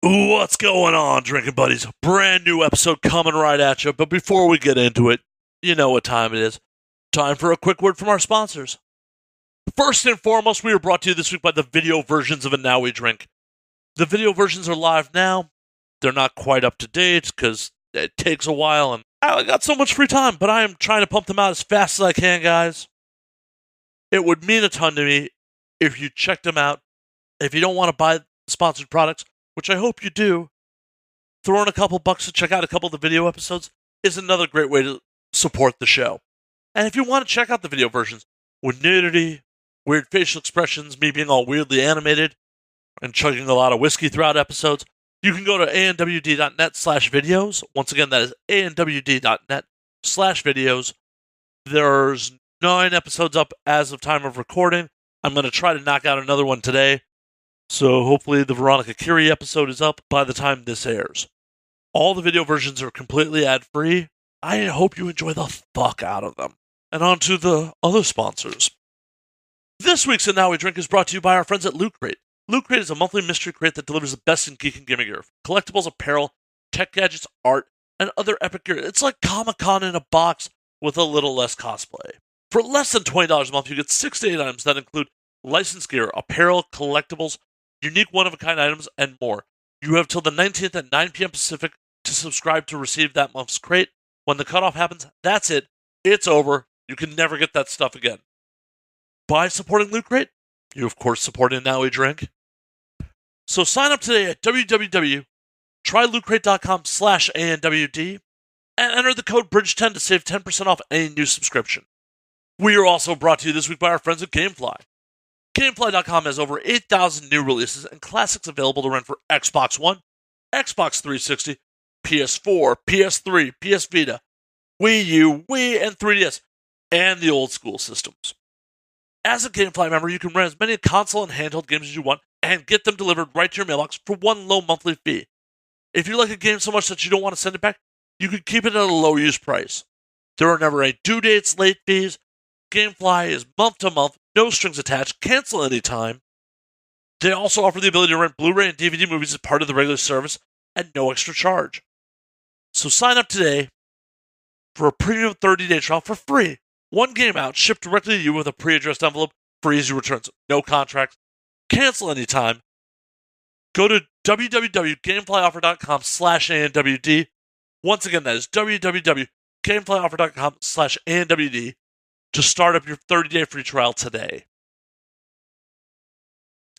What's going on, drinking buddies? Brand new episode coming right at you. But before we get into it, you know what time it is. Time for a quick word from our sponsors. First and foremost, we are brought to you this week by the video versions of A Now We Drink. The video versions are live now. They're not quite up to date because it takes a while and I got so much free time, but I am trying to pump them out as fast as I can, guys. It would mean a ton to me if you checked them out. If you don't want to buy sponsored products, which I hope you do, throwing a couple bucks to check out a couple of the video episodes is another great way to support the show. And if you want to check out the video versions with nudity, weird facial expressions, me being all weirdly animated, and chugging a lot of whiskey throughout episodes, you can go to ANWD.net/videos. Once again, that is ANWD.net/videos. There's 9 episodes up as of time of recording. I'm going to try to knock out another one today. So hopefully the Veronica Curie episode is up by the time this airs. All the video versions are completely ad-free. I hope you enjoy the fuck out of them. And on to the other sponsors. This week's And Now We Drink is brought to you by our friends at Loot Crate. Loot Crate is a monthly mystery crate that delivers the best in geek and gaming gear. Collectibles, apparel, tech gadgets, art, and other epic gear. It's like Comic-Con in a box with a little less cosplay. For less than $20 a month, you get 6 to 8 items that include licensed gear, apparel, collectibles, unique one-of-a-kind items, and more. You have till the 19th at 9 p.m. Pacific to subscribe to receive that month's crate. When the cutoff happens, that's it. It's over. You can never get that stuff again. By supporting Loot Crate, you of course support And Now We Drink. So sign up today at www.trylootcrate.com/ANWD and enter the code BRIDGE10 to save 10% off any new subscription. We are also brought to you this week by our friends at Gamefly. Gamefly.com has over 8,000 new releases and classics available to rent for Xbox One, Xbox 360, PS4, PS3, PS Vita, Wii U, Wii, and 3DS, and the old school systems. As a Gamefly member, you can rent as many console and handheld games as you want and get them delivered right to your mailbox for one low monthly fee. If you like a game so much that you don't want to send it back, you can keep it at a low use price. There are never any due dates, late fees. Gamefly is month to month, no strings attached, cancel anytime. They also offer the ability to rent Blu-ray and DVD movies as part of the regular service at no extra charge. So sign up today for a premium 30-day trial for free. One game out, shipped directly to you with a pre-addressed envelope for easy returns. No contract. Cancel anytime. Go to www.gameflyoffer.com/ANWD. Once again, that is www.gameflyoffer.com/ANWD to start up your 30-day free trial today.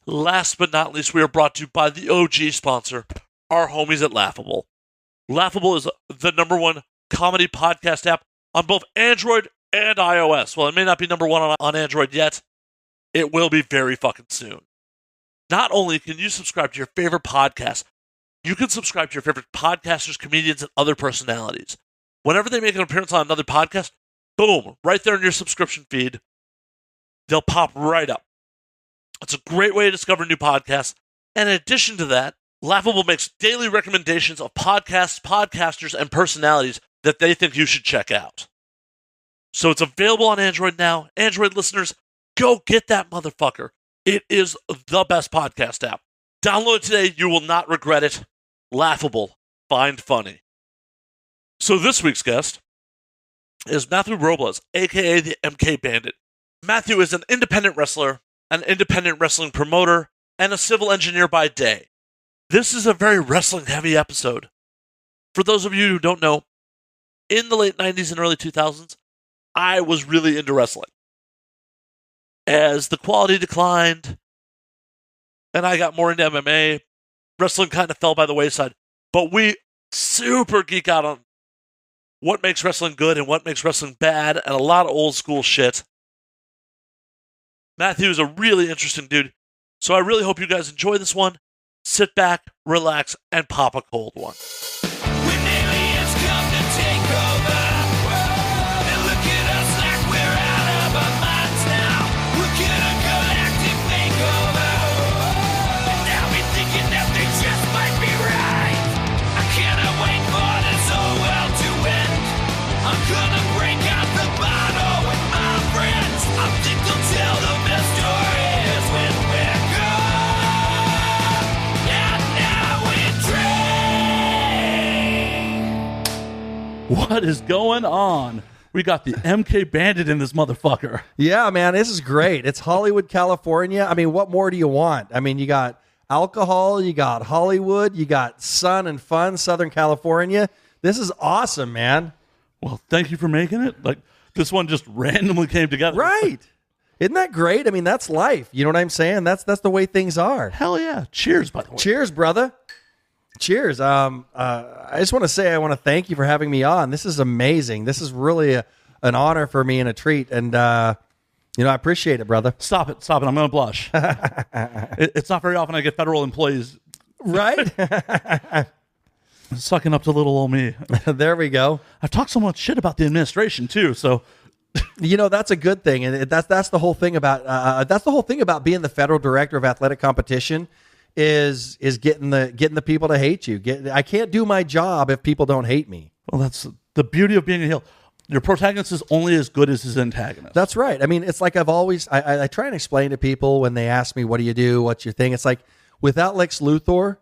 Last but not least, we are brought to you by the OG sponsor, our homies at Laughable. Laughable is the #1 comedy podcast app on both Android and iOS. Well, it may not be #1 on Android yet. It will be very fucking soon. Not only can you subscribe to your favorite podcast, you can subscribe to your favorite podcasters, comedians, and other personalities. Whenever they make an appearance on another podcast, boom, right there in your subscription feed, they'll pop right up. It's a great way to discover new podcasts. And in addition to that, Laughable makes daily recommendations of podcasts, podcasters, and personalities that they think you should check out. So it's available on Android now. Android listeners, go get that motherfucker. It is the best podcast app. Download it today. You will not regret it. Laughable. Find funny. So this week's guest is Matthew Roblez, a.k.a. the MK Bandit. Matthew is an independent wrestler, an independent wrestling promoter, and a civil engineer by day. This is a very wrestling-heavy episode. For those of you who don't know, in the late 90s and early 2000s, I was really into wrestling. As the quality declined, and I got more into MMA, wrestling kind of fell by the wayside. But we super geek out on what makes wrestling good and what makes wrestling bad, and a lot of old school shit. Matthew is a really interesting dude, so I really hope you guys enjoy this one. Sit back, relax, and pop a cold one. When aliens come to take over, and look at us like we're out of our minds now. We'll get a galactic makeover, and now we're thinking that they just might be right. I cannot wait for this whole world to end. I'm gonna break out the bottle with my friends. I think they'll tell the best stories when we're gone. And now we What is going on? We got the MK Bandit in this motherfucker. Yeah, man, this is great. It's Hollywood, California. I mean, what more do you want? I mean, you got alcohol, you got Hollywood, you got sun and fun, Southern California. This is awesome, man. Well, thank you for making it. Like, this one just randomly came together. Right. Isn't that great? I mean, that's life. You know what I'm saying? That's the way things are. Hell yeah. Cheers, by the way. Cheers, brother. Cheers. I just want to say I want to thank you for having me on. This is amazing. This is really an honor for me and a treat. And, I appreciate it, brother. Stop it. I'm going to blush. It's not very often I get federal employees. Right? Sucking up to little old me. There we go. I've talked so much shit about the administration, too, so... That's a good thing, and that's the whole thing about being the federal director of athletic competition is getting the people to hate you. I can't do my job if people don't hate me. Well, that's the beauty of being a heel. Your protagonist is only as good as his antagonist. That's right. I mean, it's like I try and explain to people when they ask me, what do you do? What's your thing? It's like, without Lex Luthor,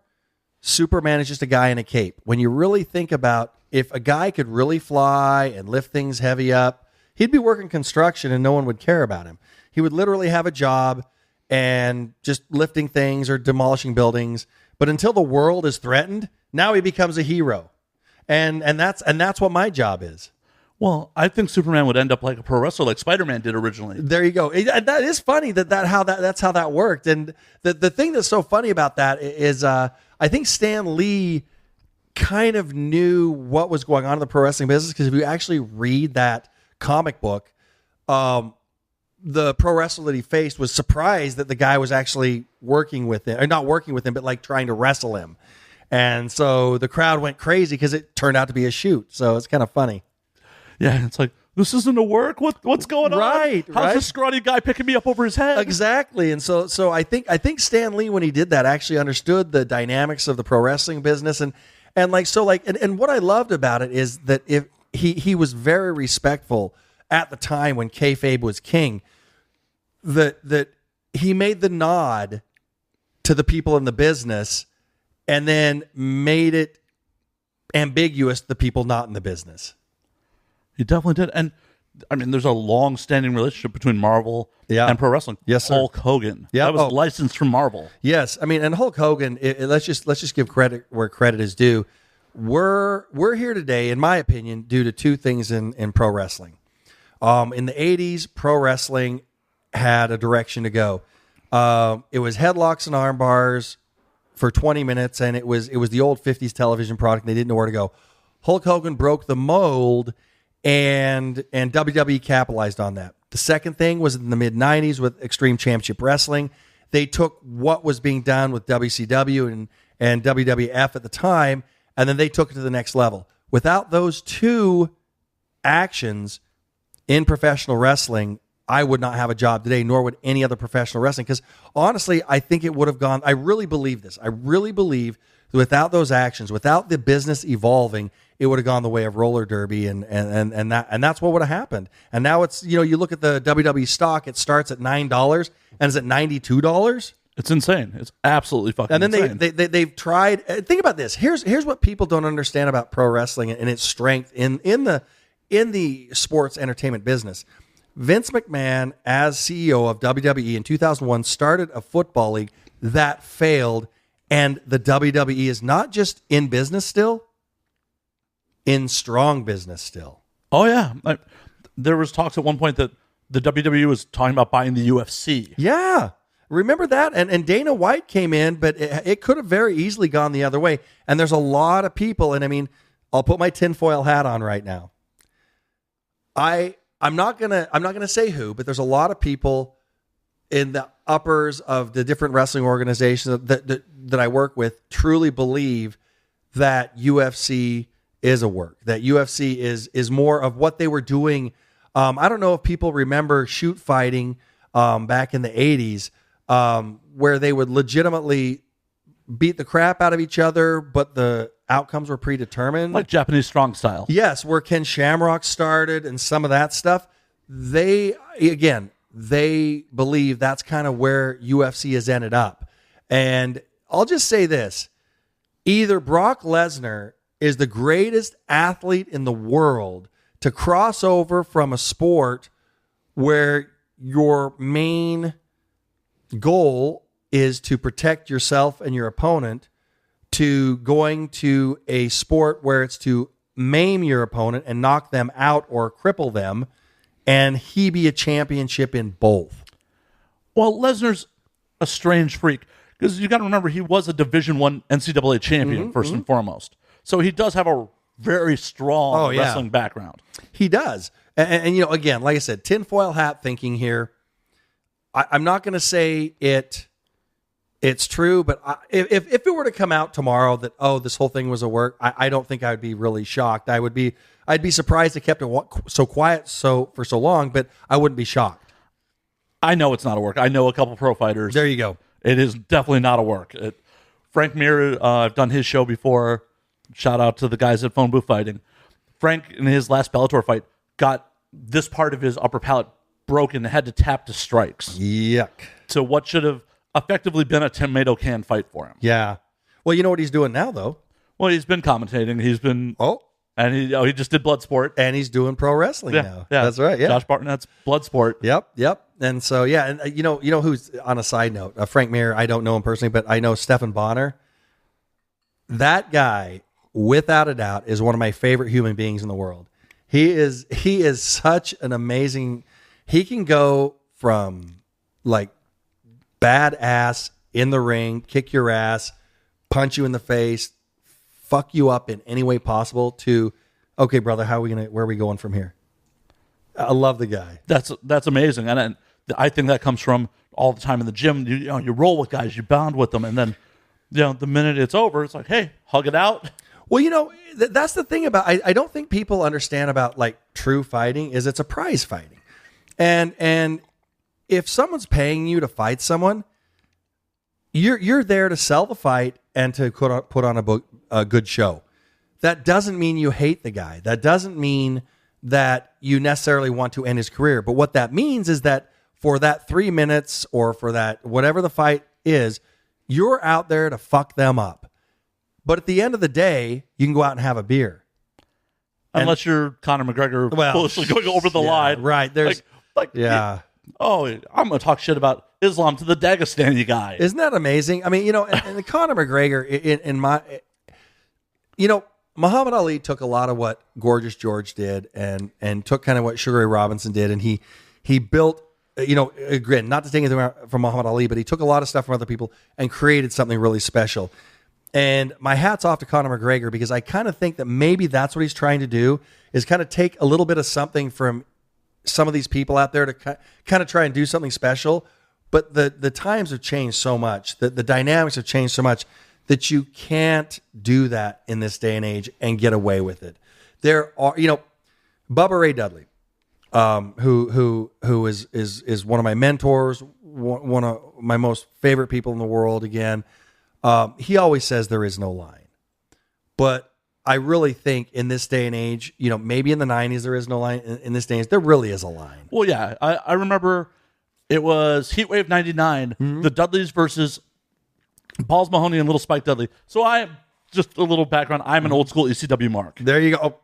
Superman is just a guy in a cape. When you really think about if a guy could really fly and lift things heavy up, he'd be working construction and no one would care about him. He would literally have a job and just lifting things or demolishing buildings. But until the world is threatened, now he becomes a hero. And that's what my job is. Well, I think Superman would end up like a pro wrestler like Spider-Man did originally. There you go. That is funny that's how that worked. And the thing that's so funny about that is I think Stan Lee kind of knew what was going on in the pro wrestling business, because if you actually read that comic book, the pro wrestler that he faced was surprised that the guy was actually working with him, or not working with him, but like trying to wrestle him. And so the crowd went crazy because it turned out to be a shoot. So it's kind of funny. Yeah, it's like, this isn't a work. What's going on? Right. How's this scrawny guy picking me up over his head? Exactly. And so I think Stan Lee, when he did that, actually understood the dynamics of the pro wrestling business. And what I loved about it is that if he was very respectful at the time when kayfabe was king, that he made the nod to the people in the business and then made it ambiguous to the people not in the business. He definitely did. And I mean, there's a long-standing relationship between Marvel and pro wrestling. Yes, sir. Hulk Hogan. Yeah, that was licensed from Marvel. Yes, I mean, and Hulk Hogan. Let's just give credit where credit is due. We're here today, in my opinion, due to two things in pro wrestling. In the 80s, pro wrestling had a direction to go. It was headlocks and arm bars for 20 minutes, and it was the old 50s television product, and they didn't know where to go. Hulk Hogan broke the mold, and WWE capitalized on that. The second thing was in the mid-90s with Extreme Championship Wrestling. They took what was being done with WCW and WWF at the time, and then they took it to the next level. Without those two actions in professional wrestling, I would not have a job today, nor would any other professional wrestling. Because honestly, I think it would have gone. I really believe this. I really believe that without those actions, without the business evolving, it would have gone the way of roller derby, and that's what would have happened. And now it's, you look at the WWE stock, it starts at $9 and is at $92. It's insane. It's absolutely fucking insane. And then they've tried. Think about this. Here's what people don't understand about pro wrestling and its strength in the sports entertainment business. Vince McMahon, as CEO of WWE in 2001, started a football league that failed, and the WWE is not just in business still, in strong business still. Oh, yeah. There was talks at one point that the WWE was talking about buying the UFC. Yeah. Remember that? And Dana White came in, but it could have very easily gone the other way. And there's a lot of people, and I mean, I'll put my tinfoil hat on right now. I'm not gonna say who, but there's a lot of people in the uppers of the different wrestling organizations that I work with truly believe that UFC is a work, that UFC is more of what they were doing. I don't know if people remember shoot fighting back in the 80s, where they would legitimately beat the crap out of each other, but the outcomes were predetermined. Like Japanese strong style. Yes, where Ken Shamrock started and some of that stuff. They believe that's kind of where UFC has ended up. And I'll just say this. Either Brock Lesnar is the greatest athlete in the world to cross over from a sport where your main goal is to protect yourself and your opponent to going to a sport where it's to maim your opponent and knock them out or cripple them, and he be a championship in both. Well, Lesnar's a strange freak because you got to remember he was a Division I NCAA champion first and foremost. So he does have a very strong wrestling background. He does. And you know, again, like I said, tinfoil hat thinking here. I'm not going to say it's true, but if it were to come out tomorrow that, this whole thing was a work, I don't think I would be really shocked. I'd be surprised it kept it so quiet for so long, but I wouldn't be shocked. I know it's not a work. I know a couple pro fighters. There you go. It is definitely not a work. Frank Mir, I've done his show before. Shout out to the guys at Phone Booth Fighting. Frank, in his last Bellator fight, got this part of his upper palate broken and had to tap to strikes. Yuck. So what should have effectively been a tomato can fight for him. Yeah. Well, you know what he's doing now, though? Well, he's been commentating. He's been... And he just did Bloodsport. And he's doing pro wrestling now. Yeah. That's right, yeah. Josh Bartnett's Bloodsport. Yep. And so, and you know who's, on a side note, Frank Mir, I don't know him personally, but I know Stephan Bonner. That guy, without a doubt, is one of my favorite human beings in the world. He is such an amazing... He can go from, like, badass in the ring, kick your ass, punch you in the face, fuck you up in any way possible to, okay, brother, where are we going from here? I love the guy. That's amazing. And I think that comes from all the time in the gym. You roll with guys, you bond with them. And then, the minute it's over, it's like, hey, hug it out. Well, that's the thing about, I don't think people understand about like true fighting is it's a prize fighting. And if someone's paying you to fight someone, you're there to sell the fight and to put on a good show. That doesn't mean you hate the guy. That doesn't mean that you necessarily want to end his career. But what that means is that for that 3 minutes or for that whatever the fight is, you're out there to fuck them up. But at the end of the day, you can go out and have a beer. Unless you're Conor McGregor foolishly going over the line. Right. There's yeah. I'm going to talk shit about Islam to the Dagestani guy. Isn't that amazing? I mean, and Conor McGregor, Muhammad Ali took a lot of what Gorgeous George did and took kind of what Sugar Ray Robinson did, and he built, again, not to take anything from Muhammad Ali, but he took a lot of stuff from other people and created something really special. And my hat's off to Conor McGregor because I kind of think that maybe that's what he's trying to do is kind of take a little bit of something from some of these people out there to kind of try and do something special. But the times have changed so much, the dynamics have changed so much that you can't do that in this day and age and get away with it. There are, Bubba Ray Dudley, who is one of my mentors, one of my most favorite people in the world. Again, he always says there is no line, but I really think in this day and age, maybe in the 90s there is no line. In this day and age, there really is a line. Well, yeah, I remember it was Heatwave 99, the Dudleys versus Balls Mahoney and Little Spike Dudley. So just a little background. I'm an old school ECW mark. There you go.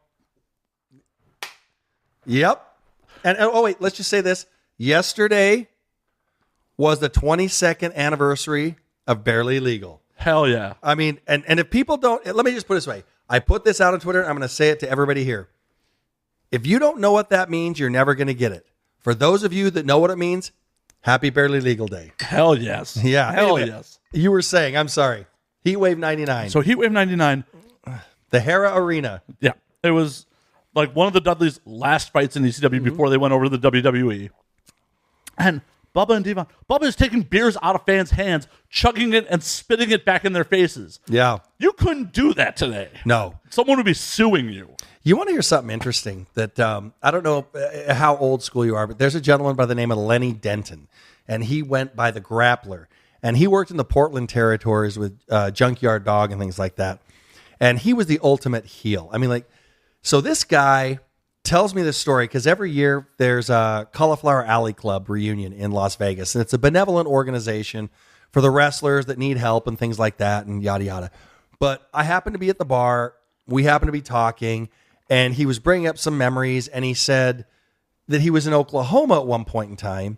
Yep. And wait, let's just say this. Yesterday was the 22nd anniversary of Barely Legal. Hell yeah. I mean, and if people don't, let me just put it this way. I put this out on Twitter. I'm going to say it to everybody here. If you don't know what that means, you're never going to get it. For those of you that know what it means, happy Barely Legal Day. Hell yes. Yeah. Hell anyway, yes. You were saying, I'm sorry. Heatwave 99. So Heatwave 99. The Hera Arena. Yeah. It was like one of the Dudleys' last fights in ECW before they went over to the WWE. And Bubba and Devon. Bubba is taking beers out of fans' hands, chugging it and spitting it back in their faces. Yeah. You couldn't do that today. No. Someone would be suing you. You want to hear something interesting that I don't know how old school you are, but there's a gentleman by the name of Lenny Denton, and he went by the Grappler, and he worked in the Portland territories with Junkyard Dog and things like that, and he was the ultimate heel. I mean, so this guy tells me this story because every year there's a Cauliflower Alley Club reunion in Las Vegas, and it's a benevolent organization for the wrestlers that need help and things like that and yada, yada. But I happened to be at the bar we happened to be talking, and he was bringing up some memories, and he said that he was in Oklahoma at one point in time.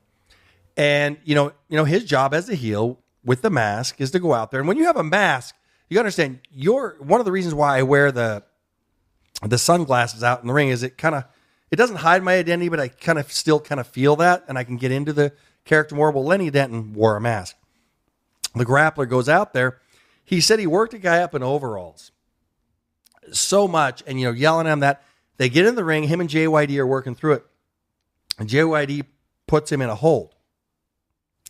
And, his job as a heel with the mask is to go out there. And when you have a mask, you understand one of the reasons why I wear the sunglasses out in the ring is it doesn't hide my identity, but I still feel that, and I can get into the character more. Well, Lenny Denton wore a mask. The grappler goes out there. He said he worked a guy up in overalls so much, and yelling at him that they get in the ring. Him and JYD are working through it, and JYD puts him in a hold,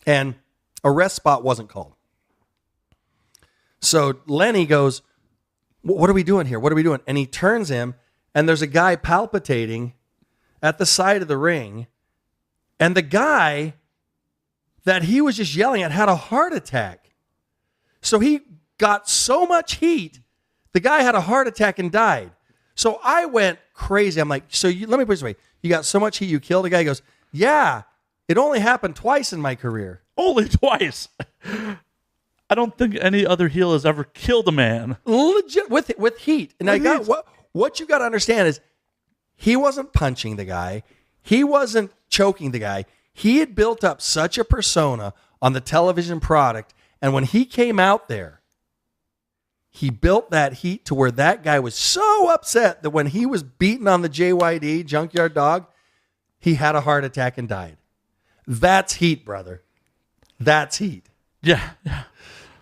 and a rest spot wasn't called. So Lenny goes, "What are we doing here? What are we doing?" And he turns him, and there's a guy palpitating at the side of the ring, and the guy that he was just yelling at had a heart attack. So he got so much heat, the guy had a heart attack and died. So I went crazy. I'm like, let me put it this way. You got so much heat, you killed a guy? He goes, yeah, it only happened twice in my career. Only twice. I don't think any other heel has ever killed a man. Legit, with heat. And what you got to understand is he wasn't punching the guy. He wasn't choking the guy. He had built up such a persona on the television product. And when he came out there, he built that heat to where that guy was so upset that when he was beaten on the JYD, Junkyard Dog, he had a heart attack and died. That's heat, brother. That's heat. Yeah.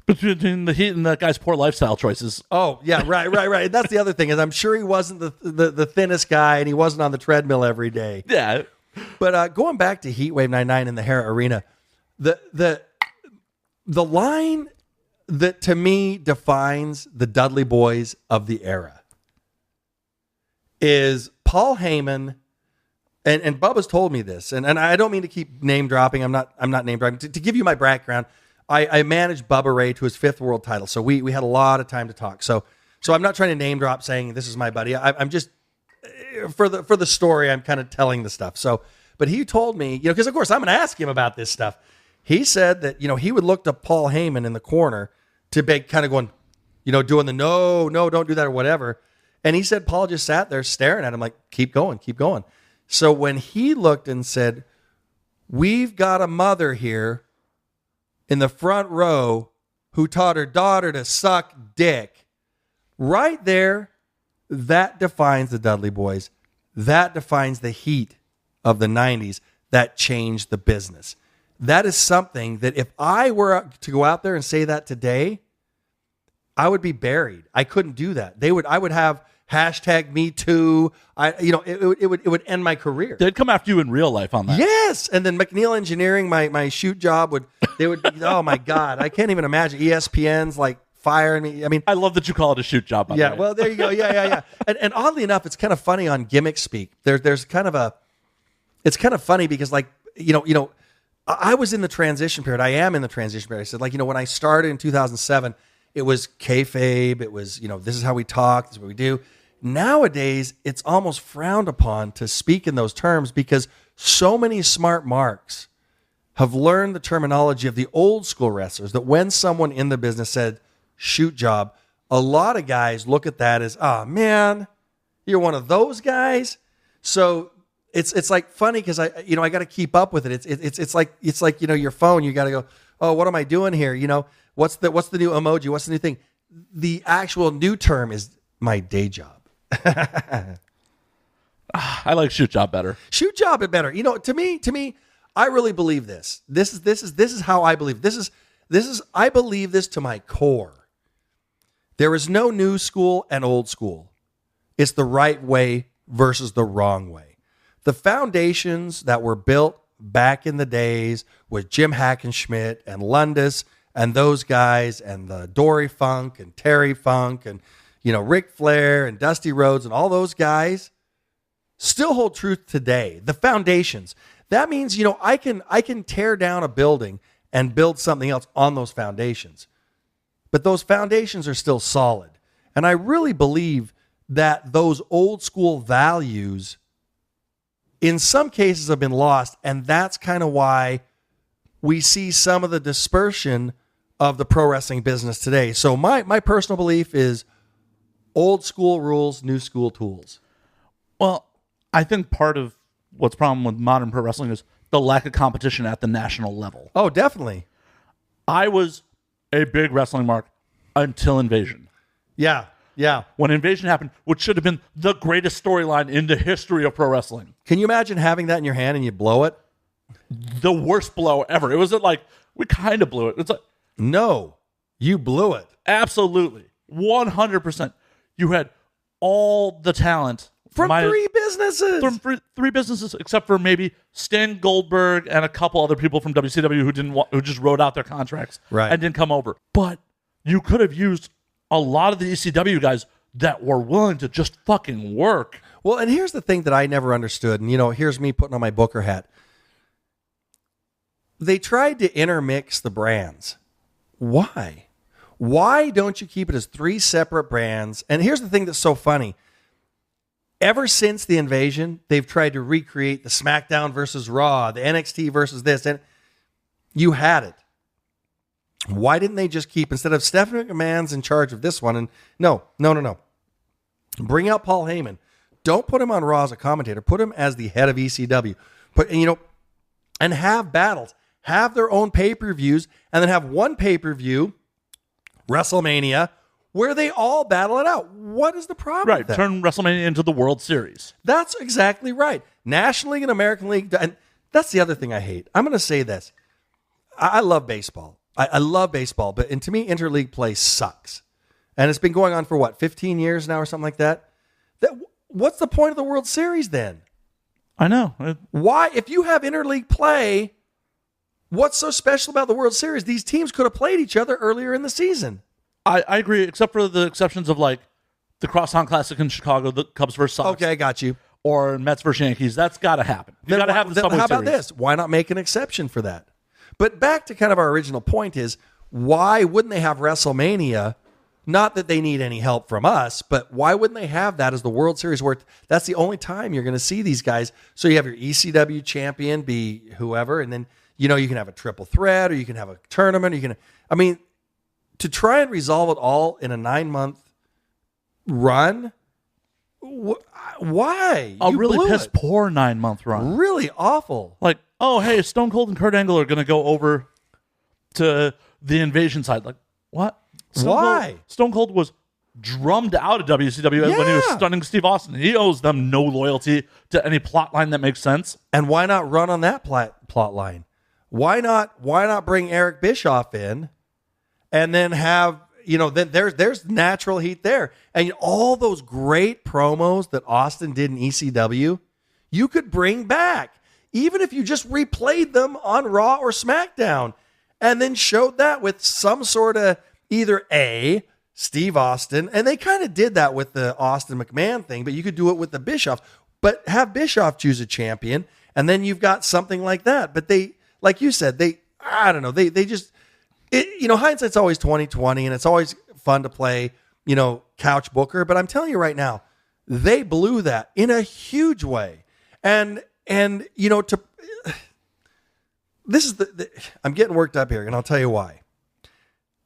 Between the heat and that guy's poor lifestyle choices. Oh, yeah, right. That's the other thing is I'm sure he wasn't the thinnest guy, and he wasn't on the treadmill every day. Yeah. But going back to Heatwave 99 in the Hera Arena, the line that to me defines the Dudley Boys of the era is Paul Heyman, and Bubba's told me this, and I don't mean to keep name dropping. I'm not name dropping. To give you my background, I managed Bubba Ray to his 5th world title, so we had a lot of time to talk. So I'm not trying to name drop saying this is my buddy. I'm just for the story. I'm kind of telling the stuff. So, but he told me, because of course I'm going to ask him about this stuff. He said that he would look to Paul Heyman in the corner to be kind of going, doing the no, don't do that or whatever. And he said Paul just sat there staring at him like, keep going. So when he looked and said, "We've got a mother here in the front row who taught her daughter to suck dick," right there, that defines the Dudley Boys. That defines the heat of the 90s that changed the business. That is something that if I were to go out there and say that today, I would be buried. I couldn't do that. I would have #MeToo. It would end my career. They'd come after you in real life on that. Yes, and then McNeil Engineering, my shoot job would. Oh my God, I can't even imagine. ESPN's like firing me. I mean, I love that you call it a shoot job. By the way. Well, there you go. Yeah. And oddly enough, it's kind of funny on gimmick speak. There's kind of it's kind of funny because I was in the transition period. I am in the transition period. I said, when I started in 2007, it was kayfabe. It was, this is how we talk. This is what we do. Nowadays, it's almost frowned upon to speak in those terms because so many smart marks have learned the terminology of the old school wrestlers that when someone in the business said shoot job, a lot of guys look at that as, oh man, you're one of those guys. So it's like funny because I got to keep up with it. It's like your phone. You got to go, oh, what am I doing here? What's the new emoji? What's the new thing? The actual new term is my day job. I like shoot job better. Shoot job is better. To me, I really believe this. This is how I believe. I believe this to my core. There is no new school and old school. It's the right way versus the wrong way. The foundations that were built back in the days with Jim Hackenschmidt and Lundis and those guys and the Dory Funk and Terry Funk and Ric Flair and Dusty Rhodes and all those guys still hold truth today. The foundations. That means I can tear down a building and build something else on those foundations. But those foundations are still solid. And I really believe that those old school values in some cases have been lost, and that's kind of why we see some of the dispersion of the pro wrestling business today. So my personal belief is Old school rules, new school tools. Well, I think part of what's the problem with modern pro wrestling is the lack of competition at the national level. Oh, definitely. I was a big wrestling mark until Invasion. Yeah. Yeah. When Invasion happened, which should have been the greatest storyline in the history of pro wrestling. Can you imagine having that in your hand and you blow it? The worst blow ever. It wasn't like, we kind of blew it. It's like, No, you blew it. absolutely. 100%. You had all the talent. From minus- three businesses. From three businesses, except for maybe Stan Goldberg and a couple other people from WCW who just wrote out their contracts Right. and didn't come over. But you could have used a lot of the ECW guys that were willing to just fucking work. Well, and here's the thing that I never understood. And, here's me putting on my Booker hat. They tried to intermix the brands. Why? Why don't you keep it as three separate brands? And here's the thing that's so funny. Ever since the Invasion, they've tried to recreate the SmackDown versus Raw, the NXT versus this, and you had it. Why didn't they just keep, instead of Stephanie McMahon's in charge of this one, and no. Bring out Paul Heyman. Don't put him on Raw as a commentator. Put him as the head of ECW. And have battles. Have their own pay-per-views, and then have one pay-per-view, WrestleMania, where they all battle it out. What is the problem Right. with that? Turn WrestleMania into the World Series. That's exactly right. National League and American League. And that's the other thing I hate. I'm going to say this. I love baseball. I love baseball. And to me, interleague play sucks. And it's been going on for 15 years now or something like that? What's the point of the World Series then? I know. Why? If you have interleague play, what's so special about the World Series? These teams could have played each other earlier in the season. I agree, except for the exceptions of like the Crosstown Classic in Chicago, the Cubs versus Sox. Okay, I got you. Or Mets versus Yankees. That's got to happen. You got to have the Subway How about Series. this? Why not make an exception for that? But back to kind of our original point is, why wouldn't they have WrestleMania? Not that they need any help from us, but why wouldn't they have that as the World Series where that's the only time you're going to see these guys? So you have your ECW champion be whoever, and then, you can have a triple threat, or you can have a tournament. To try and resolve it all in a 9-month run, why? A You really blew piss it. poor 9-month run. Really awful. Like, oh, hey, Stone Cold and Kurt Angle are going to go over to the Invasion side. Like, what? Why? Stone Cold was drummed out of WCW when he was Yeah. stunning Steve Austin. He owes them no loyalty to any plot line that makes sense. And why not run on that plot line? Why not bring Eric Bischoff in and then have, then there's natural heat there. And all those great promos that Austin did in ECW, you could bring back, even if you just replayed them on Raw or SmackDown and then showed that with some sort of either Steve Austin, and they kind of did that with the Austin McMahon thing, but you could do it with the Bischoff, but have Bischoff choose a champion, and then you've got something like that. But they, like you said, I don't know, they just, hindsight's always 20/20, and it's always fun to play, couch booker, but I'm telling you right now, they blew that in a huge way. And this is I'm getting worked up here, and I'll tell you why.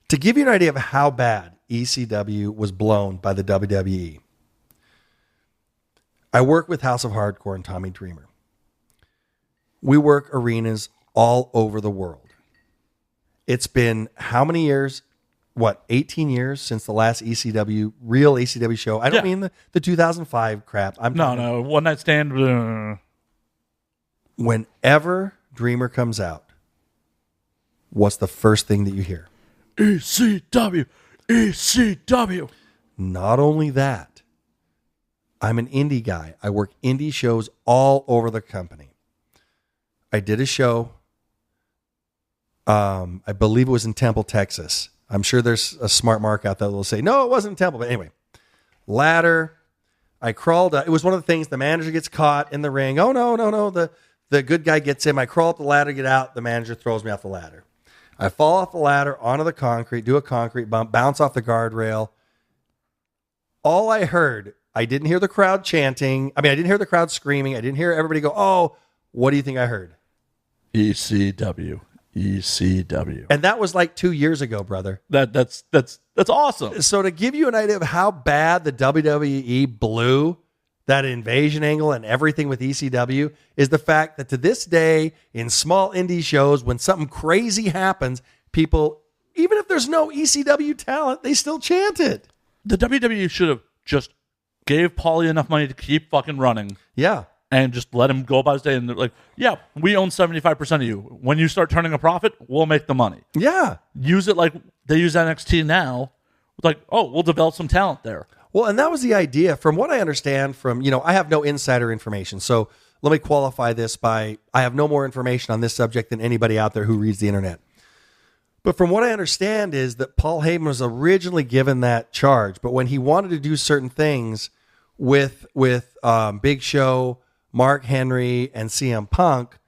To give you an idea of how bad ECW was blown by the WWE, I work with House of Hardcore and Tommy Dreamer. We work arenas all over the world. It's been how many years? 18 years since the last real ECW show? I don't mean the 2005 crap. No, one night stand. Whenever Dreamer comes out, what's the first thing that you hear? ECW. Not only that, I'm an indie guy. I work indie shows all over the company. I did a show, I believe it was in Temple, Texas. I'm sure there's a smart mark out there that will say, no, it wasn't in Temple. But anyway, ladder. I crawled up. It was one of the things, the manager gets caught in the ring. Oh, no. The good guy gets him. I crawl up the ladder, get out. The manager throws me off the ladder. I fall off the ladder onto the concrete, do a concrete bump, bounce off the guardrail. All I heard, I didn't hear the crowd chanting. I didn't hear the crowd screaming. I didn't hear everybody go, oh, what do you think I heard? ECW. ECW. And that was like 2 years ago, brother. That's awesome. So to give you an idea of how bad the WWE blew that invasion angle and everything with ECW is the fact that to this day in small indie shows, when something crazy happens, people, even if there's no ECW talent, they still chant it. The WWE should have just gave Paulie enough money to keep fucking running. Yeah. And just let him go about his day. And they're like, yeah, we own 75% of you. When you start turning a profit, we'll make the money. Yeah. Use it like they use NXT now. It's like, oh, we'll develop some talent there. Well, and that was the idea. From what I understand from, I have no insider information. So let me qualify this by, I have no more information on this subject than anybody out there who reads the internet. But from what I understand is that Paul Heyman was originally given that charge. But when he wanted to do certain things with Big Show, Mark Henry, and CM Punk,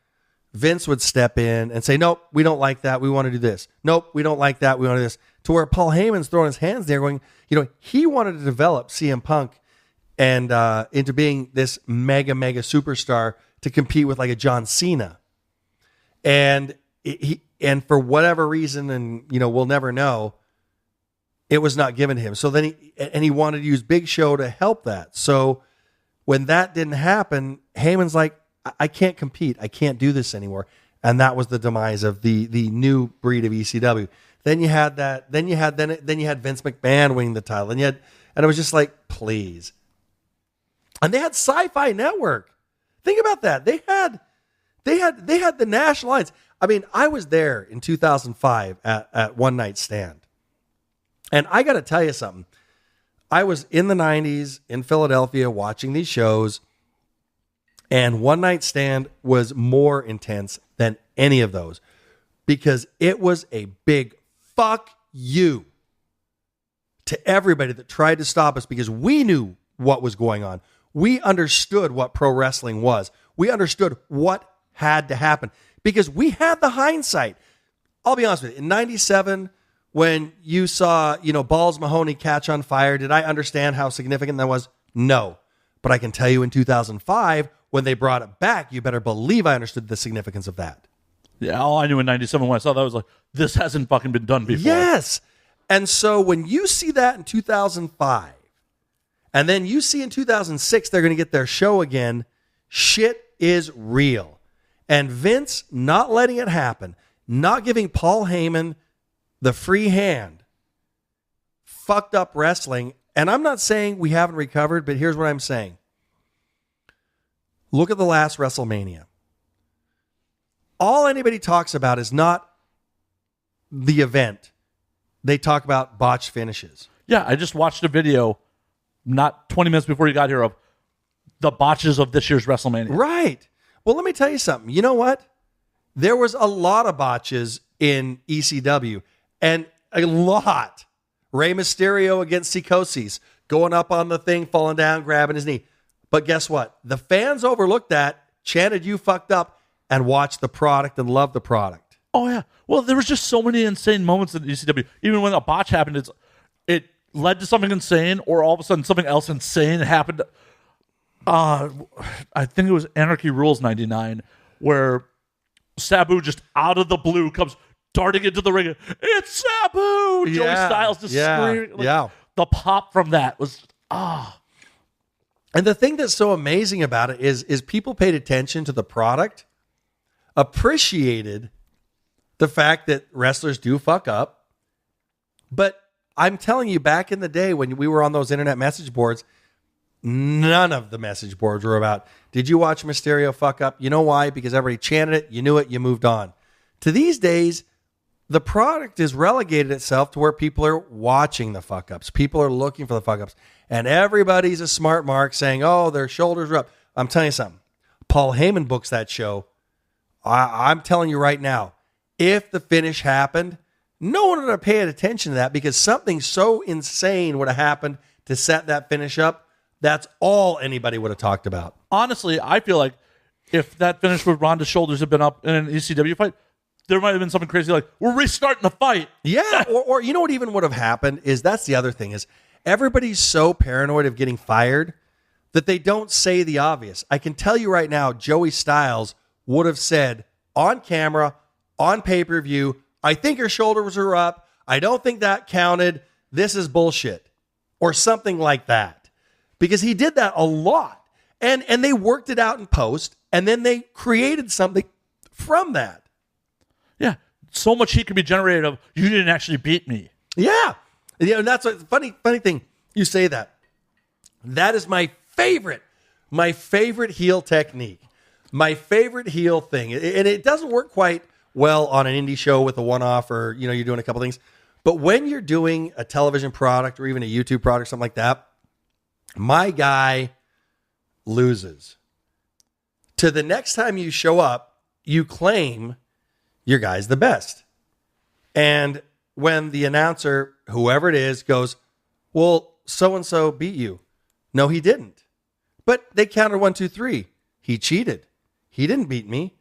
Vince would step in and say, nope, we don't like that. We want to do this. Nope, we don't like that. We want to do this. To where Paul Heyman's throwing his hands there going, he wanted to develop CM Punk and into being this mega superstar to compete with like a John Cena. And and for whatever reason, and we'll never know, it was not given to him. So then he wanted to use Big Show to help that. So when that didn't happen, Heyman's like, I can't compete. I can't do this anymore. And that was the demise of the new breed of ECW. Then you had that. Then you had Vince McMahon winning the title. And it was just like, please. And they had Sci-Fi Network. Think about that. They had the national lines. I mean, I was there in 2005 at One Night Stand. And I got to tell you something. I was in the 90s in Philadelphia watching these shows, and One Night Stand was more intense than any of those because it was a big fuck you to everybody that tried to stop us because we knew what was going on. We understood what pro wrestling was. We understood what had to happen because we had the hindsight. I'll be honest with you. In 97, when you saw, Balls Mahoney catch on fire, did I understand how significant that was? No. But I can tell you in 2005, when they brought it back, you better believe I understood the significance of that. Yeah, all I knew in 97 when I saw that was like, this hasn't fucking been done before. Yes. And so when you see that in 2005, and then you see in 2006, they're going to get their show again, shit is real. And Vince not letting it happen, not giving Paul Heyman the free hand, fucked up wrestling. And I'm not saying we haven't recovered, but here's what I'm saying. Look at the last WrestleMania. All anybody talks about is not the event. They talk about botched finishes. Yeah, I just watched a video not 20 minutes before you got here of the botches of this year's WrestleMania. Right. Well, let me tell you something. You know what? There was a lot of botches in ECW. And a lot. Rey Mysterio against Sikosis, going up on the thing, falling down, grabbing his knee. But guess what? The fans overlooked that, chanted you fucked up, and watched the product and loved the product. Oh, yeah. Well, there was just so many insane moments in ECW. Even when a botch happened, it led to something insane, or all of a sudden something else insane happened. I think it was Anarchy Rules 99, where Sabu just out of the blue comes darting into the ring. It's Sabu! Yeah, Joey Styles just screaming. Yeah. The pop from that was, And the thing that's so amazing about it is people paid attention to the product, appreciated the fact that wrestlers do fuck up. But I'm telling you, back in the day when we were on those internet message boards, none of the message boards were about, did you watch Mysterio fuck up? You know why? Because everybody chanted it, you knew it, you moved on. To these days, the product is relegated itself to where people are watching the fuck ups. People are looking for the fuck ups. And everybody's a smart mark saying, oh, their shoulders are up. I'm telling you something. Paul Heyman books that show. I'm telling you right now, if the finish happened, no one would have paid attention to that because something so insane would have happened to set that finish up. That's all anybody would have talked about. honestly, I feel like if that finish with Ronda's shoulders had been up in an ECW fight, there might have been something crazy like, we're restarting the fight. Yeah, or you know what even would have happened is that's the other thing is everybody's so paranoid of getting fired that they don't say the obvious. I can tell you right now, Joey Styles would have said on camera, on pay-per-view. I think her shoulders were up. I don't think that counted. This is bullshit. Or something like that. Because he did that a lot. And they worked it out in post, and then they created something from that. Yeah. So much heat could be generated of, you didn't actually beat me. Yeah. And that's a funny thing. You say that. That is my favorite heel technique. My favorite heel thing. And it doesn't work quite well on an indie show with a one-off or, you're doing a couple things. But when you're doing a television product or even a YouTube product, something like that, my guy loses. To the next time you show up, you claim your guy's the best. And when the announcer, whoever it is, goes, well, so-and-so beat you. No, he didn't. But they counted 1, 2, 3. He cheated. He didn't beat me.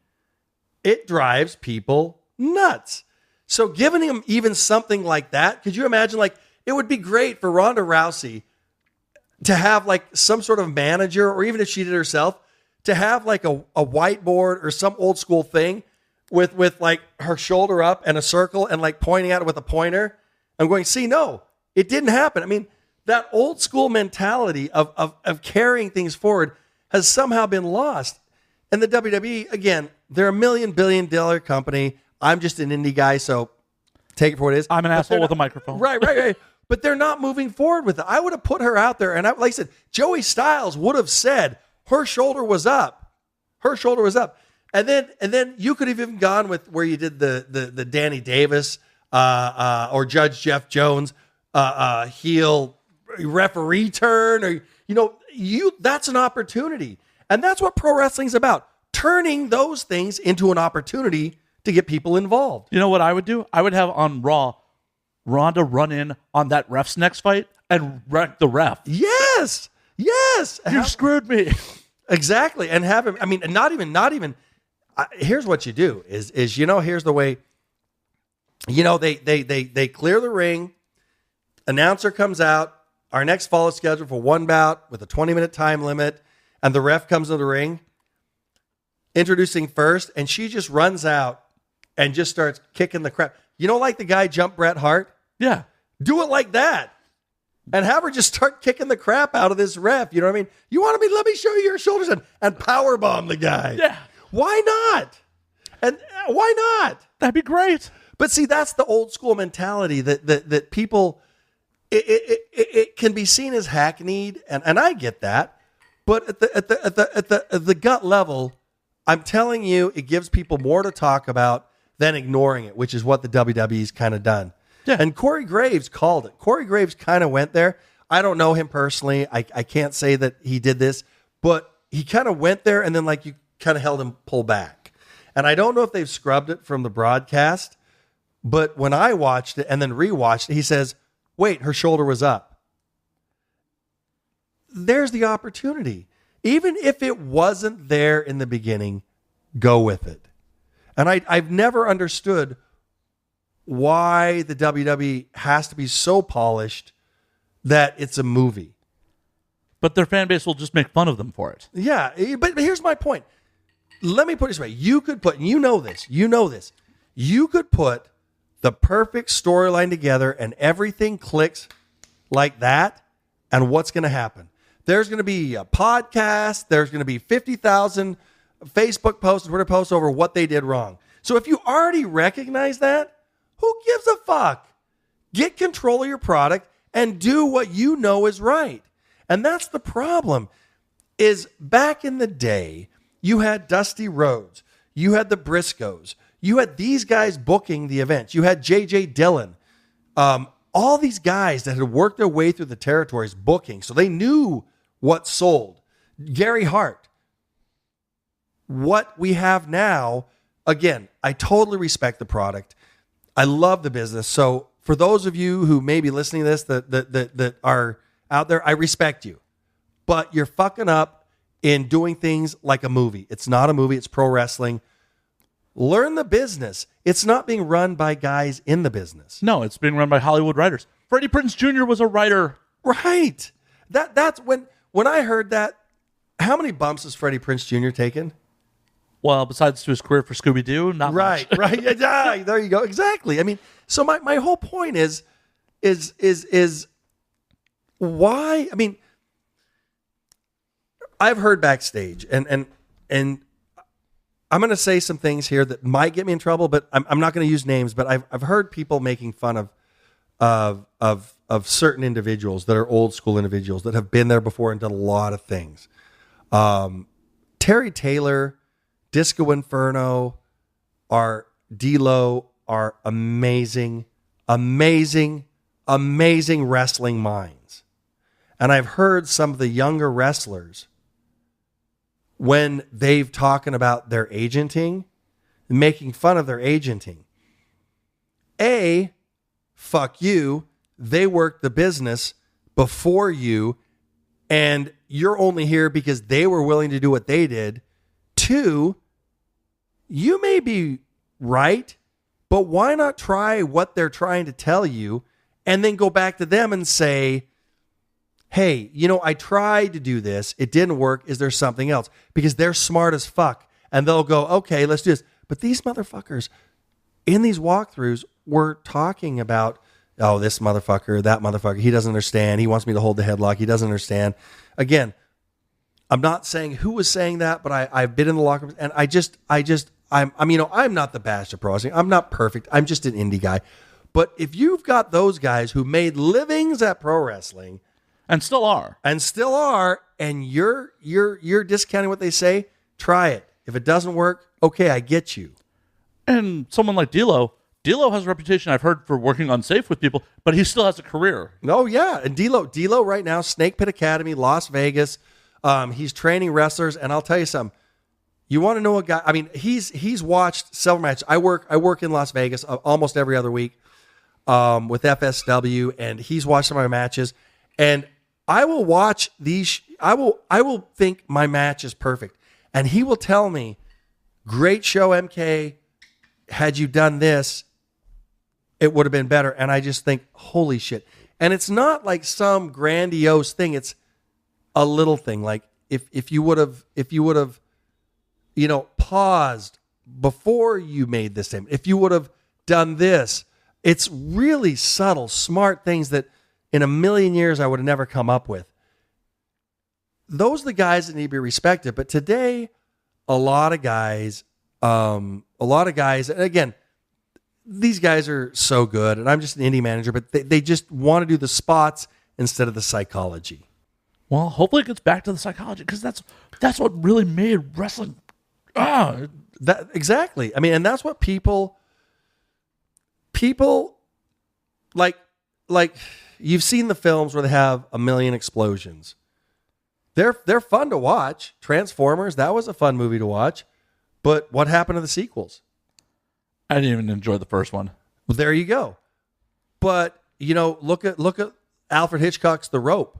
It drives people nuts. So giving him even something like that, could you imagine, it would be great for Ronda Rousey to have some sort of manager, or even if she did herself, to have a whiteboard or some old school thing with her shoulder up and a circle and pointing at it with a pointer. I'm going, see, no, it didn't happen. I mean, that old school mentality of carrying things forward has somehow been lost. And the WWE, again, they're $1 million billion company. I'm just an indie guy, so take it for what it is. I'm an asshole with a microphone. Right. But they're not moving forward with it. I would have put her out there, and like I said, Joey Styles would have said her shoulder was up. Her shoulder was up. And then you could have even gone with where you did the Danny Davis or Judge Jeff Jones heel referee turn, or that's an opportunity. And that's what pro wrestling's about. Turning those things into an opportunity to get people involved. You know what I would do? I would have on Raw, Ronda run in on that ref's next fight and wreck the ref. Yes. You screwed me. Exactly. And have him, not even, here's what you do is, here's the way, they clear the ring, announcer comes out, our next fall is scheduled for one bout with a 20-minute time limit, and the ref comes to the ring, introducing first, and she just runs out and just starts kicking the crap. Like the guy jumped Bret Hart? Yeah. Do it like that. And have her just start kicking the crap out of this ref. You know what I mean? You want to let me show you your shoulders and powerbomb the guy. Yeah. Why not? And why not? That'd be great. But see, that's the old school mentality that people, it can be seen as hackneyed, and I get that. But at the gut level, I'm telling you, it gives people more to talk about than ignoring it, which is what the WWE's kind of done. Yeah. And Corey Graves called it. Corey Graves kind of went there. I don't know him personally. I can't say that he did this, but he kind of went there, and then you kind of held him pull back. And I don't know if they've scrubbed it from the broadcast, but when I watched it and then rewatched it, he says, wait, her shoulder was up. There's the opportunity. Even if it wasn't there in the beginning, go with it. And I've never understood why the WWE has to be so polished that it's a movie. But their fan base will just make fun of them for it. Yeah, but here's my point. Let me put it this way. You could put, you know this, you could put the perfect storyline together and everything clicks like that, and what's going to happen? There's going to be a podcast. There's going to be 50,000 Facebook posts, Twitter posts over what they did wrong. So if you already recognize that, who gives a fuck? Get control of your product and do what you know is right. And that's the problem, is back in the day, you had Dusty Rhodes, you had the Briscoes, you had these guys booking the events, you had J.J. Dillon, all these guys that had worked their way through the territories booking, so they knew what sold. Gary Hart. What we have now, again, I totally respect the product. I love the business. So for those of you who may be listening to this that are out there, I respect you. But you're fucking up in doing things like a movie. It's not a movie. It's pro wrestling. Learn the business. It's not being run by guys in the business. No, it's being run by Hollywood writers. Freddie Prinze Jr. was a writer. Right. That's when I heard that. How many bumps has Freddie Prinze Jr. taken? Well, besides to his career for Scooby-Doo, not Right, much. right. Yeah, there you go. Exactly. I mean, so my whole point is why? I mean, I've heard backstage, and I'm going to say some things here that might get me in trouble, but I'm not going to use names. But I've heard people making fun of certain individuals that are old school individuals that have been there before and done a lot of things. Terry Taylor, Disco Inferno, D-Lo are amazing wrestling minds. And I've heard some of the younger wrestlers, when they've talking about their agenting, making fun of their agenting. Fuck you. They worked the business before you, and you're only here because they were willing to do what they did. 2, you may be right, but why not try what they're trying to tell you and then go back to them and say, hey, I tried to do this. It didn't work. Is there something else? Because they're smart as fuck. And they'll go, okay, let's do this. But these motherfuckers in these walkthroughs were talking about, oh, this motherfucker, that motherfucker, he doesn't understand. He wants me to hold the headlock. He doesn't understand. Again, I'm not saying who was saying that, but I've been in the locker room, and I'm not the best at pro wrestling. I'm not perfect. I'm just an indie guy. But if you've got those guys who made livings at pro wrestling, And still are. and you're discounting what they say, try it. If it doesn't work, okay, I get you. And someone like D-Lo has a reputation, I've heard, for working unsafe with people, but he still has a career. Oh yeah, and D-Lo right now, Snake Pit Academy, Las Vegas. He's training wrestlers, and I'll tell you something. You want to know a guy? I mean, he's watched several matches. I work in Las Vegas almost every other week with FSW, and he's watched some of my matches. And I will watch these. I will think my match is perfect, and he will tell me, "Great show, MK. Had you done this, it would have been better." And I just think, "Holy shit!" And it's not like some grandiose thing. It's a little thing. Like if you would have, paused before you made this statement. If you would have done this, it's really subtle, smart things that in a million years I would have never come up with. Those are the guys that need to be respected. But today, a lot of guys, and again, these guys are so good, and I'm just an indie manager, but they just want to do the spots instead of the psychology. Well, hopefully it gets back to the psychology, because that's what really made wrestling. That exactly. I mean, and that's what people like you've seen the films where they have a million explosions. They're fun to watch. Transformers, that was a fun movie to watch. But what happened to the sequels? I didn't even enjoy the first one. Well, there you go. But, look at Alfred Hitchcock's The Rope.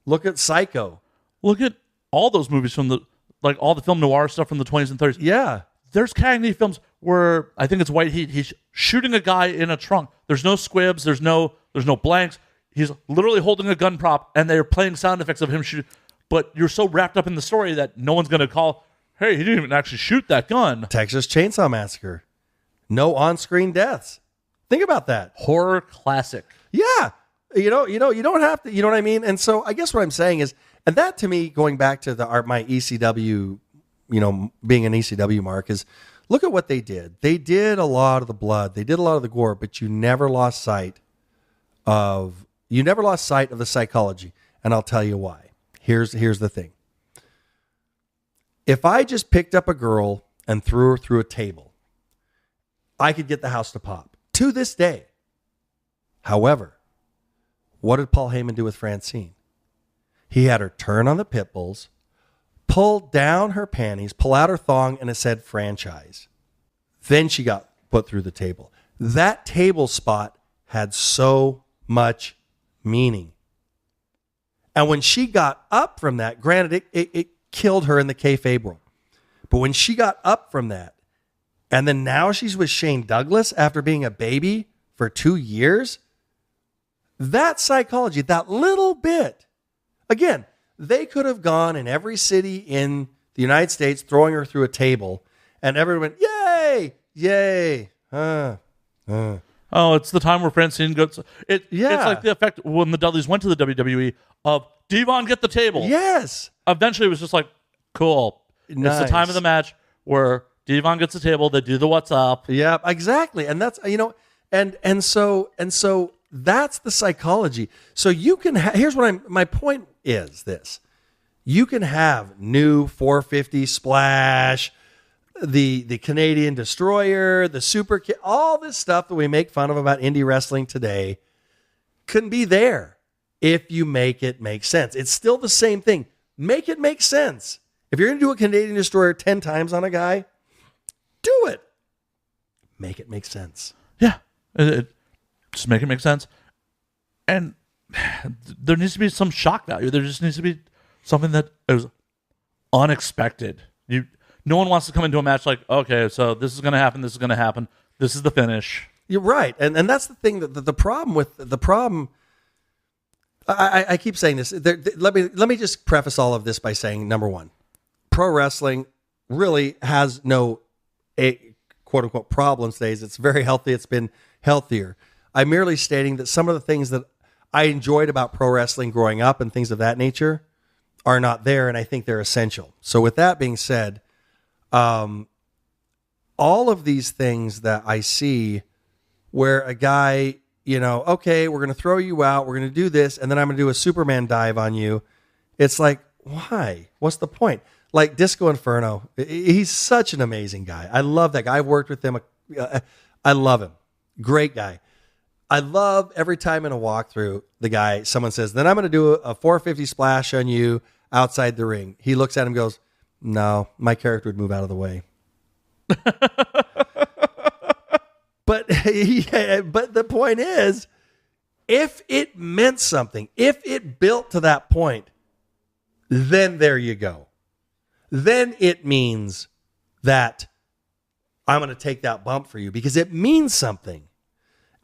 Look at Psycho. Look at all those movies from all the film noir stuff from the 20s and 30s. Yeah. There's Cagney films where I think it's White Heat. He's shooting a guy in a trunk. There's no squibs. There's no blanks. He's literally holding a gun prop, and they're playing sound effects of him shooting. But you're so wrapped up in the story that no one's going to call, hey, he didn't even actually shoot that gun. Texas Chainsaw Massacre. No on-screen deaths. Think about that. Horror classic. Yeah. You don't have to, you know what I mean? And so I guess what I'm saying is, and that to me, going back to my ECW, being an ECW mark, is look at what they did. They did a lot of the blood. They did a lot of the gore, but you never lost sight of the psychology. And I'll tell you why. Here's the thing. If I just picked up a girl and threw her through a table, I could get the house to pop to this day. However, what did Paul Heyman do with Francine? He had her turn on the pit bulls, pull down her panties, pull out her thong, and it said franchise. Then she got put through the table. That table spot had so much meaning. And when she got up from that, granted, it killed her in the kayfabe world. But when she got up from that, and then now she's with Shane Douglas after being a baby for 2 years, that psychology, that little bit, again, they could have gone in every city in the United States, throwing her through a table, and everyone went, "Yay, yay!" Oh, it's the time where Francine goes. It's like the effect when the Dudleys went to the WWE of Devon, get the table. Yes. Eventually, it was just like, cool. Nice. It's the time of the match where Devon gets the table. They do the what's up. Yeah, exactly. And that's, and so that's the psychology. So you can here's what my point is this. You can have new 450 Splash, the Canadian Destroyer, the Super Kid, all this stuff that we make fun of about indie wrestling today can be there if you make it make sense. It's still the same thing. Make it make sense. If you're going to do a Canadian Destroyer 10 times on a guy, do it. Make it make sense. Yeah. Just make it make sense. And there needs to be some shock value. There just needs to be something that is unexpected. No one wants to come into a match like, okay, so this is going to happen, this is going to happen, this is the finish. You're right. And that's the thing, that the problem, I keep saying this. Let me just preface all of this by saying, number one, pro wrestling really has no quote unquote problems today. It's very healthy. It's been healthier. I'm merely stating that some of the things that I enjoyed about pro wrestling growing up and things of that nature are not there, and I think they're essential. So with that being said, all of these things that I see where a guy, okay, we're going to throw you out, we're going to do this, and then I'm going to do a Superman dive on you. It's like, why? What's the point? Like Disco Inferno, he's such an amazing guy. I love that guy. I've worked with him. I love him. Great guy. I love every time in a walkthrough, someone says, then I'm going to do a 450 splash on you outside the ring. He looks at him and goes, no, my character would move out of the way. But the point is, if it meant something, if it built to that point, then there you go. Then it means that I'm going to take that bump for you because it means something.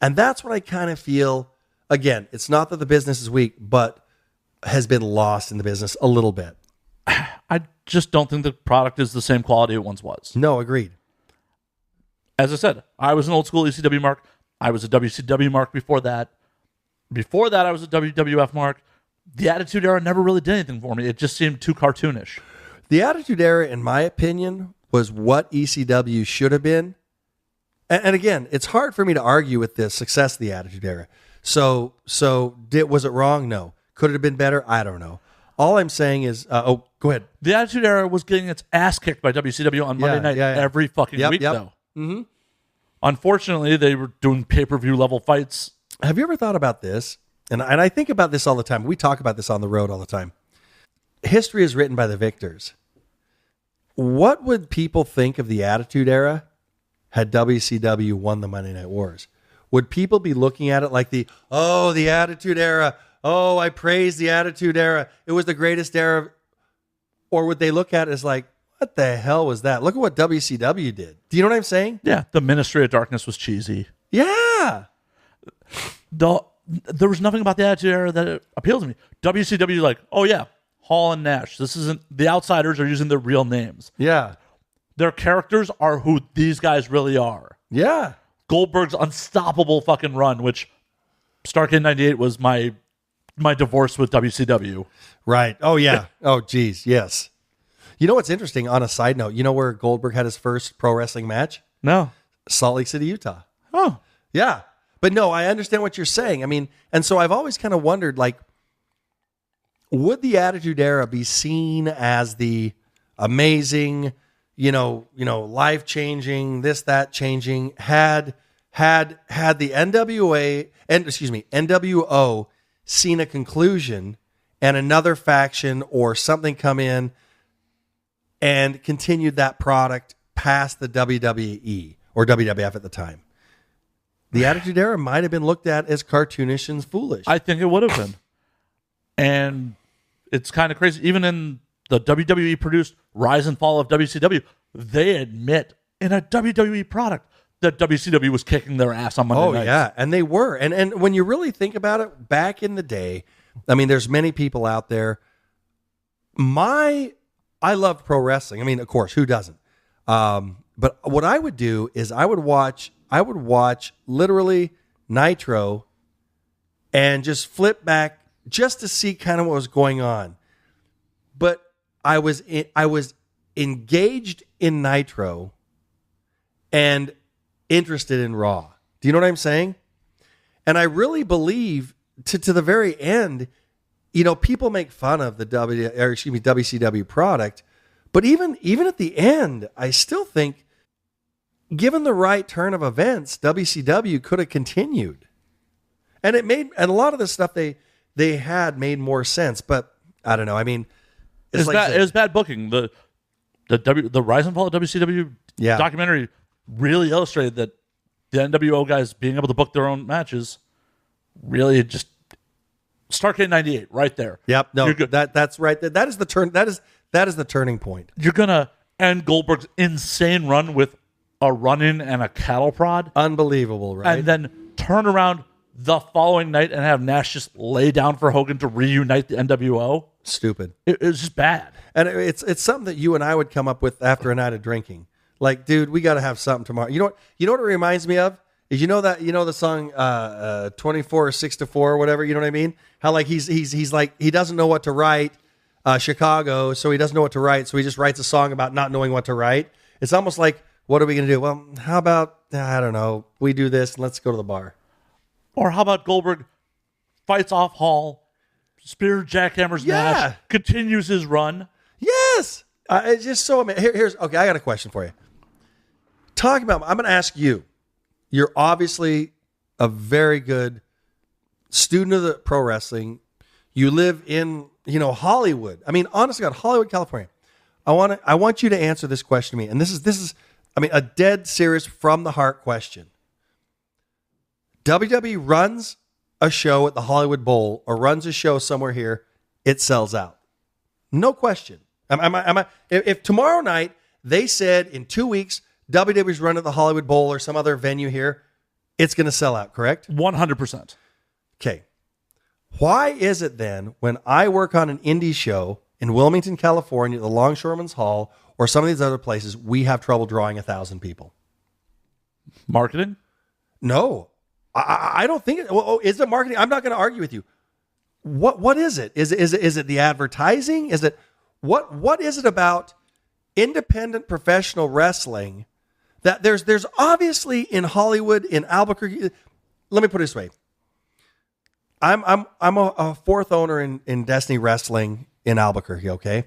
And that's what I kind of feel. Again, it's not that the business is weak, but has been lost in the business a little bit. I just don't think the product is the same quality it once was. No, agreed. As I said, I was an old school ECW mark. I was a WCW mark before that. Before that, I was a WWF mark. The Attitude Era never really did anything for me. It just seemed too cartoonish. The Attitude Era, in my opinion, was what ECW should have been. And again, it's hard for me to argue with the success of the Attitude Era. So was it wrong? No. Could it have been better? I don't know. All I'm saying is, go ahead. The Attitude Era was getting its ass kicked by WCW on Monday night every fucking week, though. Mm-hmm. Unfortunately, they were doing pay-per-view level fights. Have you ever thought about this? And I think about this all the time. We talk about this on the road all the time. History is written by the victors. What would people think of the Attitude Era had WCW won the Monday Night Wars? Would people be looking at it like the Attitude Era? Oh, I praise the Attitude Era. It was the greatest era. Or would they look at it as like, what the hell was that? Look at what WCW did. Do you know what I'm saying? Yeah, the Ministry of Darkness was cheesy. Yeah. There was nothing about the Attitude Era that appealed to me. WCW, like, oh yeah, Hall and Nash. This isn't, the outsiders are using their real names. Yeah. Their characters are who these guys really are. Yeah. Goldberg's unstoppable fucking run, which Starrcade 98 was my divorce with WCW. Right. Oh, yeah. Oh, geez. Yes. You know what's interesting? On a side note, you know where Goldberg had his first pro wrestling match? No. Salt Lake City, Utah. Oh. Yeah. But no, I understand what you're saying. I mean, and so I've always kind of wondered, like, would the Attitude Era be seen as the amazing, life-changing, that changing, had the NWO seen a conclusion and another faction or something come in and continued that product past the WWE or WWF at the time? The Attitude Era might have been looked at as cartoonish and foolish. I think it would have been. And it's kind of crazy. Even in the WWE produced Rise and Fall of WCW, they admit in a WWE product that WCW was kicking their ass on Monday nights. Yeah, and they were. And when you really think about it, back in the day, I mean, there's many people out there. My I love pro wrestling. I mean, of course, who doesn't? But what I would do is I would watch literally Nitro and just flip back just to see kind of what was going on. But I was engaged in Nitro and interested in Raw. Do you know what I'm saying? And I really believe to the very end, you know, people make fun of the WCW product, but even at the end, I still think, given the right turn of events, WCW could have continued, and a lot of the stuff they had made more sense. But I don't know. I mean, It was bad booking. The Rise and Fall of WCW documentary really illustrated that the NWO guys being able to book their own matches really just Starrcade '98 right there. Yep. No, that's right. That is the turn. That is the turning point. You're gonna end Goldberg's insane run with a run-in and a cattle prod. Unbelievable, right? And then turn around the following night and have Nash just lay down for Hogan to reunite the NWO. Stupid. It was just bad. And it's something that you and I would come up with after a night of drinking. Like, dude, we got to have something tomorrow. You know what it reminds me of? Is the song 24-6-4 or whatever, you know what I mean? How like he's like he doesn't know what to write, Chicago, so he doesn't know what to write, so he just writes a song about not knowing what to write. It's almost like, what are we going to do? Well, how about, I don't know, we do this and let's go to the bar. Or how about Goldberg fights off Hall, spear jackhammers Nash, continues his run. Yes. It's just so amazing. Here's okay, I got a question for you. I'm going to ask you. You're obviously a very good student of the pro wrestling. You live in, Hollywood. I mean, honestly, God, Hollywood, California. I want you to answer this question to me. And this is a dead serious from the heart question. WWE runs a show at the Hollywood Bowl or runs a show somewhere here, it sells out. No question. If tomorrow night they said in 2 weeks WWE's run at the Hollywood Bowl or some other venue here, it's going to sell out, correct? 100%. Okay. Why is it then when I work on an indie show in Wilmington, California, the Longshoremen's Hall, or some of these other places, we have trouble drawing 1,000 people? Marketing? No. I don't think it. Well, is it marketing? I'm not going to argue with you. What is it? Is it the advertising? Is it what is it about independent professional wrestling that there's obviously in Hollywood, in Albuquerque? Let me put it this way. I'm a fourth owner in Destiny Wrestling in Albuquerque. Okay.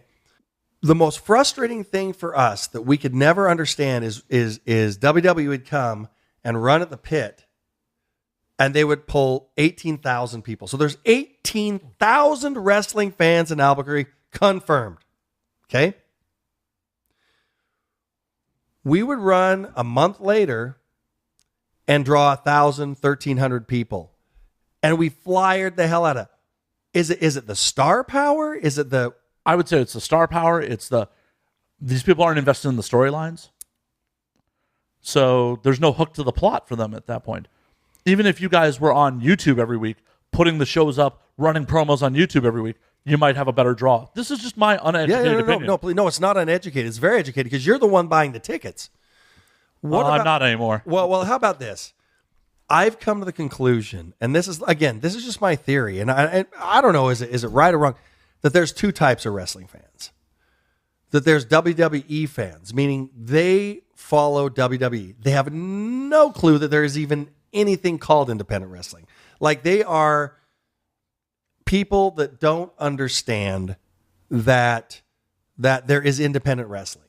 The most frustrating thing for us that we could never understand is WWE would come and run at the pit, and they would pull 18,000 people. So there's 18,000 wrestling fans in Albuquerque confirmed. Okay. We would run a month later and draw 1,000, 1,300 people. And we flyered the hell out of it. Is it the star power? Is it the... I would say it's the star power. These people aren't invested in the storylines. So there's no hook to the plot for them at that point. Even if you guys were on YouTube every week, putting the shows up, running promos on YouTube every week, you might have a better draw. This is just my uneducated opinion. No, it's not uneducated. It's very educated because you're the one buying the tickets. I'm not anymore. Well, how about this? I've come to the conclusion, and this is just my theory, and I don't know, is it right or wrong, that there's two types of wrestling fans. That there's WWE fans, meaning they follow WWE. They have no clue that there is even anything called independent wrestling. Like, they are people that don't understand that there is independent wrestling.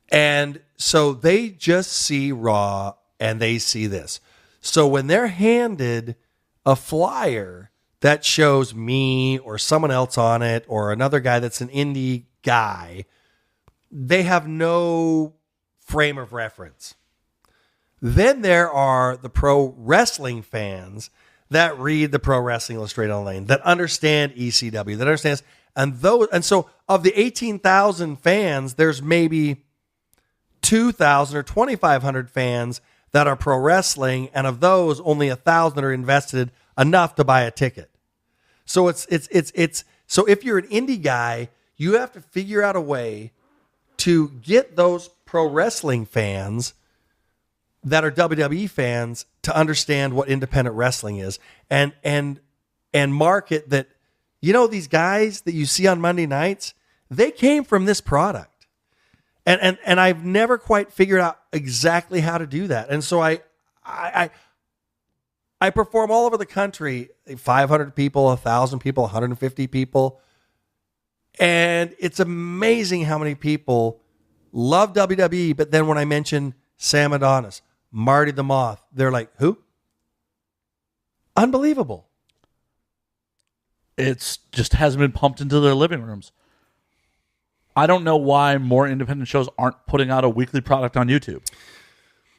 And so they just see Raw and they see this. So when they're handed a flyer that shows me or someone else on it or another guy that's an indie guy, they have no frame of reference. Then there are the pro wrestling fans that read the Pro Wrestling Illustrated online, that understand ECW, that understands, and so of the 18,000 fans, there's maybe 2,000 or 2,500 fans that are pro wrestling, and of those, only 1,000 are invested enough to buy a ticket. So it's so if you're an indie guy, You have to figure out a way to get those pro wrestling fans that are WWE fans to understand what independent wrestling is, and market that, these guys that you see on Monday nights, they came from this product. And I've never quite figured out exactly how to do that. And so I perform all over the country, 500 people, 1,000 people, 150 people. And it's amazing how many people love WWE, but then when I mention Sam Adonis, Marty the Moth, they're like, who? Unbelievable. It's just hasn't been pumped into their living rooms. I don't know why more independent shows aren't putting out a weekly product on YouTube.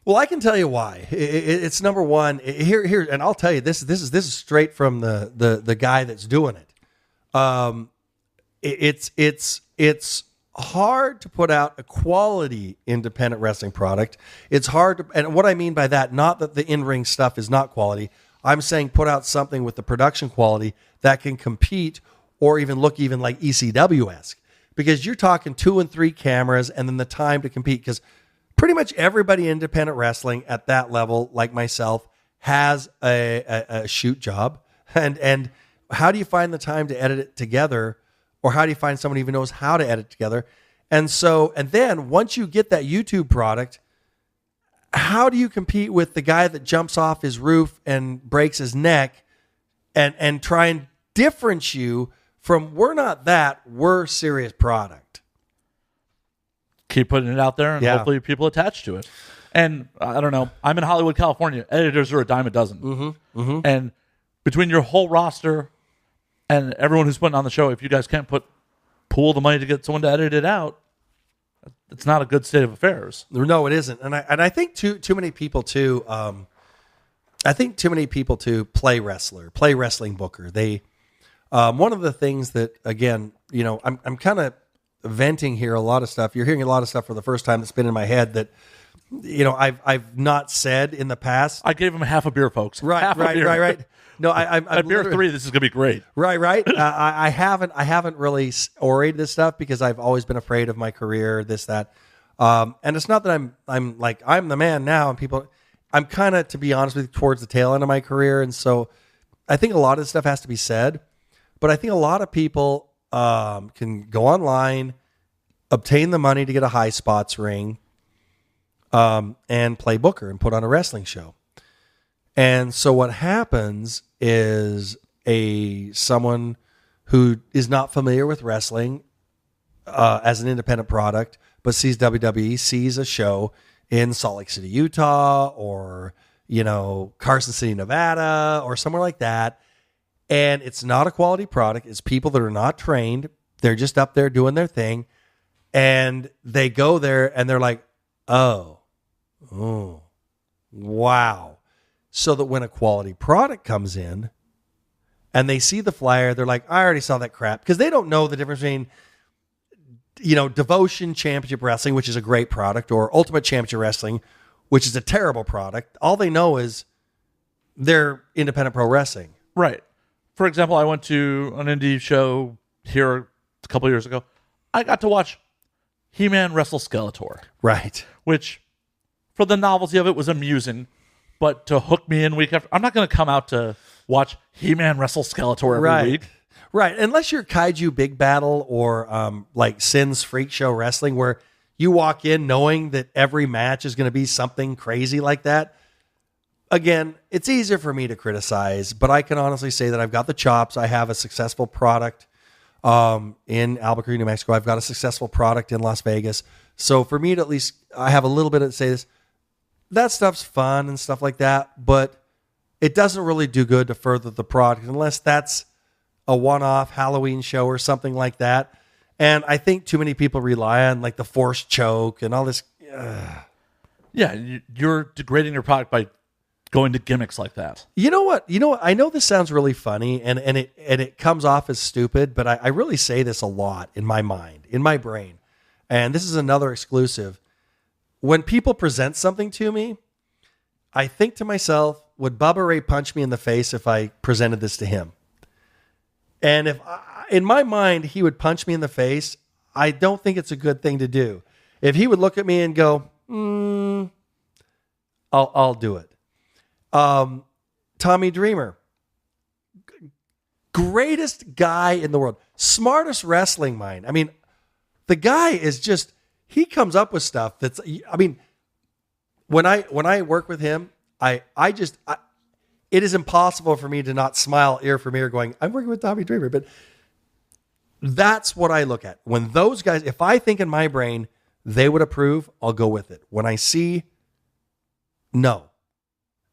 Well, I can tell you why. It's number one here, and I'll tell you this is straight from the guy that's doing it. It's hard to put out a quality independent wrestling product. It's hard to, and what I mean by that, not that the in-ring stuff is not quality. I'm saying put out something with the production quality that can compete or even look even like ECW-esque. Because you're talking 2 and 3 cameras and then the time to compete. Because pretty much everybody in independent wrestling at that level, like myself, has a shoot job. And how do you find the time to edit it together? Or how do you find someone who even knows how to edit together? And then once you get that YouTube product, how do you compete with the guy that jumps off his roof and breaks his neck and try and difference you from we're not that, we're serious product? Keep putting it out there and hopefully people attach to it. And I don't know, I'm in Hollywood, California. Editors are a dime a dozen. Mm-hmm, mm-hmm. And between your whole roster and everyone who's putting on the show, if you guys can't pool the money to get someone to edit it out, it's not a good state of affairs. No, it isn't. And I think too many people too. I think too many people too play wrestling booker. They one of the things that, again, I'm kind of venting here a lot of stuff. You're hearing a lot of stuff for the first time that's been in my head that I've not said in the past. I gave him half a beer, folks. Right. No, I'm at beer 3. This is gonna be great. Right. I haven't really orated this stuff because I've always been afraid of my career, this, that, and it's not that I'm like I'm the man now, and people. I'm kind of, to be honest with you, towards the tail end of my career, and so I think a lot of this stuff has to be said. But I think a lot of people can go online, obtain the money to get a high spots ring, and play booker and put on a wrestling show. And so what happens is someone who is not familiar with wrestling as an independent product, but sees WWE, sees a show in Salt Lake City, Utah, or Carson City, Nevada, or somewhere like that. And it's not a quality product. It's people that are not trained. They're just up there doing their thing. And they go there and they're like, oh, wow. So that when a quality product comes in and they see the flyer, they're like, I already saw that crap. Because they don't know the difference between, Devotion Championship Wrestling, which is a great product, or Ultimate Championship Wrestling, which is a terrible product. All they know is they're independent pro wrestling. Right. For example, I went to an indie show here a couple years ago. I got to watch He-Man wrestle Skeletor. Right. Which, for the novelty of it, was amusing. But to hook me in week after, I'm not going to come out to watch He-Man wrestle Skeletor every week. Right. Unless you're Kaiju Big Battle or like Sin's Freak Show Wrestling, where you walk in knowing that every match is going to be something crazy like that. Again, it's easier for me to criticize, but I can honestly say that I've got the chops. I have a successful product in Albuquerque, New Mexico. I've got a successful product in Las Vegas. So for me to at least, I have a little bit to say this. That stuff's fun and stuff like that, but it doesn't really do good to further the product unless that's a one-off Halloween show or something like that. And I think too many people rely on like the forced choke and all this. Yeah, you're degrading your product by going to gimmicks like that. You know what? I know this sounds really funny and it comes off as stupid, but I really say this a lot in my mind, in my brain. And this is another exclusive. When people present something to me, I think to myself, would Bubba Ray punch me in the face if I presented this to him? And if in my mind he would punch me in the face, I don't think it's a good thing to do. If he would look at me and go, I'll do it. Tommy Dreamer, greatest guy in the world, smartest wrestling mind. I mean, the guy is just, he comes up with stuff that's, I mean, when I work with him, it is impossible for me to not smile ear from ear going, I'm working with Tommy Dreamer. But that's what I look at. When those guys, if I think in my brain they would approve, I'll go with it. When I see no,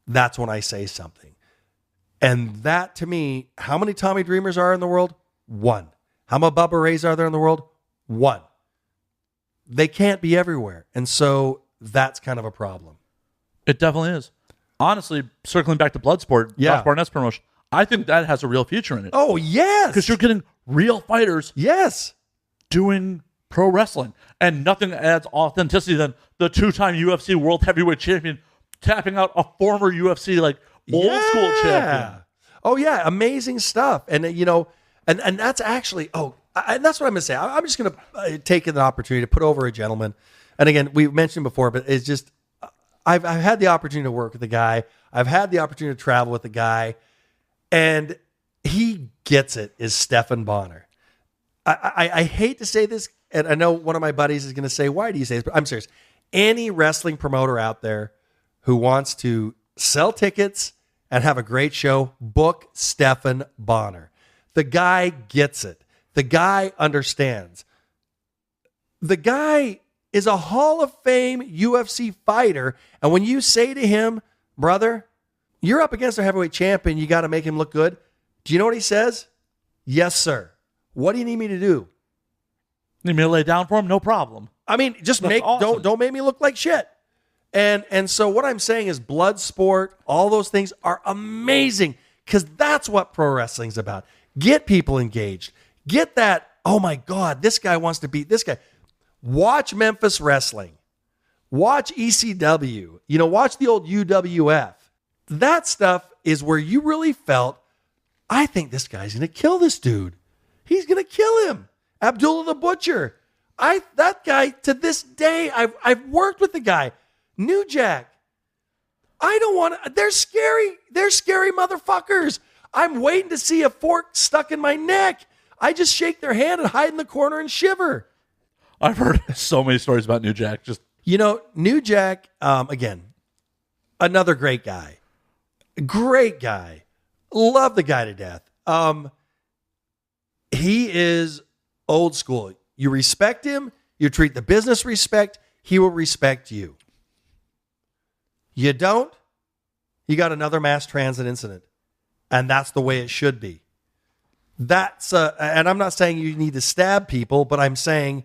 that's when I say something. And that, to me, how many Tommy Dreamers are in the world? One. How many Bubba Rays are there in the world? One. They can't be everywhere. And so that's kind of a problem. It definitely is. Honestly, circling back to Bloodsport, Josh Barnett's promotion, I think that has a real future in it. Oh, yes. Because you're getting real fighters doing pro wrestling. And nothing adds authenticity than the 2-time UFC World Heavyweight Champion tapping out a former UFC, like, old school champion. Oh, yeah. Amazing stuff. And, you know, and that's actually, and that's what I'm going to say. I'm just going to take an opportunity to put over a gentleman. And again, we've mentioned before, but it's just, I've had the opportunity to work with the guy. I've had the opportunity to travel with the guy. And he gets it, is Stephan Bonnar. I hate to say this, and I know one of my buddies is going to say, why do you say this? But I'm serious. Any wrestling promoter out there who wants to sell tickets and have a great show, book Stephan Bonnar. The guy gets it. The guy understands. The guy is a Hall of Fame UFC fighter. And when you say to him, brother, you're up against a heavyweight champion, you got to make him look good. Do you know what he says? Yes, sir. What do you need me to do? Need me to lay down for him? No problem. I mean, just awesome. don't make me look like shit. And so what I'm saying is Bloodsport, all those things are amazing because that's what pro wrestling's about. Get people engaged. Get that, oh my God, this guy wants to beat this guy. Watch Memphis Wrestling. Watch ECW. You know, watch the old UWF. That stuff is where you really felt, I think this guy's going to kill this dude. He's going to kill him. Abdullah the Butcher. That guy, to this day, I've worked with the guy. New Jack. I don't want to. They're scary. They're scary motherfuckers. I'm waiting to see a fork stuck in my neck. I just shake their hand and hide in the corner and shiver. I've heard so many stories about New Jack. Just, you know, New Jack, again, another great guy. Great guy. Love the guy to death. He is old school. You respect him. You treat the business respect. He will respect you. You don't, you got another mass transit incident. And that's the way it should be. That's, and I'm not saying you need to stab people, but I'm saying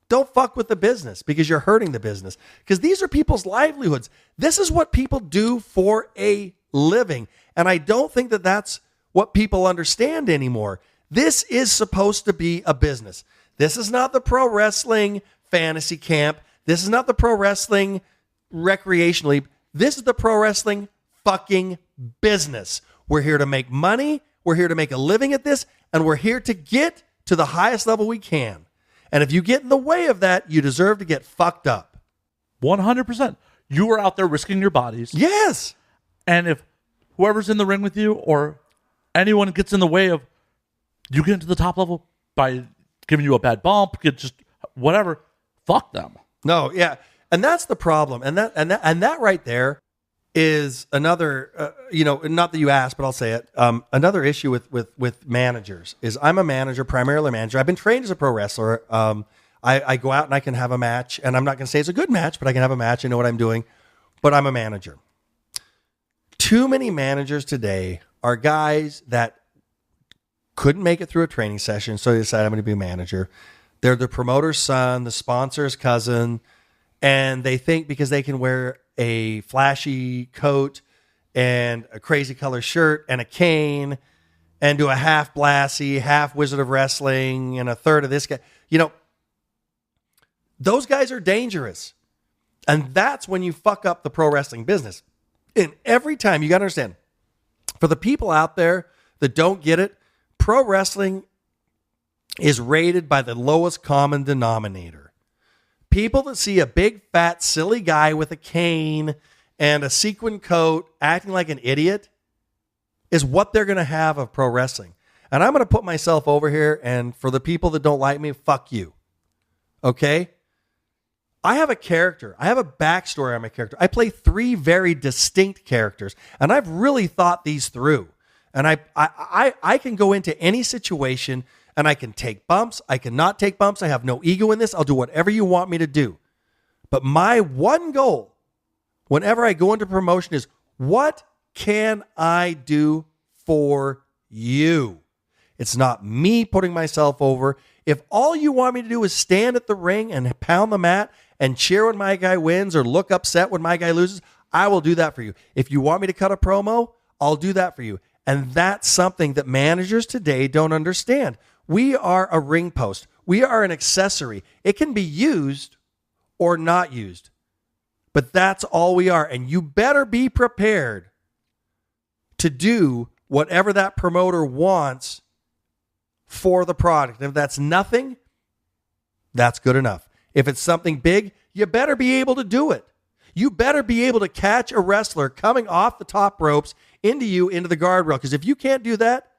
don't fuck with the business because you're hurting the business. Because these are people's livelihoods. This is what people do for a living. And I don't think that that's what people understand anymore. This is supposed to be a business. This is not the pro wrestling fantasy camp. This is not the pro wrestling recreationally. This is the pro wrestling fucking business. We're here to make money. We're here to make a living at this. And we're here to get to the highest level we can. And if you get in the way of that, you deserve to get fucked up. 100%. You are out there risking your bodies. Yes. And if whoever's in the ring with you or anyone gets in the way of you getting to the top level by giving you a bad bump, just whatever, fuck them. No, yeah. And that's the problem. And that right there is another, not that you asked, but I'll say it. Another issue with managers is I'm a manager, primarily a manager. I've been trained as a pro wrestler. I go out and I can have a match, and I'm not going to say it's a good match, but I can have a match. I know what I'm doing, but I'm a manager. Too many managers today are guys that couldn't make it through a training session, so they decide I'm going to be a manager. They're the promoter's son, the sponsor's cousin, and they think because they can wear a flashy coat and a crazy color shirt and a cane and do a half Blassie, half Wizard of Wrestling, and a third of this guy. Those guys are dangerous. And that's when you fuck up the pro wrestling business. And every time, you got to understand, for the people out there that don't get it, pro wrestling is rated by the lowest common denominator. People that see a big, fat, silly guy with a cane and a sequin coat acting like an idiot is what they're going to have of pro wrestling. And I'm going to put myself over here, and for the people that don't like me, fuck you. Okay? I have a character. I have a backstory on my character. I play 3 very distinct characters, and I've really thought these through. And I can go into any situation, and I can take bumps. I can not take bumps. I have no ego in this. I'll do whatever you want me to do. But my one goal, whenever I go into promotion, is what can I do for you? It's not me putting myself over. If all you want me to do is stand at the ring and pound the mat and cheer when my guy wins or look upset when my guy loses, I will do that for you. If you want me to cut a promo, I'll do that for you. And that's something that managers today don't understand. We are a ring post. We are an accessory. It can be used or not used. But that's all we are. And you better be prepared to do whatever that promoter wants for the product. If that's nothing, that's good enough. If it's something big, you better be able to do it. You better be able to catch a wrestler coming off the top ropes into the guardrail. Because if you can't do that,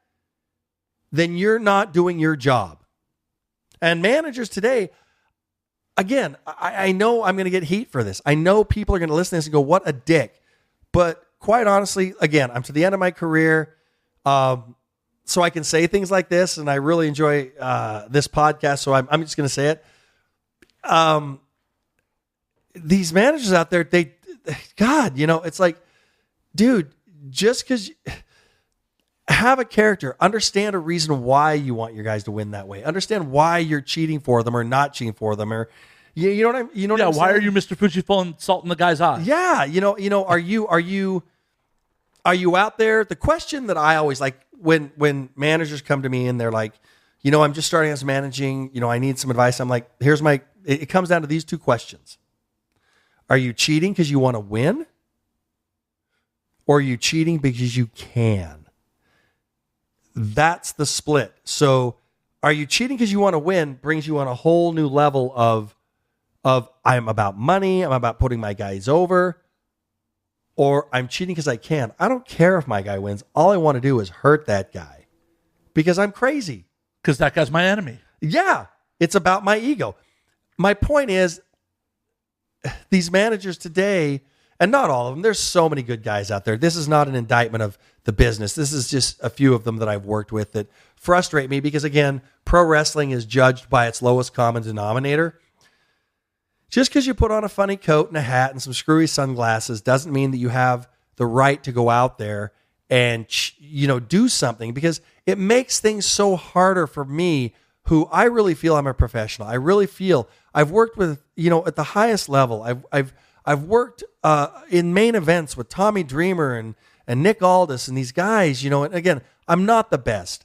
then you're not doing your job. And managers today, again, I know I'm going to get heat for this. I know people are going to listen to this and go, what a dick. But quite honestly, again, I'm to the end of my career. So I can say things like this, and I really enjoy this podcast, so I'm just going to say it. These managers out there, God, it's like, dude, just because have a character, understand a reason why you want your guys to win that way. Understand why you're cheating for them or not cheating for them, or you know what I'm. You know what I'm why saying? are you Mr. Fuji throwing salt in the guy's eye? Yeah, are you out there? The question that I always like when managers come to me and they're like, I'm just starting as managing, I need some advice. I'm like, it comes down to these 2 questions. Are you cheating because you want to win? Or are you cheating because you can? That's the split. So are you cheating because you want to win brings you on a whole new level of I'm about money, I'm about putting my guys over, or I'm cheating because I can. I don't care if my guy wins. All I want to do is hurt that guy because I'm crazy. Because that guy's my enemy. Yeah, it's about my ego. My point is, these managers today, and not all of them, there's so many good guys out there. This is not an indictment of the business. This is just a few of them that I've worked with that frustrate me because, again, pro wrestling is judged by its lowest common denominator. Just because you put on a funny coat and a hat and some screwy sunglasses doesn't mean that you have the right to go out there and, do something, because it makes things so harder for me, who I really feel I'm a professional. I really feel I've worked with, at the highest level. I've worked in main events with Tommy Dreamer and Nick Aldis and these guys, and again, I'm not the best.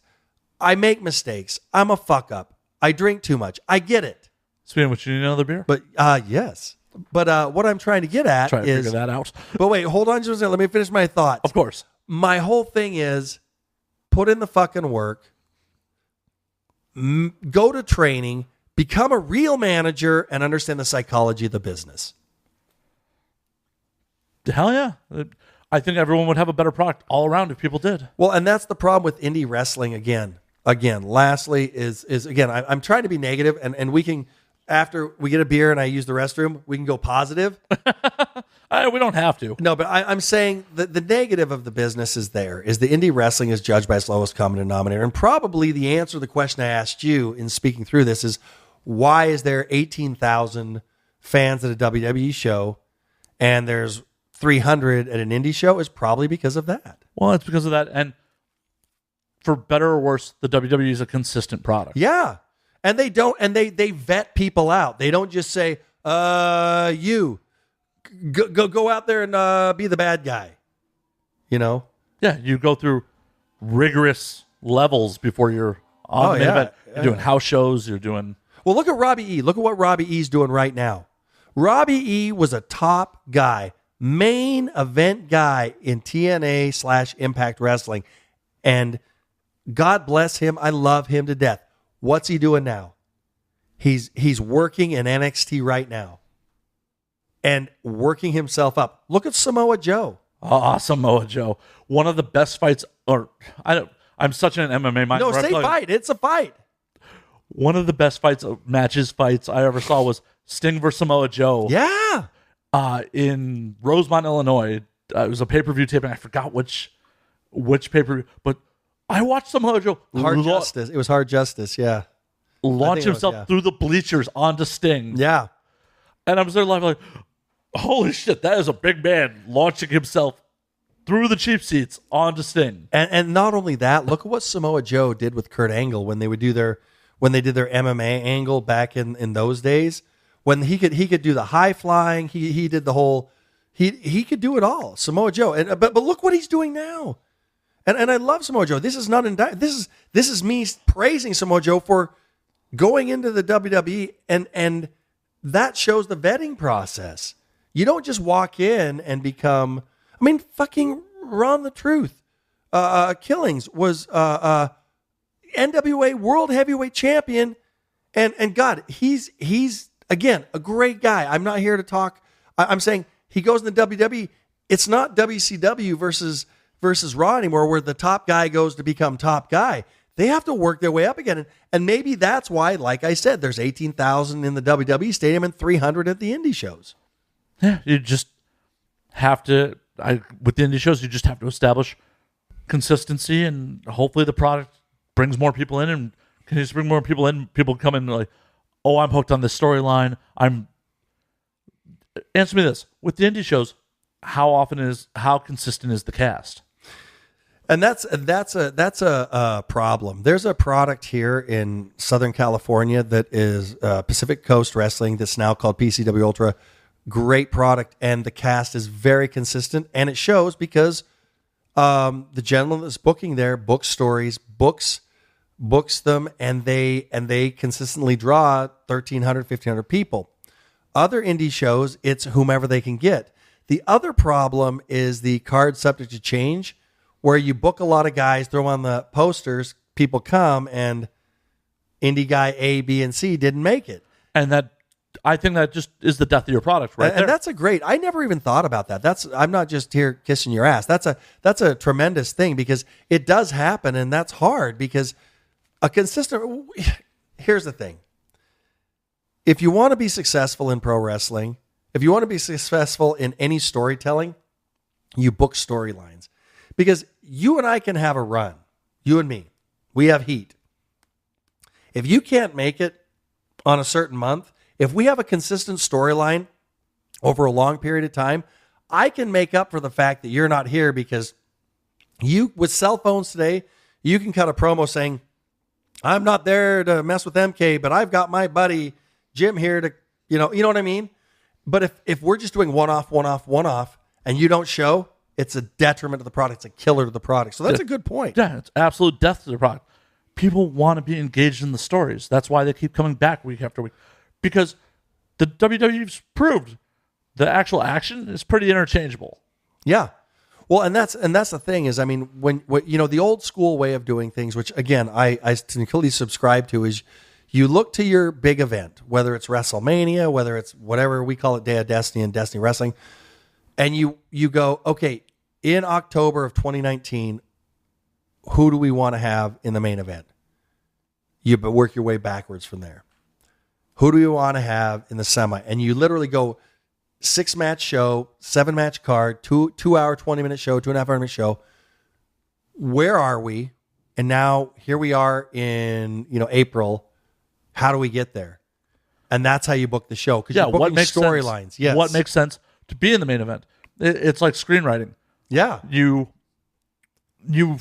I make mistakes. I'm a fuck up. I drink too much. I get it. Speaking of which, you need another beer? But yes. But what I'm trying to get at Try to is figure that out. But wait, hold on just a second. Let me finish my thoughts. Of course. My whole thing is put in the fucking work, go to training, become a real manager, and understand the psychology of the business. Hell yeah. I think everyone would have a better product all around if people did. Well, and that's the problem with indie wrestling again. Lastly, is again, I'm trying to be negative, and we can, after we get a beer and I use the restroom, we can go positive. We don't have to. No, but I'm saying that the negative of the business is the indie wrestling is judged by its lowest common denominator. And probably the answer to the question I asked you in speaking through this is, why is there 18,000 fans at a WWE show and there's 300 at an indie show? Is probably because of that. Well, it's because of that. And for better or worse, the WWE is a consistent product. Yeah. And they don't, and they vet people out. They don't just say, you go out there and be the bad guy. Yeah, you go through rigorous levels before you're on the main event. You're doing house shows, you're doing... Well, look at Robbie E. Look at what Robbie E's doing right now. Robbie E was a top guy, main event guy in TNA/Impact Wrestling. And God bless him. I love him to death. What's he doing now? He's working in NXT right now and working himself up. Look at Samoa Joe. Samoa Joe. One of the best fights, I'm such an MMA mind. No, say fight. It's a fight. One of the best fights I ever saw was Sting versus Samoa Joe. Yeah. In Rosemont, Illinois. It was a pay-per-view taping. I forgot which pay-per-view, but I watched Samoa Joe. Justice. It was Hard Justice, yeah. Launch himself through the bleachers onto Sting. Yeah. And I was there live like, holy shit, that is a big man launching himself through the cheap seats onto Sting. And not only that, look at what Samoa Joe did with Kurt Angle when they did their MMA angle back in those days. When he could do the high flying, he did the whole he could do it all. Samoa Joe. But look what he's doing now. And I love Samoa Joe. This is not this is me praising Samoa Joe for going into the WWE, and that shows the vetting process. You don't just walk in and become. I mean, fucking Ron the Truth, Killings was NWA World Heavyweight Champion, and God, he's again a great guy. I'm not here to talk. I'm saying he goes in the WWE. It's not WCW versus Raw anymore, where the top guy goes to become top guy. They have to work their way up again. And maybe that's why, like I said, there's 18,000 in the WWE stadium and 300 at the indie shows. Yeah, you just have to, with the indie shows, you just have to establish consistency, and hopefully the product brings more people in and continues to bring more people in. People come in like, oh, I'm hooked on this storyline. Answer me this. With the indie shows, how consistent is the cast? And that's a problem. There's a product here in Southern California that is Pacific Coast Wrestling that's now called PCW Ultra. Great product, and the cast is very consistent, and it shows because the gentleman that's booking there books stories, books them, and they consistently draw 1,300, 1,500 people. Other indie shows, it's whomever they can get. The other problem is the card subject to change, where you book a lot of guys, throw on the posters, people come, and indie guy A, B, and C didn't make it. And I think that just is the death of your product, right? And that's a great. I never even thought about that. I'm not just here kissing your ass. That's a tremendous thing, because it does happen, and that's hard because a consistent. Here's the thing: if you want to be successful in pro wrestling, if you want to be successful in any storytelling, you book storylines. Because you and I can have a run. You and me. We have heat. If you can't make it on a certain month, if we have a consistent storyline over a long period of time, I can make up for the fact that you're not here, because with cell phones today, you can cut a promo saying, I'm not there to mess with MK, but I've got my buddy Jim here to, you know what I mean? But if we're just doing one-off, and you don't show, it's a detriment to the product. It's a killer to the product. So that's a good point. Yeah, it's absolute death to the product. People want to be engaged in the stories. That's why they keep coming back week after week. Because the WWE's proved the actual action is pretty interchangeable. Yeah. Well, and that's the thing is, I mean, when the old school way of doing things, which again I completely subscribe to, is you look to your big event, whether it's WrestleMania, whether it's whatever we call it, Day of Destiny and Destiny Wrestling. And you go, okay, in October of 2019, who do we want to have in the main event? You work your way backwards from there. Who do you want to have in the semi? And you literally go 6-match show, 7-match card, 2-hour, 20-minute show, 2.5-hour show. Where are we? And now here we are in April. How do we get there? And that's how you book the show, because you're booking storylines. Yes. What makes sense to be in the main event? It's like screenwriting. Yeah. You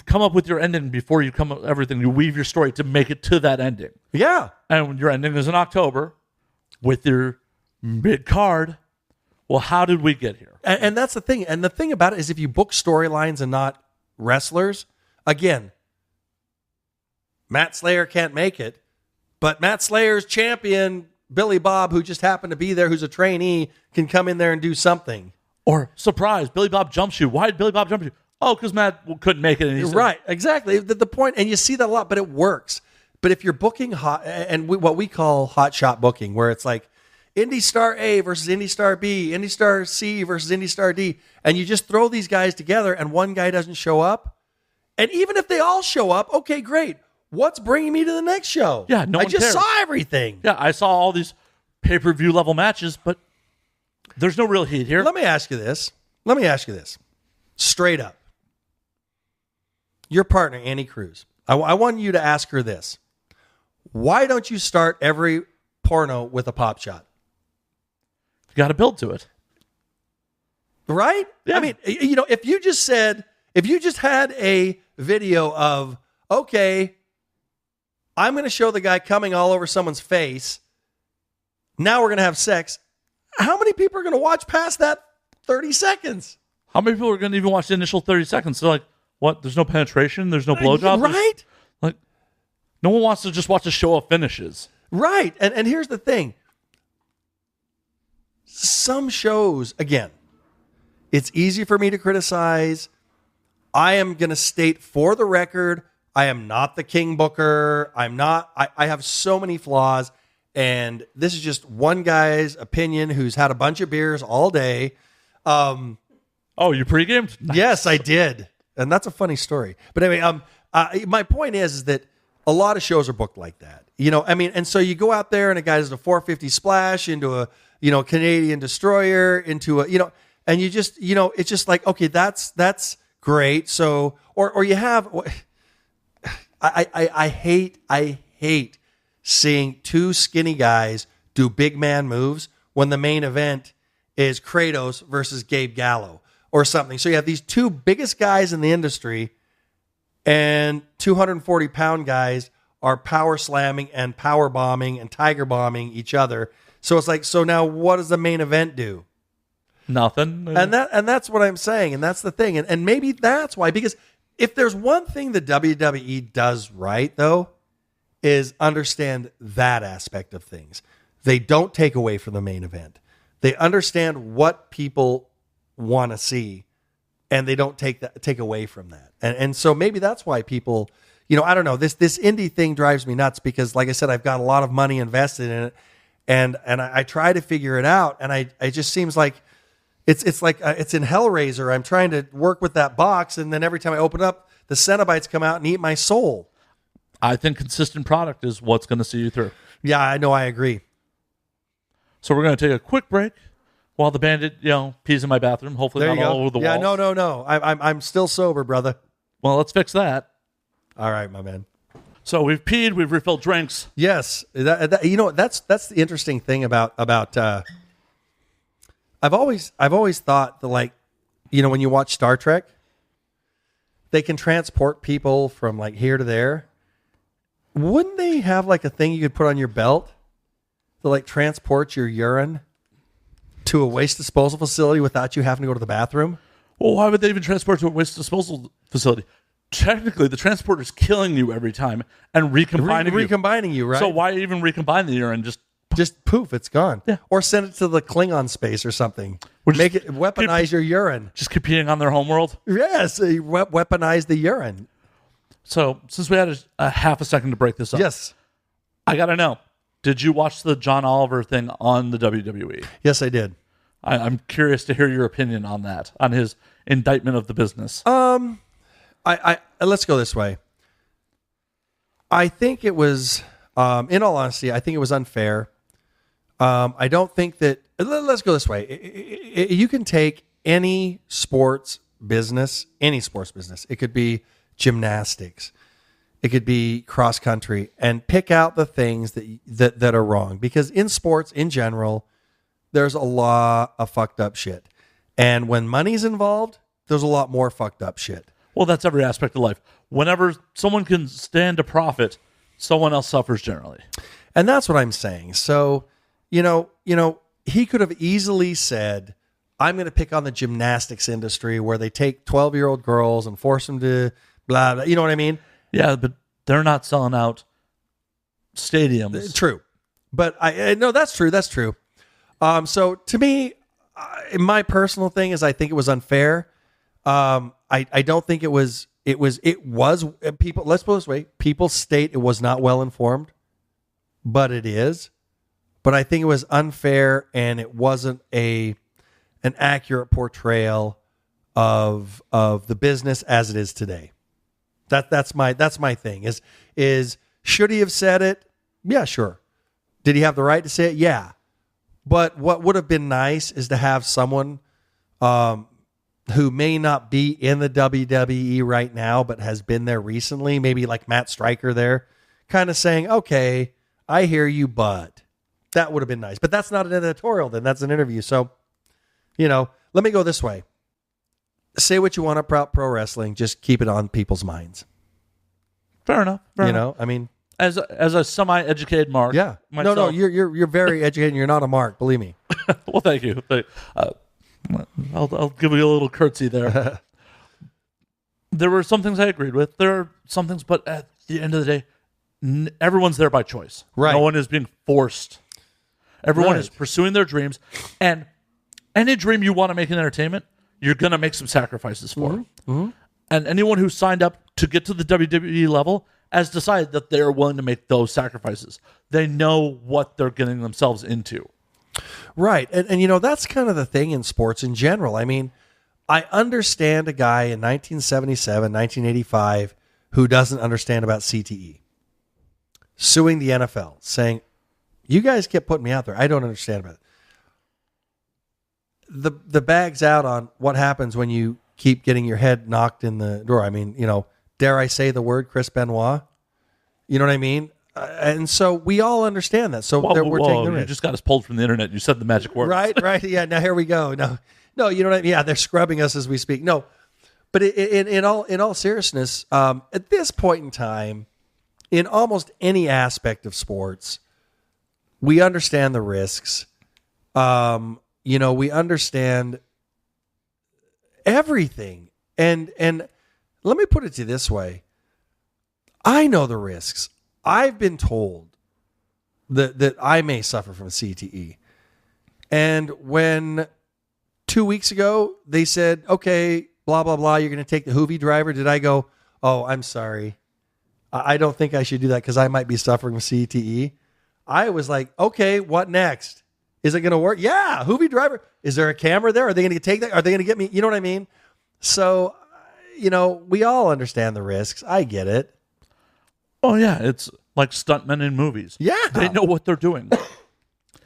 come up with your ending before you come up with everything. You weave your story to make it to that ending. Yeah. And your ending is in October with your mid-card. Well, how did we get here? And that's the thing. And the thing about it is, if you book storylines and not wrestlers, again, Matt Slayer can't make it, but Matt Slayer's champion, Billy Bob, who just happened to be there, who's a trainee, can come in there and do something. Or, surprise, Billy Bob jumps you. Why did Billy Bob jump you? Oh, because Matt couldn't make it. And he said, Right, exactly. The point, and you see that a lot, but it works. But if you're booking what we call hot shot booking, where it's like Indy Star A versus Indy Star B, Indy Star C versus Indy Star D, and you just throw these guys together and one guy doesn't show up, and even if they all show up, okay, great. What's bringing me to the next show? Yeah, no I one just cares. saw everything. Yeah, I saw all these pay-per-view level matches, but there's no real heat here. Let me ask you this. Straight up. Your partner, Annie Cruz. I want you to ask her this. Why don't you start every porno with a pop shot? You got to build to it. Right? Yeah. I mean, if you just had a video of, okay, I'm going to show the guy coming all over someone's face. Now we're going to have sex. How many people are going to watch past that 30 seconds? How many people are going to even watch the initial 30 seconds? They're like, what? There's no penetration? There's no blowjob? Right? Like, no one wants to just watch a show of finishes. Right. And here's the thing. Some shows, again, it's easy for me to criticize. I am going to state for the record, I am not the king booker. I have so many flaws. And this is just one guy's opinion who's had a bunch of beers all day. Oh, you pre-gamed? Nice. Yes, I did. And that's a funny story. But anyway, my point is that a lot of shows are booked like that. And so you go out there and a guy does a 450 splash into a, Canadian destroyer, into a, and you just, it's just like, okay, that's great. So, or you have, I hate seeing two skinny guys do big man moves when the main event is Kratos versus Gabe Gallo or something. So you have these two biggest guys in the industry and 240-pound guys are power slamming and power bombing and tiger bombing each other. So it's like, so now what does the main event do? Nothing. And that's what I'm saying. And that's the thing. And maybe that's why, because if there's one thing the WWE does right, though, is understand that aspect of things. They don't take away from the main event. They understand what people want to see, and they don't take away from that. And so maybe that's why people, I don't know, this indie thing drives me nuts because, like I said, I've got a lot of money invested in it, and I try to figure it out, and it just seems like it's like it's in Hellraiser. I'm trying to work with that box, and then every time I open up, the Cenobites come out and eat my soul. I think consistent product is what's going to see you through. Yeah, I know. I agree. So we're going to take a quick break while the bandit, pees in my bathroom. Hopefully There not you go. all over the yeah, walls. no. I'm still sober, brother. Well, let's fix that. All right, my man. So we've peed, we've refilled drinks. Yes, that's the interesting thing about. I've always thought that, like, when you watch Star Trek, they can transport people from like here to there. Wouldn't they have like a thing you could put on your belt to like transport your urine to a waste disposal facility without you having to go to the bathroom? Well, why would they even transport to a waste disposal facility? Technically, the transporter's killing you every time and recombining you. Recombining you, right? So why even recombine the urine? Just poof, it's gone. Yeah. Or send it to the Klingon space or something. Or Make it weaponize your urine. Just keep peeing on their homeworld? Yes, weaponize the urine. So, since we had a half a second to break this up, Yes. I got to know, did you watch the John Oliver thing on the WWE? Yes, I did. I'm curious to hear your opinion on that, on his indictment of the business. I let's go this way. I think it was, in all honesty, I think it was unfair. I don't think that. Let's go this way. You can take any sports business. It could be gymnastics. It could be cross country, and pick out the things that are wrong. Because in sports, in general, there's a lot of fucked up shit. And when money's involved, there's a lot more fucked up shit. Well, that's every aspect of life. Whenever someone can stand to profit, someone else suffers generally. And that's what I'm saying. So, he could have easily said, I'm going to pick on the gymnastics industry where they take 12-year-old girls and force them to blah, blah. You know what I mean? Yeah, but they're not selling out stadiums. True. But no, that's true. That's true. So to me, my personal thing is I think it was unfair. I I don't think it was people. Let's put it this way: people state it was not well informed, but it is. But I think it was unfair, and it wasn't an accurate portrayal of the business as it is today. That's my thing. Is should he have said it? Yeah, sure. Did he have the right to say it? Yeah. But what would have been nice is to have someone who may not be in the WWE right now, but has been there recently, maybe like Matt Stryker there, kind of saying, okay, I hear you, but that would have been nice. But that's not an editorial then. That's an interview. So, let me go this way. Say what you want about pro wrestling. Just keep it on people's minds. Fair enough. I mean, as a semi-educated mark. Yeah. Myself, No, you're very educated. You're not a mark. Believe me. Well, thank you. I'll give you a little curtsy there. There were some things I agreed with. There are some things, but at the end of the day, everyone's there by choice. Right. No one is being forced. Everyone Right. is pursuing their dreams, and any dream you want to make in entertainment, you're going to make some sacrifices for. Mm-hmm. And anyone who signed up to get to the WWE level has decided that they're willing to make those sacrifices. They know what they're getting themselves into. Right. And that's kind of the thing in sports in general. I mean, I understand a guy in 1977, 1985 who doesn't understand about CTE suing the NFL, saying, you guys kept putting me out there. I don't understand about it. The bag's out on what happens when you keep getting your head knocked in the door. I mean, dare I say the word Chris Benoit? You know what I mean? And so we all understand that. So we're taking the risk. You just got us pulled from the internet. You said the magic word. Right. Yeah. Now here we go. No. You know what I mean? Yeah, they're scrubbing us as we speak. No, but in all seriousness, at this point in time, in almost any aspect of sports, we understand the risks. We understand everything. And let me put it to you this way. I know the risks. I've been told that I may suffer from CTE. And when 2 weeks ago they said, okay, blah, blah, blah, you're going to take the Hoovy driver, did I go, oh, I'm sorry. I don't think I should do that because I might be suffering from CTE. I was like, okay, what next? Is it going to work? Yeah, Hoovy driver. Is there a camera there? Are they going to take that? Are they going to get me? You know what I mean? So, we all understand the risks. I get it. Oh, yeah. It's like stuntmen in movies. Yeah. They know what they're doing.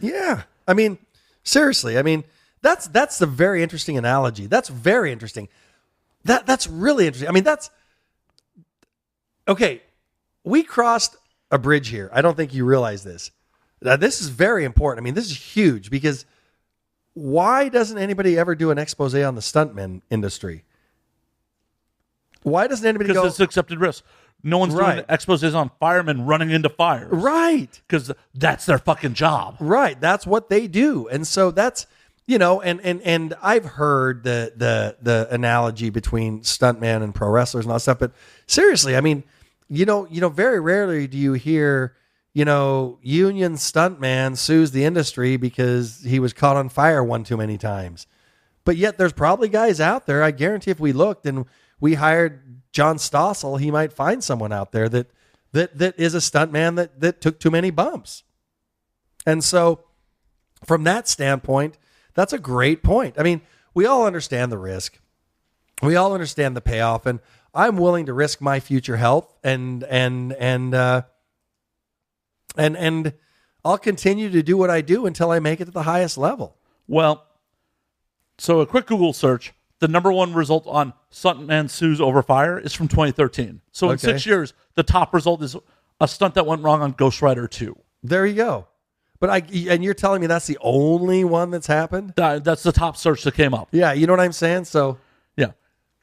Yeah. I mean, seriously. I mean, that's a very interesting analogy. That's very interesting. That's really interesting. I mean, okay. We crossed a bridge here. I don't think you realize this. Now, this is very important. I mean, this is huge because why doesn't anybody ever do an expose on the stuntman industry? Why doesn't anybody go? Because it's accepted risk. No one's doing exposés on firemen running into fires. Right. Because that's their fucking job. Right. That's what they do. And so that's, and I've heard the analogy between stuntman and pro wrestlers and all that stuff. But seriously, I mean, very rarely do you hear, union stuntman sues the industry because he was caught on fire one too many times. But yet there's probably guys out there, I guarantee if we looked and we hired John Stossel, he might find someone out there that is a stuntman that took too many bumps. And so from that standpoint, that's a great point. I mean, we all understand the risk. We all understand the payoff, and I'm willing to risk my future health and I'll continue to do what I do until I make it to the highest level. Well, so a quick Google search, the number one result on stuntman sues over fire is from 2013. So in 6 years, the top result is a stunt that went wrong on Ghost Rider 2. There you go. But you're telling me that's the only one that's happened? That's the top search that came up. Yeah, you know what I'm saying? So yeah.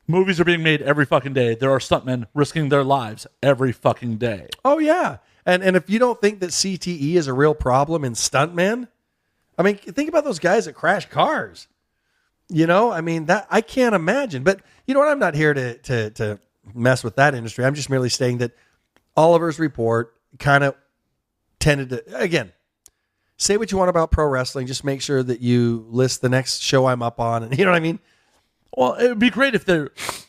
Movies are being made every fucking day. There are stuntmen risking their lives every fucking day. Oh, yeah. And if you don't think that CTE is a real problem in stuntmen, I mean, think about those guys that crash cars. I mean, that I can't imagine. But you know what? I'm not here to mess with that industry. I'm just merely saying that Oliver's report kind of tended to, again, say what you want about pro wrestling. Just make sure that you list the next show I'm up on. And you know what I mean? Well, it would be great if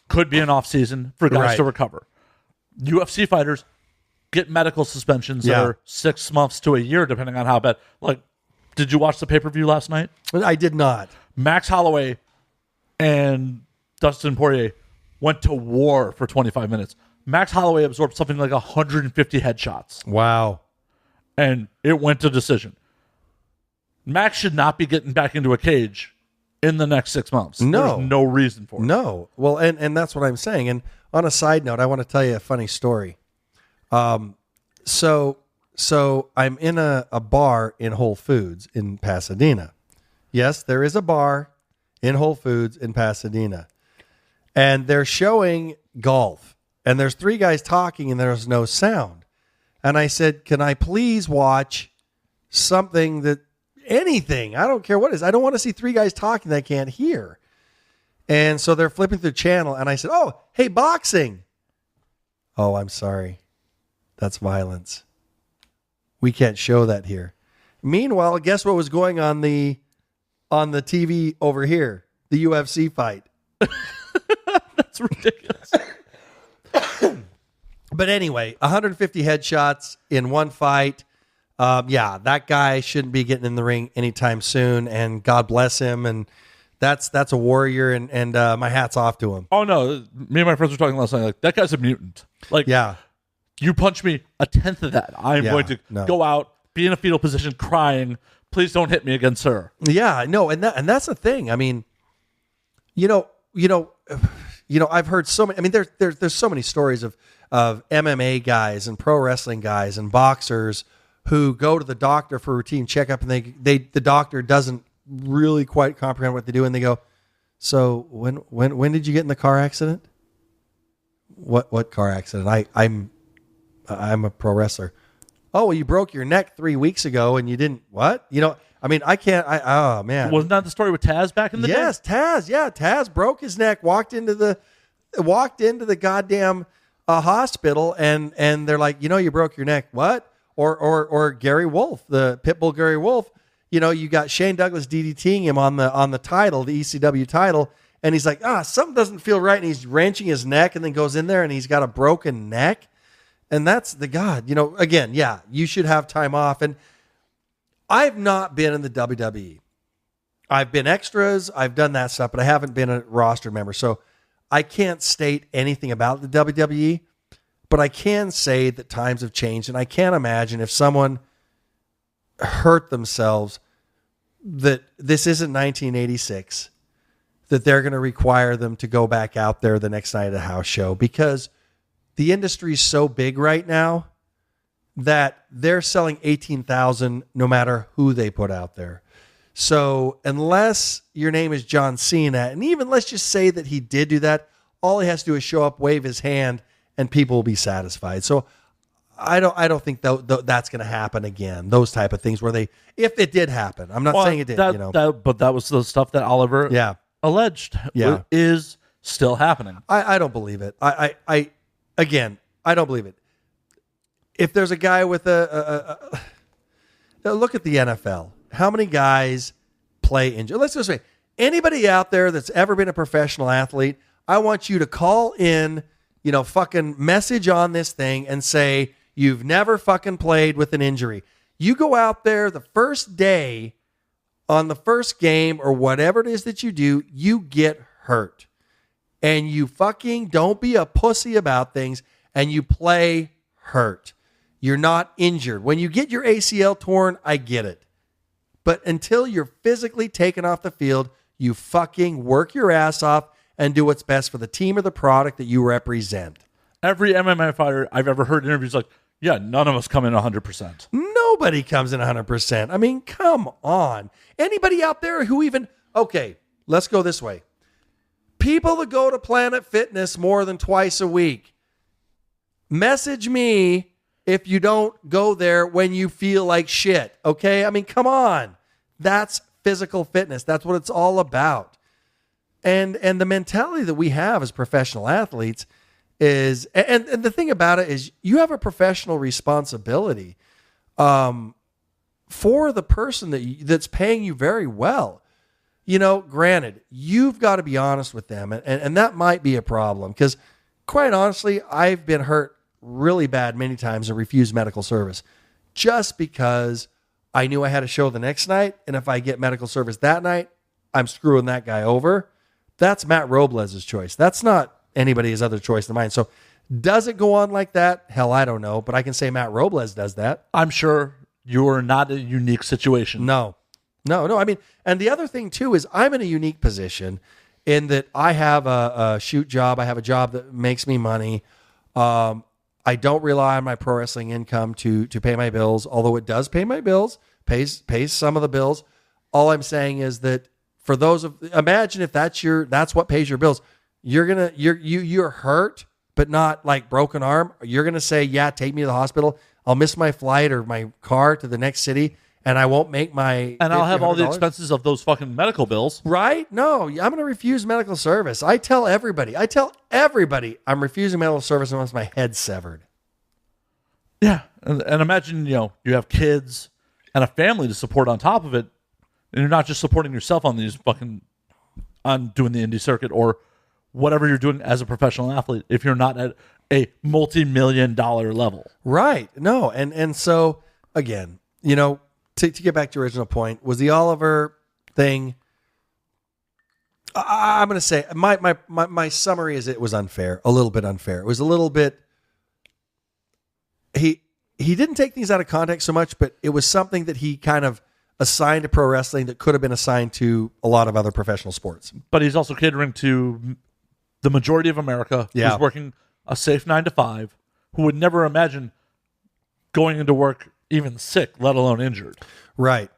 could be an off season for guys Right. to recover. UFC fighters get medical suspensions that are 6 months to a year, depending on how bad. Like, did you watch the pay-per-view last night? I did not. Max Holloway and Dustin Poirier went to war for 25 minutes. Max Holloway absorbed something like 150 headshots, Wow. and it went to decision. Max should not be getting back into a cage in the next 6 months. No. There's no reason for it. No. Well, and that's what I'm saying. And on a side note, I want to tell you a funny story. So I'm in a bar in Whole Foods in Pasadena. Yes, there is a bar in Whole Foods in Pasadena. And they're showing golf. And there's 3 guys talking and there's no sound. And I said, can I please watch something anything? I don't care what it is. I don't want to see 3 guys talking that I can't hear. And so they're flipping through the channel. And I said, oh, hey, boxing. Oh, I'm sorry. That's violence. We can't show that here. Meanwhile, guess what was going on the TV over here? The UFC fight. That's ridiculous. But anyway, 150 headshots in one fight. That guy shouldn't be getting in the ring anytime soon. And God bless him. And that's a warrior. And my hat's off to him. Oh, no. Me and my friends were talking last night. Like, that guy's a mutant. Like, Yeah. you punch me a tenth of that, I'm Yeah, going to no. go out, be in a fetal position, crying. Please don't hit me again, sir. Yeah, no, and that's the thing. I mean, I've heard so many. I mean, there's so many stories of MMA guys and pro wrestling guys and boxers who go to the doctor for a routine checkup, and the doctor doesn't really quite comprehend what they do, and they go, "So when did you get in the car accident? What car accident? I'm a pro wrestler. Oh, well, you broke your neck 3 weeks ago and you didn't, what? I mean, I can't, oh man. Wasn't that the story with Taz back in the day? Yes, Taz. Yeah. Taz broke his neck, walked into the goddamn hospital and they're like, you broke your neck. What? Or Gary Wolf, the Pitbull Gary Wolf, you got Shane Douglas DDTing him on the title, the ECW title. And he's like, something doesn't feel right. And he's wrenching his neck and then goes in there and he's got a broken neck. And that's the God, again, yeah, you should have time off. And I've not been in the WWE. I've been extras. I've done that stuff, but I haven't been a roster member. So I can't state anything about the WWE, but I can say that times have changed. And I can't imagine if someone hurt themselves that this isn't 1986, that they're going to require them to go back out there the next night at a house show, because the industry is so big right now that they're selling 18,000 no matter who they put out there. So unless your name is John Cena, and even let's just say that he did do that, all he has to do is show up, wave his hand, and people will be satisfied. So I don't think that's going to happen again. Those type of things where if it did happen, I'm not saying it did. But that was the stuff that Oliver alleged is still happening. I don't believe it. Again, I don't believe it. If there's a guy with look at the NFL, how many guys play injured? Let's just say anybody out there that's ever been a professional athlete, I want you to call in, fucking message on this thing and say you've never fucking played with an injury. You go out there the first day on the first game or whatever it is that you do, you get hurt. And you fucking don't be a pussy about things and you play hurt. You're not injured. When you get your ACL torn, I get it. But until you're physically taken off the field, you fucking work your ass off and do what's best for the team or the product that you represent. Every MMA fighter I've ever heard in interviews like, yeah, none of us come in 100%. Nobody comes in 100%. I mean, come on. Anybody out there who okay, let's go this way. People that go to Planet Fitness more than twice a week, message me if you don't go there when you feel like shit, okay? I mean, come on. That's physical fitness. That's what it's all about. And the mentality that we have as professional athletes is, and the thing about it is you have a professional responsibility for the person that's paying you very well. granted, you've got to be honest with them. And that might be a problem because, quite honestly, I've been hurt really bad many times and refused medical service just because I knew I had a show the next night. And if I get medical service that night, I'm screwing that guy over. That's Matt Roblez's choice. That's not anybody's other choice than mine. So does it go on like that? Hell, I don't know. But I can say Matt Roblez does that. I'm sure you're not a unique situation. No. I mean, and the other thing too is I'm in a unique position in that I have a shoot job. I have a job that makes me money. I don't rely on my pro wrestling income to pay my bills, although it does pay my bills, pays some of the bills. All I'm saying is that for imagine if that's what pays your bills. You're hurt, but not like broken arm. You're gonna say, yeah, take me to the hospital. I'll miss my flight or my car to the next city, and I won't make my. And I'll have all the expenses of those fucking medical bills. Right? No, I'm going to refuse medical service. I tell everybody I'm refusing medical service unless my head's severed. Yeah. And imagine, you have kids and a family to support on top of it. And you're not just supporting yourself on doing the indie circuit or whatever you're doing as a professional athlete if you're not at a multi-million-dollar level. Right. No. And so, again, to get back to your original point, was the Oliver thing, I'm going to say, my summary is it was unfair, a little bit unfair. It was a little bit, he didn't take things out of context so much, but it was something that he kind of assigned to pro wrestling that could have been assigned to a lot of other professional sports. But he's also catering to the majority of America who's working a safe 9 to 5, who would never imagine going into work even sick, let alone injured. Right.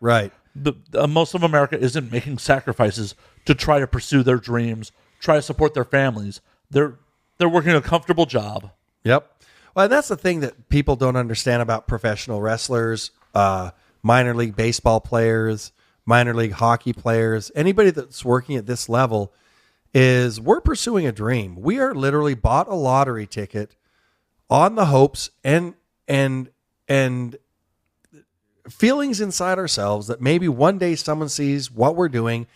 Most of America isn't making sacrifices to try to pursue their dreams, try to support their families. They're working a comfortable job. Yep. Well, and that's the thing that people don't understand about professional wrestlers, minor league baseball players, minor league hockey players, anybody that's working at this level is we're pursuing a dream. We are literally bought a lottery ticket on the hopes and feelings inside ourselves that maybe one day someone sees what we're doing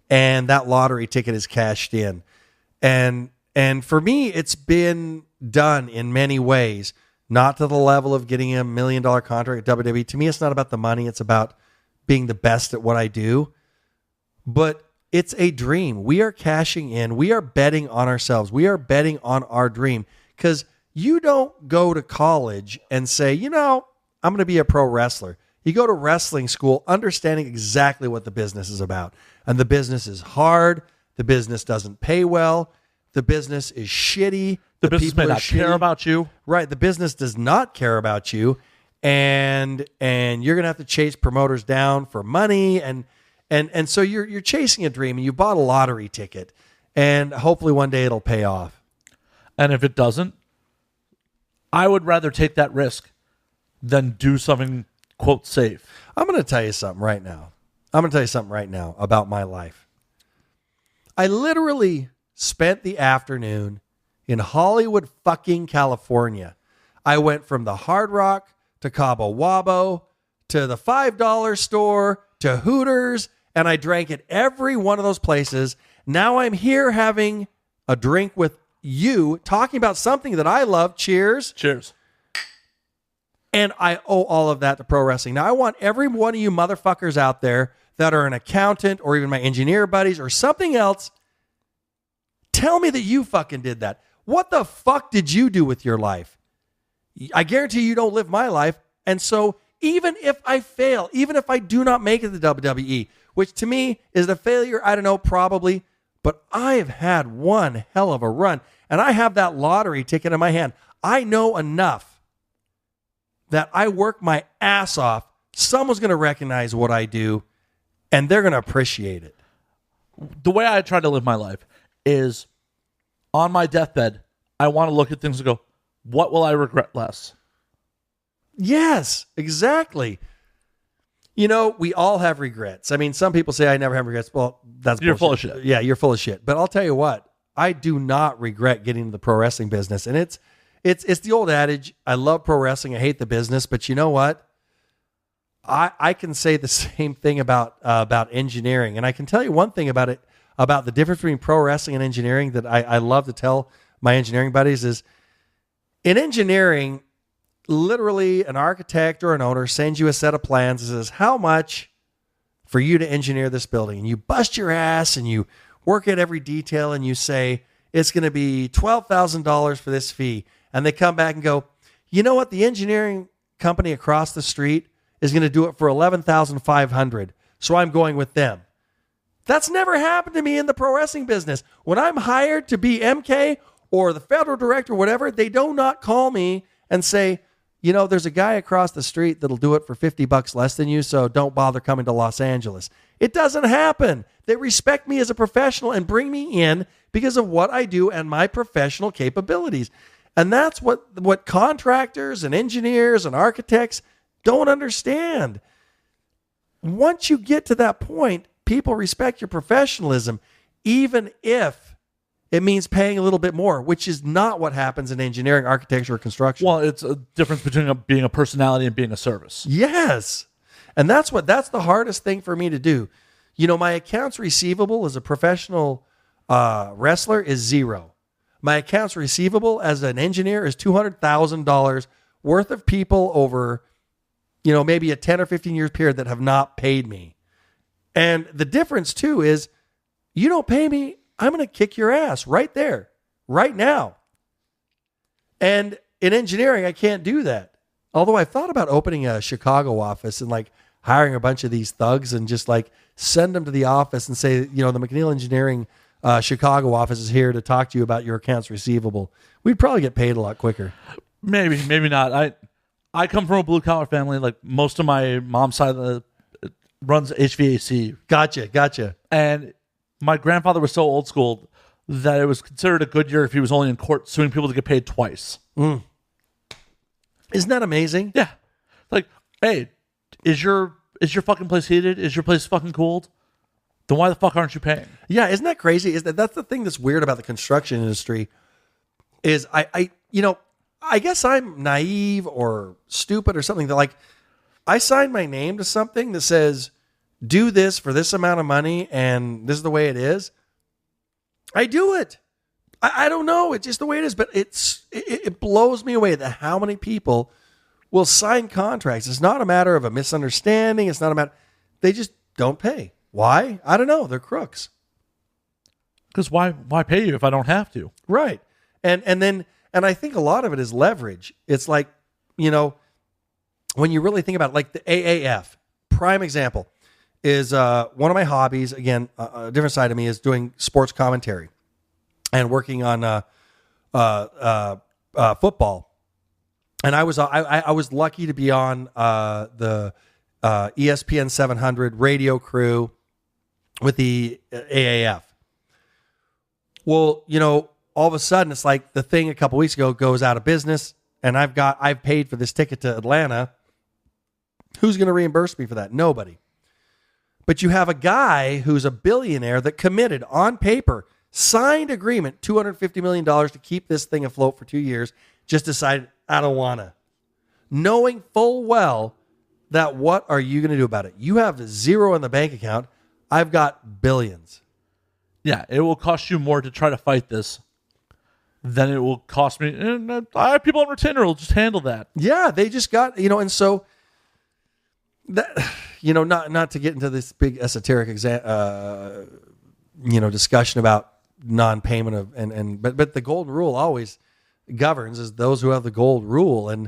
and that lottery ticket is cashed in. And for me, it's been done in many ways, not to the level of getting $1 million contract at WWE. To me, it's not about the money. It's about being the best at what I do. But it's a dream. We are cashing in. We are betting on ourselves. We are betting on our dream because you don't go to college and say, I'm going to be a pro wrestler. You go to wrestling school understanding exactly what the business is about. And the business is hard. The business doesn't pay well. The business is shitty. The business may not care about you. Right. The business does not care about you. And you're going to have to chase promoters down for money. And so you're chasing a dream and you bought a lottery ticket. And hopefully one day it'll pay off. And if it doesn't, I would rather take that risk than do something, quote, safe. I'm going to tell you something right now. About my life. I literally spent the afternoon in Hollywood, fucking California. I went from the Hard Rock to Cabo Wabo to the $5 store to Hooters, and I drank at every one of those places. Now I'm here having a drink with you, talking about something that I love. Cheers. Cheers. And I owe all of that to pro wrestling. Now, I want every one of you motherfuckers out there that are an accountant or even my engineer buddies or something else, tell me that you fucking did that. What the fuck did you do with your life? I guarantee you don't live my life. And so even if I fail, even if I do not make it to the WWE, which to me is a failure, I don't know, probably, but I have had one hell of a run. And I have that lottery ticket in my hand. I know enough that I work my ass off. Someone's going to recognize what I do, and they're going to appreciate it. The way I try to live my life is on my deathbed, I want to look at things and go, what will I regret less? Yes, exactly. We all have regrets. I mean, some people say I never have regrets. Well, that's You're bullshit. full of shit. Yeah, you're full of shit. But I'll tell you what, I do not regret getting into the pro wrestling business. And it's the old adage, I love pro wrestling, I hate the business, but you know what? I can say the same thing about engineering, and I can tell you one thing about it, about the difference between pro wrestling and engineering that I love to tell my engineering buddies is, in engineering, literally an architect or an owner sends you a set of plans and says, how much for you to engineer this building? And you bust your ass and you work at every detail and you say, it's going to be $12,000 for this fee. And they come back and go, you know what? The engineering company across the street is going to do it for $11,500. So I'm going with them. That's never happened to me in the pro wrestling business. When I'm hired to be MK or the federal director or whatever, they do not call me and say, you know, there's a guy across the street that'll do it for $50 less than you, so don't bother coming to Los Angeles. It doesn't happen. They respect me as a professional and bring me in because of what I do and my professional capabilities. And that's what contractors and engineers and architects don't understand. Once you get to that point, people respect your professionalism, even if it means paying a little bit more, which is not what happens in engineering, architecture, or construction. Well, it's a difference between being a personality and being a service. Yes. And that's the hardest thing for me to do. You know, my accounts receivable as a professional wrestler is zero. My accounts receivable as an engineer is $200,000 worth of people over, you know, maybe a 10 or 15 years period that have not paid me. And the difference too is, you don't pay me, I'm going to kick your ass right there, right now. And in engineering, I can't do that. Although I thought about opening a Chicago office and like hiring a bunch of these thugs and just like send them to the office and say, you know, the McNeil Engineering Chicago office is here to talk to you about your accounts receivable. We'd probably get paid a lot quicker. Maybe not. I come from a blue collar family. Like most of my mom's side runs HVAC. Gotcha. And my grandfather was so old school that it was considered a good year if he was only in court suing people to get paid twice. Isn't that amazing? Yeah. Like, hey, is your fucking place heated? Is your place fucking cooled? Then why the fuck aren't you paying? Yeah, isn't that crazy? That's the thing that's weird about the construction industry is I guess I'm naive or stupid or something that like I signed my name to something that says do this for this amount of money and this is the way it is. I do it. I don't know. It's just the way it is. But it blows me away that how many people will sign contracts. It's not a matter of a misunderstanding. It's not a matter. They just don't pay. Why? I don't know. They're crooks. Because why pay you if I don't have to? Right. And I think a lot of it is leverage. It's like, you know, when you really think about it, like the AAF, prime example, is one of my hobbies. Again, a different side of me is doing sports commentary and working on football. And I was lucky to be on the ESPN 700 radio crew with the AAF. Well, you know, all of a sudden it's like the thing a couple weeks ago goes out of business, and I've paid for this ticket to Atlanta. Who's going to reimburse me for that? Nobody. But you have a guy who's a billionaire that committed on paper, signed agreement, $250 million to keep this thing afloat for 2 years, just decided, I don't want to. Knowing full well that what are you going to do about it? You have zero in the bank account. I've got billions. Yeah, it will cost you more to try to fight this than it will cost me. And I have people on retainer will just handle that. Yeah, they just got, you know, and so that, you know, not to get into this big esoteric discussion about non-payment of but the golden rule always governs is those who have the gold rule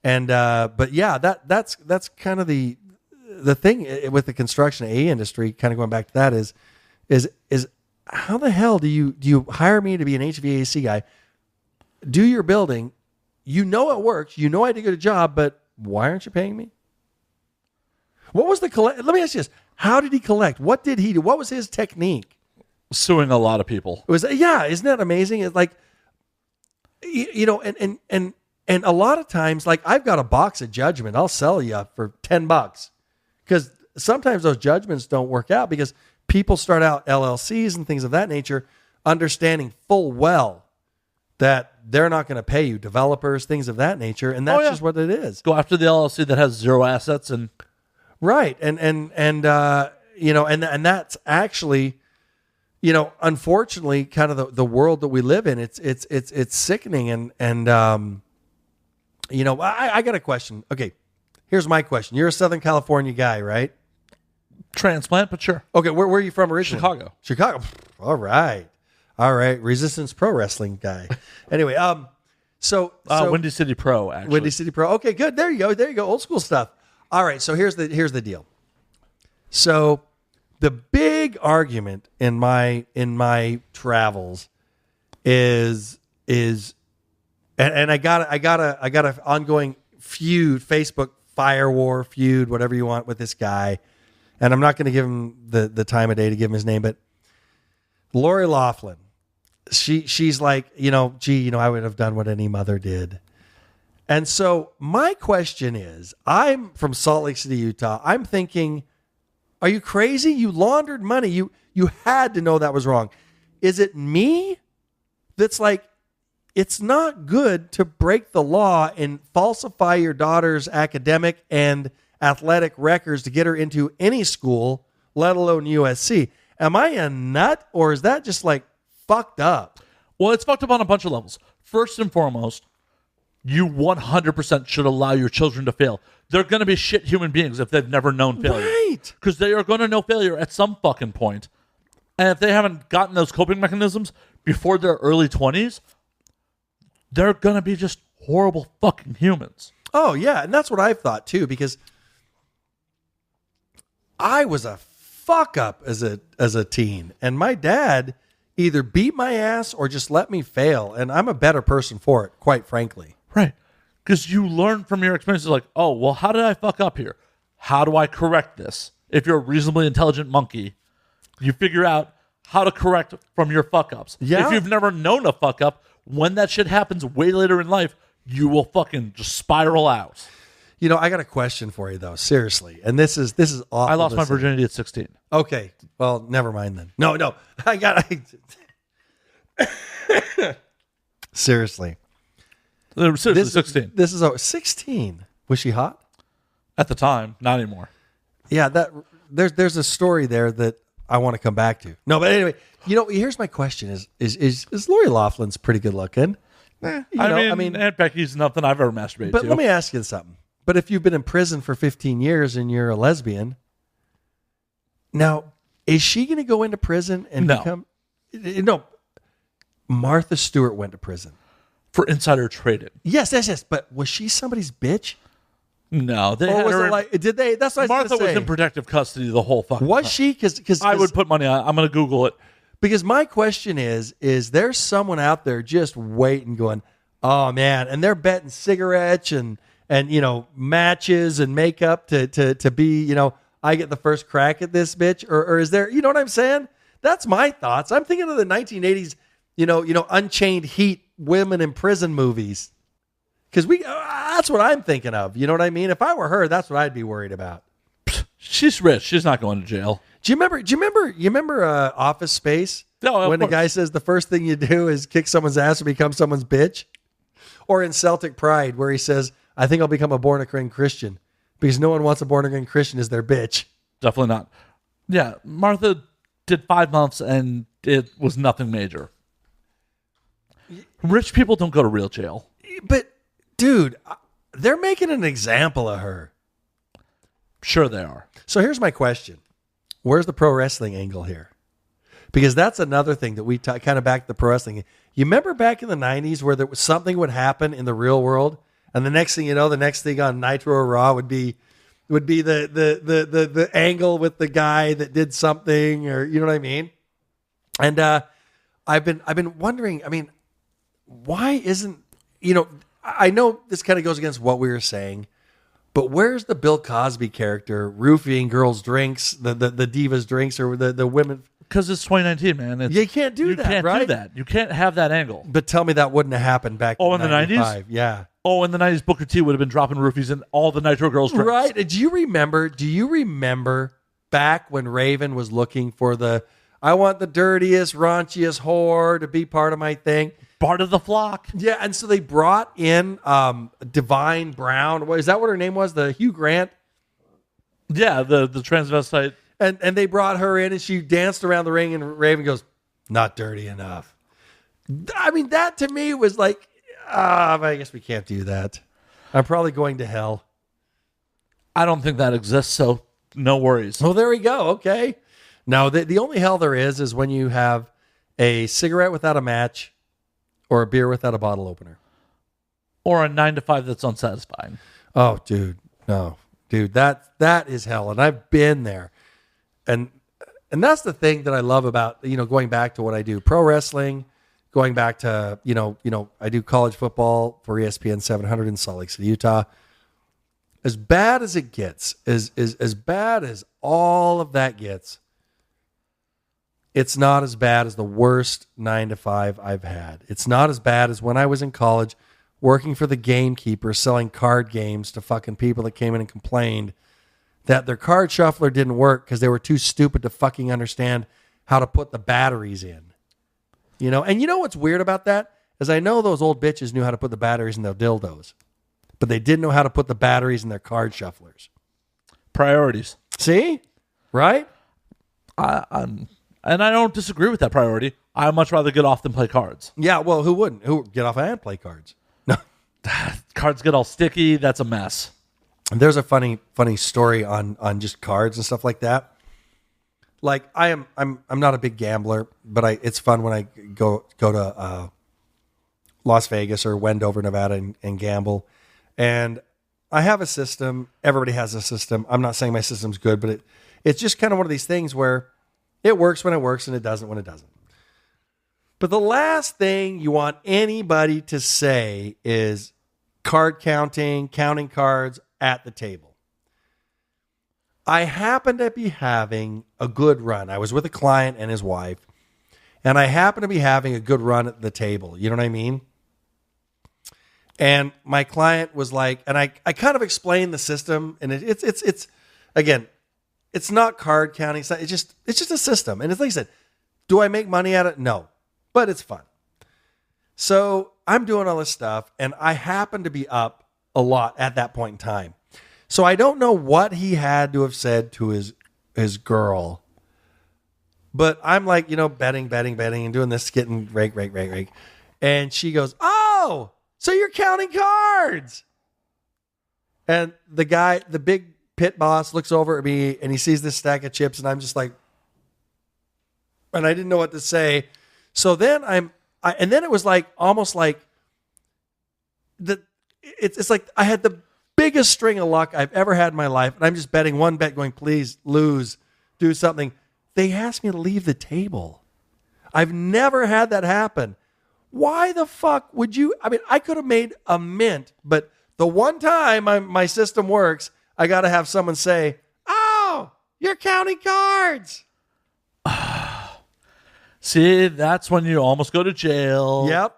but yeah, that's kind of the thing with the construction AE industry. Kind of going back to that is how the hell do you hire me to be an HVAC guy, do your building, you know it works, you know I did a good job, but why aren't you paying me? What was let me ask you this. How did he collect? What did he do? What was his technique? Suing a lot of people. It was, yeah, isn't that amazing? It's like, you know, and a lot of times, like I've got a box of judgment I'll sell you for $10 because sometimes those judgments don't work out because people start out LLCs and things of that nature, understanding full well that they're not going to pay you, developers, things of that nature, and that's just what it is. Go after the LLC that has zero assets and Right. And that's actually, unfortunately kind of the world that we live in. It's sickening. And I got a question. Okay. Here's my question. You're a Southern California guy, right? Transplant, but sure. Okay. Where are you from originally? Chicago. All right. Resistance Pro Wrestling guy. Anyway, so Windy City Pro, actually. Windy City Pro. Okay, good. There you go. Old school stuff. All right. So here's the deal. So the big argument in my travels is and I got a ongoing feud, Facebook fire war feud, whatever you want, with this guy. And I'm not going to give him the time of day to give him his name, but Lori Loughlin, she's like, I would have done what any mother did. And so my question is, I'm from Salt Lake City, Utah. I'm thinking, are you crazy? You laundered money. You had to know that was wrong. Is it me that's like, it's not good to break the law and falsify your daughter's academic and athletic records to get her into any school, let alone USC? Am I a nut, or is that just like fucked up? Well, it's fucked up on a bunch of levels. First and foremost, you 100% should allow your children to fail. They're going to be shit human beings if they've never known failure. Right. Because they are going to know failure at some fucking point. And if they haven't gotten those coping mechanisms before their early 20s, they're going to be just horrible fucking humans. Oh, yeah. And that's what I've thought, too, because I was a fuck up as a teen. And my dad either beat my ass or just let me fail. And I'm a better person for it, quite frankly. Right. Because you learn from your experiences like, oh, well, how did I fuck up here? How do I correct this? If you're a reasonably intelligent monkey, you figure out how to correct from your fuck ups. Yeah. If you've never known a fuck up, when that shit happens way later in life, you will fucking just spiral out. I got a question for you, though. Seriously. And this is awful. I lost my virginity at 16. Okay. Well, never mind then. No. Seriously. Seriously, 16. This is 16. Was she hot? At the time, not anymore. Yeah, there's a story there that I want to come back to. No, but anyway, here's my question: is Lori Loughlin's pretty good looking? I mean, Aunt Becky's nothing I've ever masturbated but to. let me ask you something. But if you've been in prison for 15 years and you're a lesbian, now is she going to go into prison and become? No. Martha Stewart went to prison for insider trading. Yes. But was she somebody's bitch? No, they or had was her it like? Did they? That's what Martha I was was in protective custody the whole fucking Was time. she? Because I would put money on it. I'm going to Google it. Because my question is there someone out there just waiting, going, oh man, and they're betting cigarettes and matches and makeup to be, I get the first crack at this bitch, or is there, you know what I'm saying? That's my thoughts. I'm thinking of the 1980s, Unchained Heat women in prison movies. Because that's what I'm thinking of. You know what I mean? If I were her, that's what I'd be worried about. She's rich. She's not going to jail. Do you remember Office Space? No, when the guy says the first thing you do is kick someone's ass and become someone's bitch? Or in Celtic Pride, where he says, I think I'll become a born-again Christian because no one wants a born-again Christian as their bitch. Definitely not. Yeah, Martha did 5 months and it was nothing major. Rich people don't go to real jail. But, dude, they're making an example of her. Sure they are. So here's my question. Where's the pro wrestling angle here? Because that's another thing that we kind of back to the pro wrestling. You remember back in the 90s where there was something would happen in the real world, and the next thing you know, the next thing on Nitro or Raw would be the angle with the guy that did something, or you know what I mean? And I've been wondering, I mean, why isn't, I know this kind of goes against what we were saying, but where's the Bill Cosby character roofing girls' drinks, the divas' drinks, or the women? Because it's 2019, man. You can't do that, can't right? do that. You can't have that angle. But tell me that wouldn't have happened back in the 90s? Yeah. Oh, in the 90s, Booker T would have been dropping roofies in all the Nitro Girls drinks. Right. Do you remember back when Raven was looking for I want the dirtiest, raunchiest whore to be part of my thing? Part of the flock. Yeah, and so they brought in Divine Brown. Is that what her name was? The Hugh Grant Yeah, the transvestite. And they brought her in and she danced around the ring and Raven goes, not dirty enough. I mean, that to me was like, I guess we can't do that. I'm probably going to hell. I don't think that exists, so no worries. Well, there we go. Okay. No, the only hell there is when you have a cigarette without a match or a beer without a bottle opener. Or a 9 to 5 that's unsatisfying. Oh, dude. No. Dude, that is hell. And I've been there. And that's the thing that I love about, going back to what I do. Pro wrestling, going back to, I do college football for ESPN 700 in Salt Lake City, Utah. As bad as it gets, as bad as all of that gets, it's not as bad as the worst 9 to 5 I've had. It's not as bad as when I was in college working for the gamekeeper, selling card games to fucking people that came in and complained that their card shuffler didn't work because they were too stupid to fucking understand how to put the batteries in. And you know what's weird about that? Is I know those old bitches knew how to put the batteries in their dildos, but they didn't know how to put the batteries in their card shufflers. Priorities. See? Right? And I don't disagree with that priority. I'd much rather get off than play cards. Yeah, well, who wouldn't? Who would get off and play cards? No. Cards get all sticky. That's a mess. There's a funny story on just cards and stuff like that. Like I'm not a big gambler, but it's fun when I go to Las Vegas or Wendover, Nevada, and gamble. And I have a system. Everybody has a system. I'm not saying my system's good, but it's just kind of one of these things where it works when it works and it doesn't when it doesn't. But the last thing you want anybody to say is card counting cards at the table. I happen to be having a good run. I was with a client and his wife, and I happen to be having a good run at the table. You know what I mean? And my client was like, and I kind of explained the system, and it's again, it's not card counting. It's just a system. And it's like I said, do I make money at it? No, but it's fun. So I'm doing all this stuff, and I happen to be up a lot at that point in time. So I don't know what he had to have said to his girl, but I'm like, betting and doing this, getting rake. And she goes, oh, so you're counting cards. And the guy, the big pit boss, looks over at me and he sees this stack of chips, and I'm just like, and I didn't know what to say. So then and then it was like, almost like it's like I had the biggest string of luck I've ever had in my life. And I'm just betting one bet going, please lose, do something. They asked me to leave the table. I've never had that happen. Why the fuck would you? I mean, I could have made a mint, but the one time my system works, I got to have someone say, oh, you're counting cards. See, that's when you almost go to jail. Yep.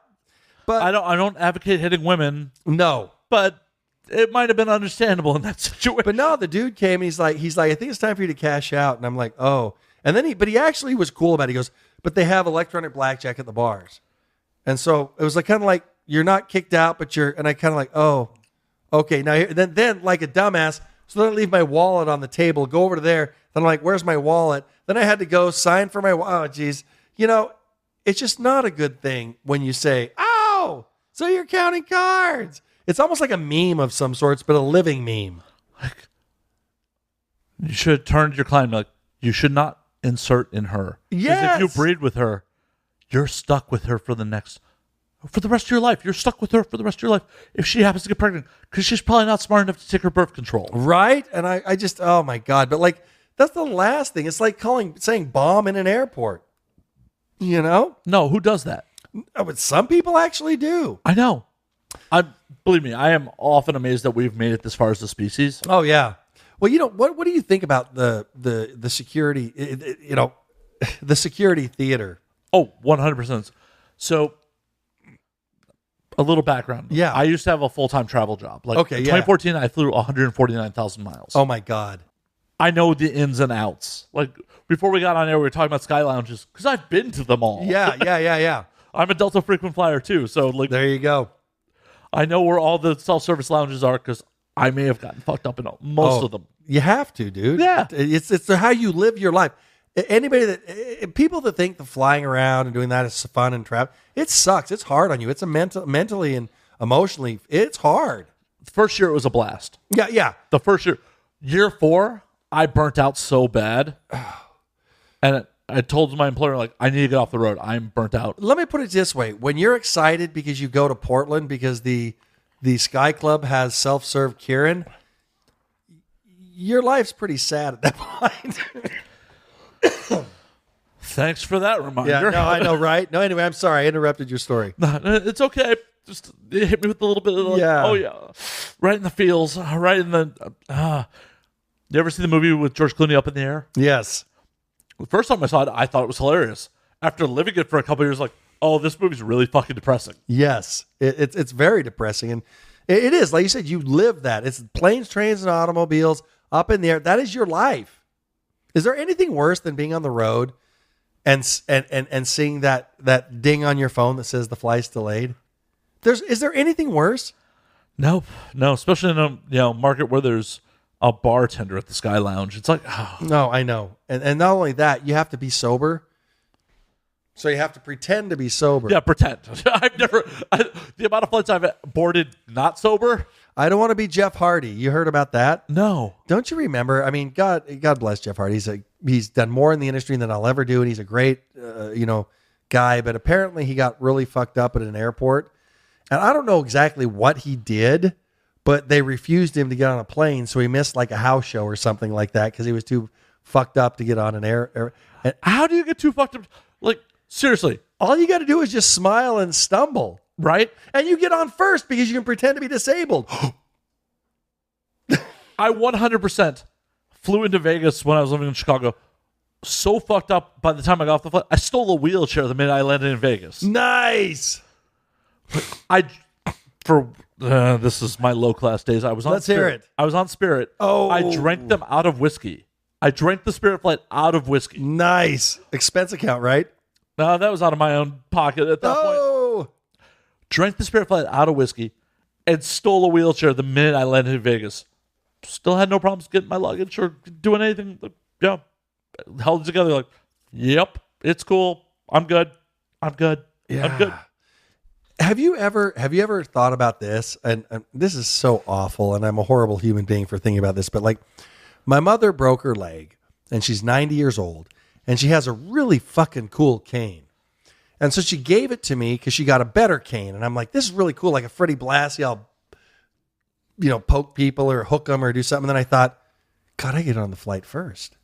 But I don't advocate hitting women. No. But it might have been understandable in that situation. But no, the dude came and he's like, I think it's time for you to cash out. And I'm like, oh. And then he actually was cool about it. He goes, but they have electronic blackjack at the bars. And so it was like kind of like, you're not kicked out, but and I kind of like, oh, okay. Now then like a dumbass. So then I leave my wallet on the table, go over to there. Then I'm like, where's my wallet? Then I had to go sign for my wallet. Oh, geez. It's just not a good thing when you say, oh, so you're counting cards. It's almost like a meme of some sorts, but a living meme. Like, you should turn to your client and be like, you should not insert in her. Yes. Because if you breed with her, you're stuck with her for the rest of your life. You're stuck with her for the rest of your life if she happens to get pregnant, because she's probably not smart enough to take her birth control. Right? And I just, oh my God. But like, that's the last thing. It's like saying bomb in an airport. No, who does that? Oh, but some people actually do. I know. Believe me, I am often amazed that we've made it this far as a species. Oh yeah. Well, what do you think about the security? The security theater. Oh, 100%. So, a little background. Yeah. I used to have a full-time travel job. Like, okay, in 2014, I flew 149,000 miles. Oh my God. I know the ins and outs. Like, before we got on air, we were talking about sky lounges because I've been to them all. Yeah. I'm a Delta frequent flyer too, so like, there you go. I know where all the self-service lounges are because I may have gotten fucked up in most of them. You have to, dude. Yeah. It's how you live your life. Anybody that people that think the flying around and doing that is fun and travel, it sucks. It's hard on you. It's a mentally and emotionally, it's hard. The first year it was a blast. Yeah. The first year 4, I burnt out so bad, and I told my employer, like, I need to get off the road. I'm burnt out. Let me put it this way: when you're excited because you go to Portland because the Sky Club has self-serve Kieran, your life's pretty sad at that point. Thanks for that reminder. Yeah, no, I know, right? No, anyway, I'm sorry. I interrupted your story. No, it's okay. Just it hit me with a little bit of like, oh yeah, right in the feels, right in the. You ever see the movie with George Clooney, Up in the Air? Yes. The first time I saw it, I thought it was hilarious. After living it for a couple of years, like, oh, this movie's really fucking depressing. Yes, it's very depressing, and it is, like you said, you live that. It's planes, trains, and automobiles up in the air. That is your life. Is there anything worse than being on the road and seeing that ding on your phone that says the flight's delayed? Is there anything worse? No, especially in a market where there's a bartender at the Sky Lounge. It's like, No, I know, and not only that, you have to be sober. So you have to pretend to be sober. Yeah, pretend. The amount of flights I've boarded not sober. I don't want to be Jeff Hardy. You heard about that? No. Don't you remember? I mean, God bless Jeff Hardy. He's done more in the industry than I'll ever do, and he's a great, guy. But apparently, he got really fucked up at an airport, and I don't know exactly what he did, but they refused him to get on a plane, so he missed like a house show or something like that because he was too fucked up to get on an air. And How do you get too fucked up? Like, seriously, all you got to do is just smile and stumble, right? and you get on first because you can pretend to be disabled. I 100% flew into Vegas when I was living in Chicago. So fucked up by the time I got off the flight. I stole a wheelchair the minute I landed in Vegas. Nice. This is my low class days. I was on. Let's hear Spirit. it. I was on Spirit. Oh. I drank them out of whiskey. I drank the Spirit flight out of whiskey. Nice. Expense account, right? No, that was out of my own pocket at that point. Oh. Drank the Spirit flight out of whiskey and stole a wheelchair the minute I landed in Vegas. Still had no problems getting my luggage or doing anything. Yeah, held it together like, yep, it's cool. I'm good. I'm good. Have you ever thought about this? And this is so awful, and I'm a horrible human being for thinking about this, but like, my mother broke her leg, and she's 90 years old, and she has a really fucking cool cane. And so she gave it to me because she got a better cane. And I'm like, this is really cool. Like a Freddie Blassie, I'll, poke people or hook them or do something. And then I thought, God, I get on the flight first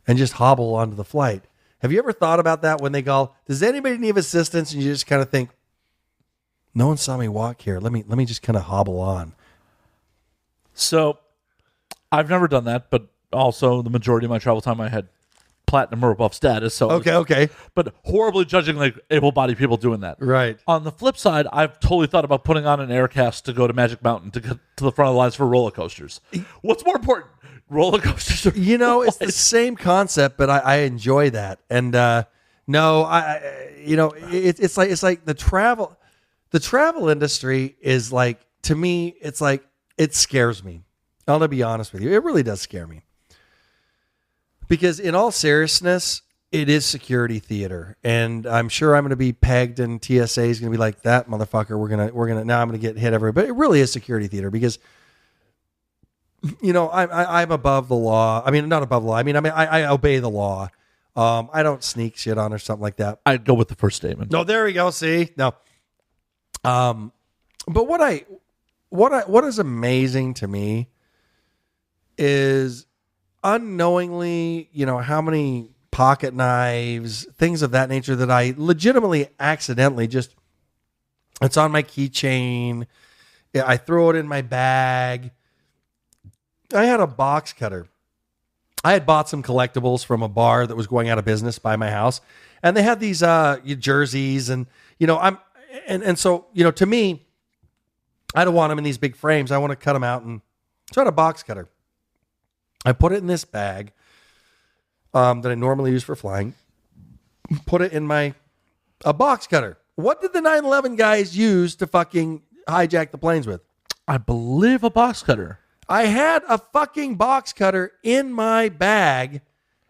and just hobble onto the flight. Have you ever thought about that when they go, does anybody need assistance? And you just kind of think, no one saw me walk here. Let me just kind of hobble on. So I've never done that, but also the majority of my travel time I had platinum or above status. So Okay. But horribly judging like able-bodied people doing that. Right. On the flip side, I've totally thought about putting on an air cast to go to Magic Mountain to get to the front of the lines for roller coasters. What's more important, roller coasters? It's the same concept, but I enjoy that. And it's like the travel industry is like, to me, it's like, it scares me. I'm gonna be honest with you, it really does scare me. Because in all seriousness, it is security theater, and I'm sure I'm going to be pegged, and TSA is going to be like, that motherfucker. We're gonna now I'm going to get hit everywhere. But it really is security theater because, I'm above the law. I mean, not above the law. I obey the law. I don't sneak shit on or something like that. I'd go with the first statement. No, there we go. See, no. But what is amazing to me is unknowingly, how many pocket knives, things of that nature that I legitimately accidentally it's on my keychain. I throw it in my bag. I had a box cutter. I had bought some collectibles from a bar that was going out of business by my house, and they had these jerseys, and so to me, I don't want them in these big frames. I want to cut them out, and so I had a box cutter. I put it in this bag that I normally use for flying. Put it in a box cutter. What did the 9/11 guys use to fucking hijack the planes with? I believe a box cutter. I had a fucking box cutter in my bag.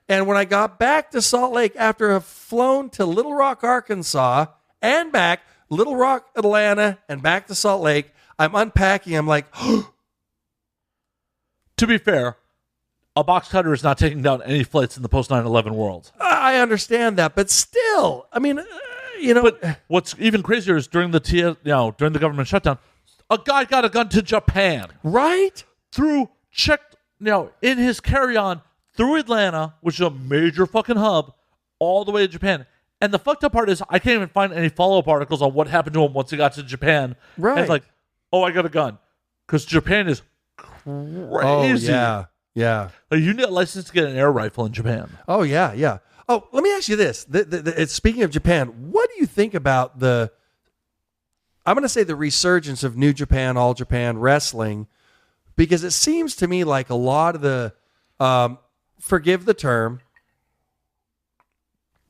And when I got back to Salt Lake after I've flown to Little Rock, Arkansas and back, Little Rock, Atlanta, and back to Salt Lake, I'm unpacking. I'm like, To be fair, a box cutter is not taking down any flights in the post 9/11 world. I understand that, but still, I mean, you know. But what's even crazier is during the during the government shutdown, a guy got a gun to Japan. Right? Checked in his carry-on through Atlanta, which is a major fucking hub, all the way to Japan. And the fucked up part is I can't even find any follow-up articles on what happened to him once he got to Japan. Right. And it's like, oh, I got a gun. Because Japan is crazy. Oh, yeah. Yeah. Like, you need a license to get an air rifle in Japan. Oh, yeah, yeah. Oh, let me ask you this. Speaking of Japan, what do you think about I'm going to say the resurgence of New Japan, All Japan Wrestling, because it seems to me like a lot of the, forgive the term,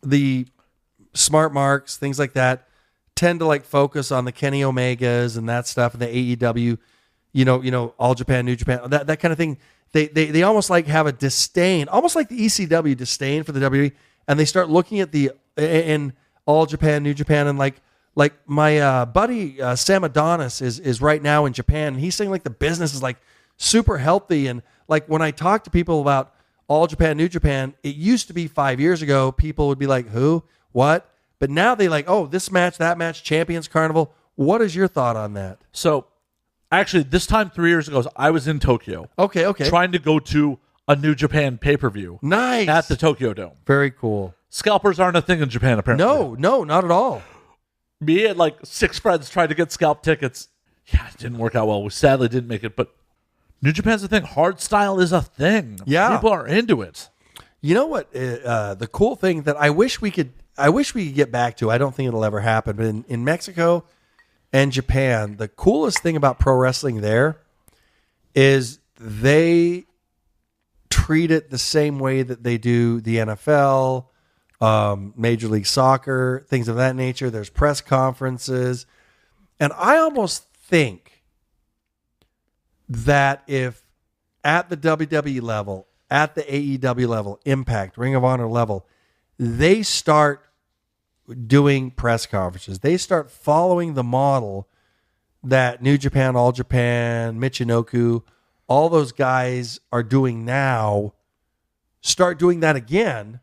the smart marks, things like that, tend to like focus on the Kenny Omegas and that stuff and the AEW, All Japan, New Japan, that kind of thing. They almost like have a disdain, almost like the ECW disdain for the WWE, and they start looking at the in All Japan, New Japan, and like my buddy Sam Adonis is right now in Japan, and he's saying like the business is like super healthy, and like when I talk to people about All Japan, New Japan, it used to be 5 years ago, people would be like, who, what? But now they like, oh, this match, that match, Champions Carnival. What is your thought on that? So, actually, this time 3 years ago, I was in Tokyo. Okay. Trying to go to a New Japan pay-per-view. Nice. At the Tokyo Dome. Very cool. Scalpers aren't a thing in Japan, apparently. No, not at all. Me and like 6 friends tried to get scalp tickets. Yeah, it didn't work out well. We sadly didn't make it, but New Japan's a thing. Hard style is a thing. Yeah. People are into it. You know what? The cool thing that I wish we could get back to, I don't think it'll ever happen, but in Mexico and Japan, the coolest thing about pro wrestling there is they treat it the same way that they do the NFL, Major League Soccer, things of that nature. There's press conferences. And I almost think that if at the WWE level, at the AEW level, Impact, Ring of Honor level, they start doing press conferences, they start following the model that New Japan, All Japan, Michinoku, all those guys are doing now, start doing that again,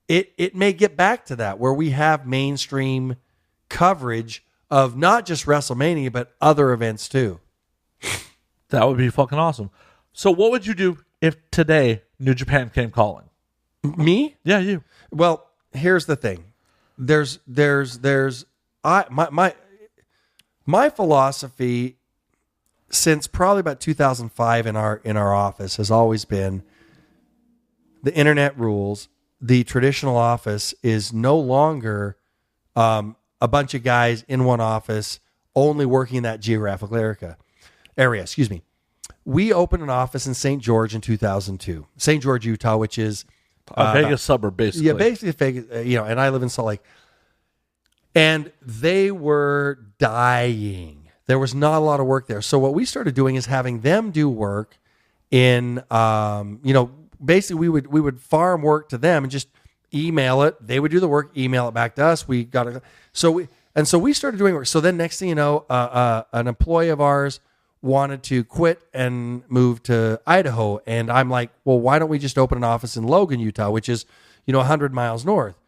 it may get back to that where we have mainstream coverage of not just WrestleMania, but other events too. That would be fucking awesome. So what would you do if today New Japan came calling? Me? Yeah, you. Well, here's the thing. My philosophy since probably about 2005 in our office has always been the internet rules. The traditional office is no longer a bunch of guys in one office only working in that geographical area. Excuse me. We opened an office in St. George in 2002. St. George, Utah, which is A Vegas suburb, basically. yeah, basically Vegas, and I live in Salt Lake. And they were dying. There was not a lot of work there. So what we started doing is having them do work in, basically we would farm work to them and just email it. They would do the work, email it back to us. So we started doing work. So then next thing you know, an employee of ours wanted to quit and move to Idaho. And I'm like, well, why don't we just open an office in Logan, Utah, which is, 100 miles north.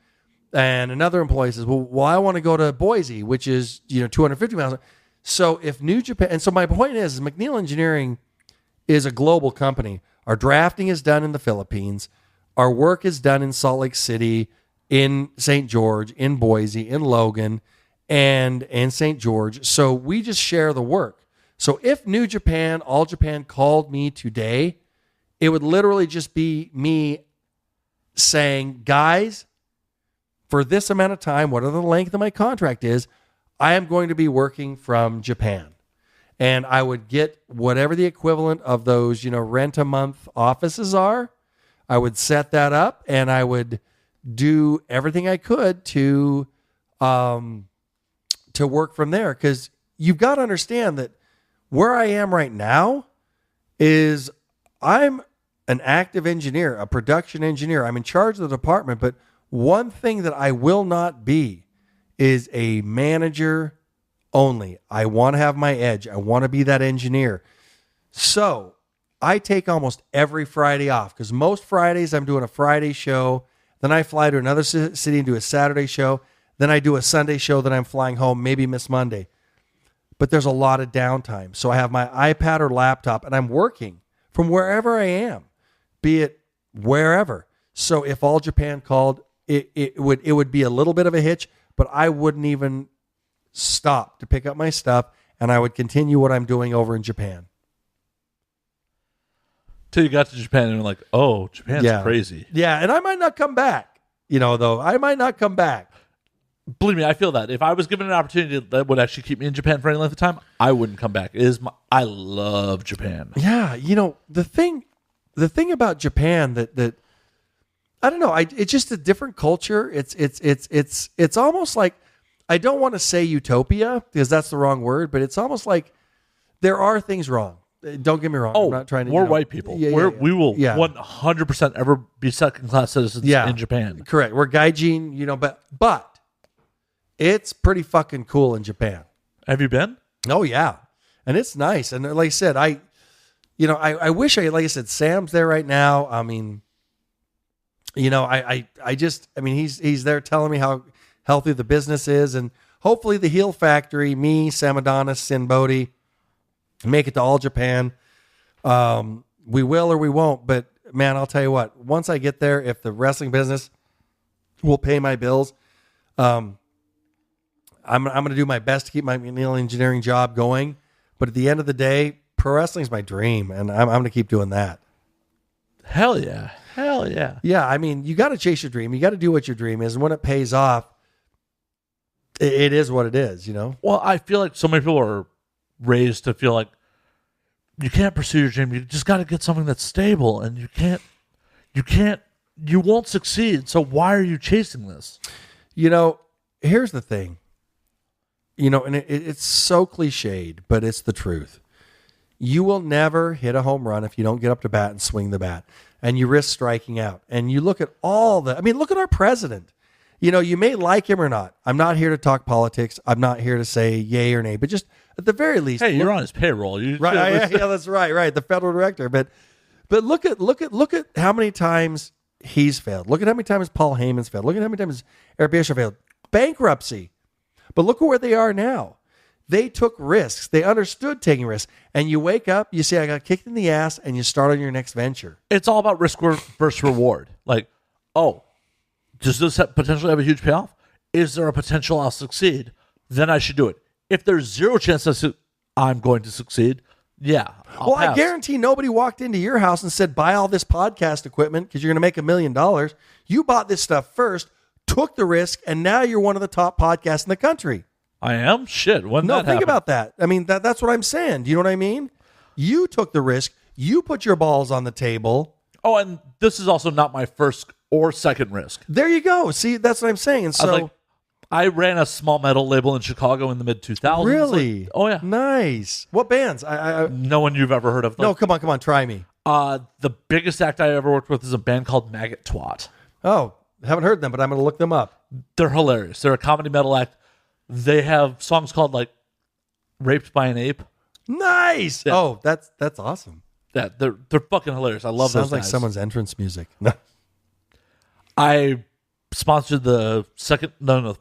And another employee says, well, I want to go to Boise, which is, 250 miles. So if New Japan, and so my point is McNeil Engineering is a global company. Our drafting is done in the Philippines. Our work is done in Salt Lake City, in St. George, in Boise, in Logan, and in St. George. So we just share the work. So if New Japan, All Japan called me today, it would literally just be me saying, guys, for this amount of time, whatever the length of my contract is, I am going to be working from Japan. And I would get whatever the equivalent of those, rent a month offices are. I would set that up and I would do everything I could to work from there. Because you've got to understand that where I am right now is I'm an active engineer, a production engineer. I'm in charge of the department, but one thing that I will not be is a manager only. I want to have my edge. I want to be that engineer. So I take almost every Friday off because most Fridays I'm doing a Friday show. Then I fly to another city and do a Saturday show. Then I do a Sunday show. Then I'm flying home, maybe miss Monday. But there's a lot of downtime. So I have my iPad or laptop and I'm working from wherever I am, be it wherever. So if All Japan called, it would be a little bit of a hitch, but I wouldn't even stop to pick up my stuff and I would continue what I'm doing over in Japan. Till you got to Japan and you're like, oh, Japan's crazy. Yeah, and I might not come back. Though I might not come back. Believe me, I feel that. If I was given an opportunity that would actually keep me in Japan for any length of time, I wouldn't come back. I love Japan. Yeah, the thing about Japan that I don't know, it's just a different culture. It's almost like, I don't want to say utopia because that's the wrong word, but it's almost like there are things wrong. Don't get me wrong. I'm not trying to. We're white people. We will 100% ever be second-class citizens in Japan. Correct. We're gaijin, but it's pretty fucking cool in Japan. Have you been? Oh yeah, and it's nice. And like I said, I wish like I said, Sam's there right now. I mean, he's there telling me how healthy the business is, and hopefully the Heel Factory, me, Sam Adonis, Sin Bodhi, make it to All Japan. We will or we won't, but man, I'll tell you what, once I get there, if the wrestling business will pay my bills, I'm going to do my best to keep my engineering job going. But at the end of the day, pro wrestling is my dream, and I'm going to keep doing that. Hell yeah. Hell yeah. Yeah, I mean, you got to chase your dream. You got to do what your dream is. And when it pays off, it is what it is, Well, I feel like so many people are raised to feel like you can't pursue your dream. You just got to get something that's stable, and you won't succeed. So why are you chasing this? Here's the thing. And it's so cliched, but it's the truth. You will never hit a home run if you don't get up to bat and swing the bat, and you risk striking out. And you look at look at our president. You may like him or not. I'm not here to talk politics. I'm not here to say yay or nay, but just at the very least, hey, you're on his payroll. Right? Yeah, that's right. The federal director. But look at how many times he's failed. Look at how many times Paul Heyman's failed. Look at how many times Eric Bischoff failed. Bankruptcy. But look at where they are now. They took risks. They understood taking risks. And you wake up, you say, I got kicked in the ass, and you start on your next venture. It's all about risk versus reward. Like, does this potentially have a huge payoff? Is there a potential I'll succeed? Then I should do it. If there's zero chance I'm going to succeed, I'll pass. I guarantee nobody walked into your house and said, buy all this podcast equipment because you're going to make $1 million. You bought this stuff first, took the risk, and now you're one of the top podcasts in the country. I am? Shit. Think about that. I mean, that's what I'm saying. Do you know what I mean? You took the risk. You put your balls on the table. Oh, and this is also not my first or second risk. There you go. See, that's what I'm saying. And so I ran a small metal label in Chicago in the mid-2000s. Really? Oh, yeah. Nice. What bands? No one you've ever heard of. No, come on. Try me. The biggest act I ever worked with is a band called Maggot Twat. Oh, haven't heard them, but I'm going to look them up. They're hilarious. They're a comedy metal act. They have songs called, like, Raped by an Ape. Nice. Yeah. Oh, that's awesome. Yeah, they're fucking hilarious. I love those guys. Sounds like someone's entrance music. No. I sponsored the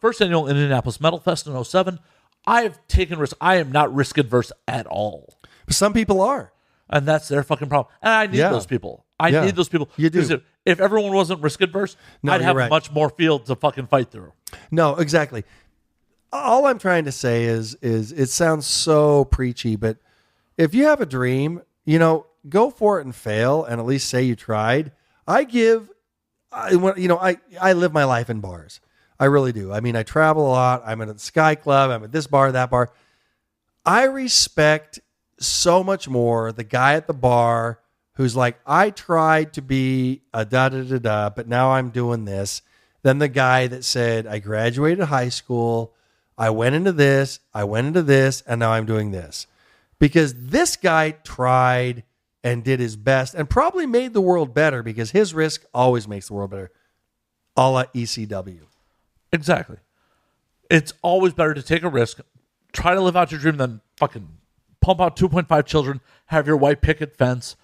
first annual Indianapolis Metal Fest in 2007. I've taken risks. I am not risk adverse at all. But some people are. And that's their fucking problem. And I need those people. I need those people. You do. If everyone wasn't risk adverse, I'd have much more field to fucking fight through. No, exactly. All I'm trying to say is it sounds so preachy, but if you have a dream, go for it and fail and at least say you tried. I live my life in bars. I really do. I mean, I travel a lot. I'm at the Sky Club. I'm at this bar, that bar. I respect so much more the guy at the bar who's like, I tried to be a da-da-da-da, but now I'm doing this, than the guy that said, I graduated high school, I went into this, and now I'm doing this. Because this guy tried and did his best and probably made the world better because his risk always makes the world better. A la ECW. Exactly. It's always better to take a risk, try to live out your dream than fucking pump out 2.5 children, have your white picket fence.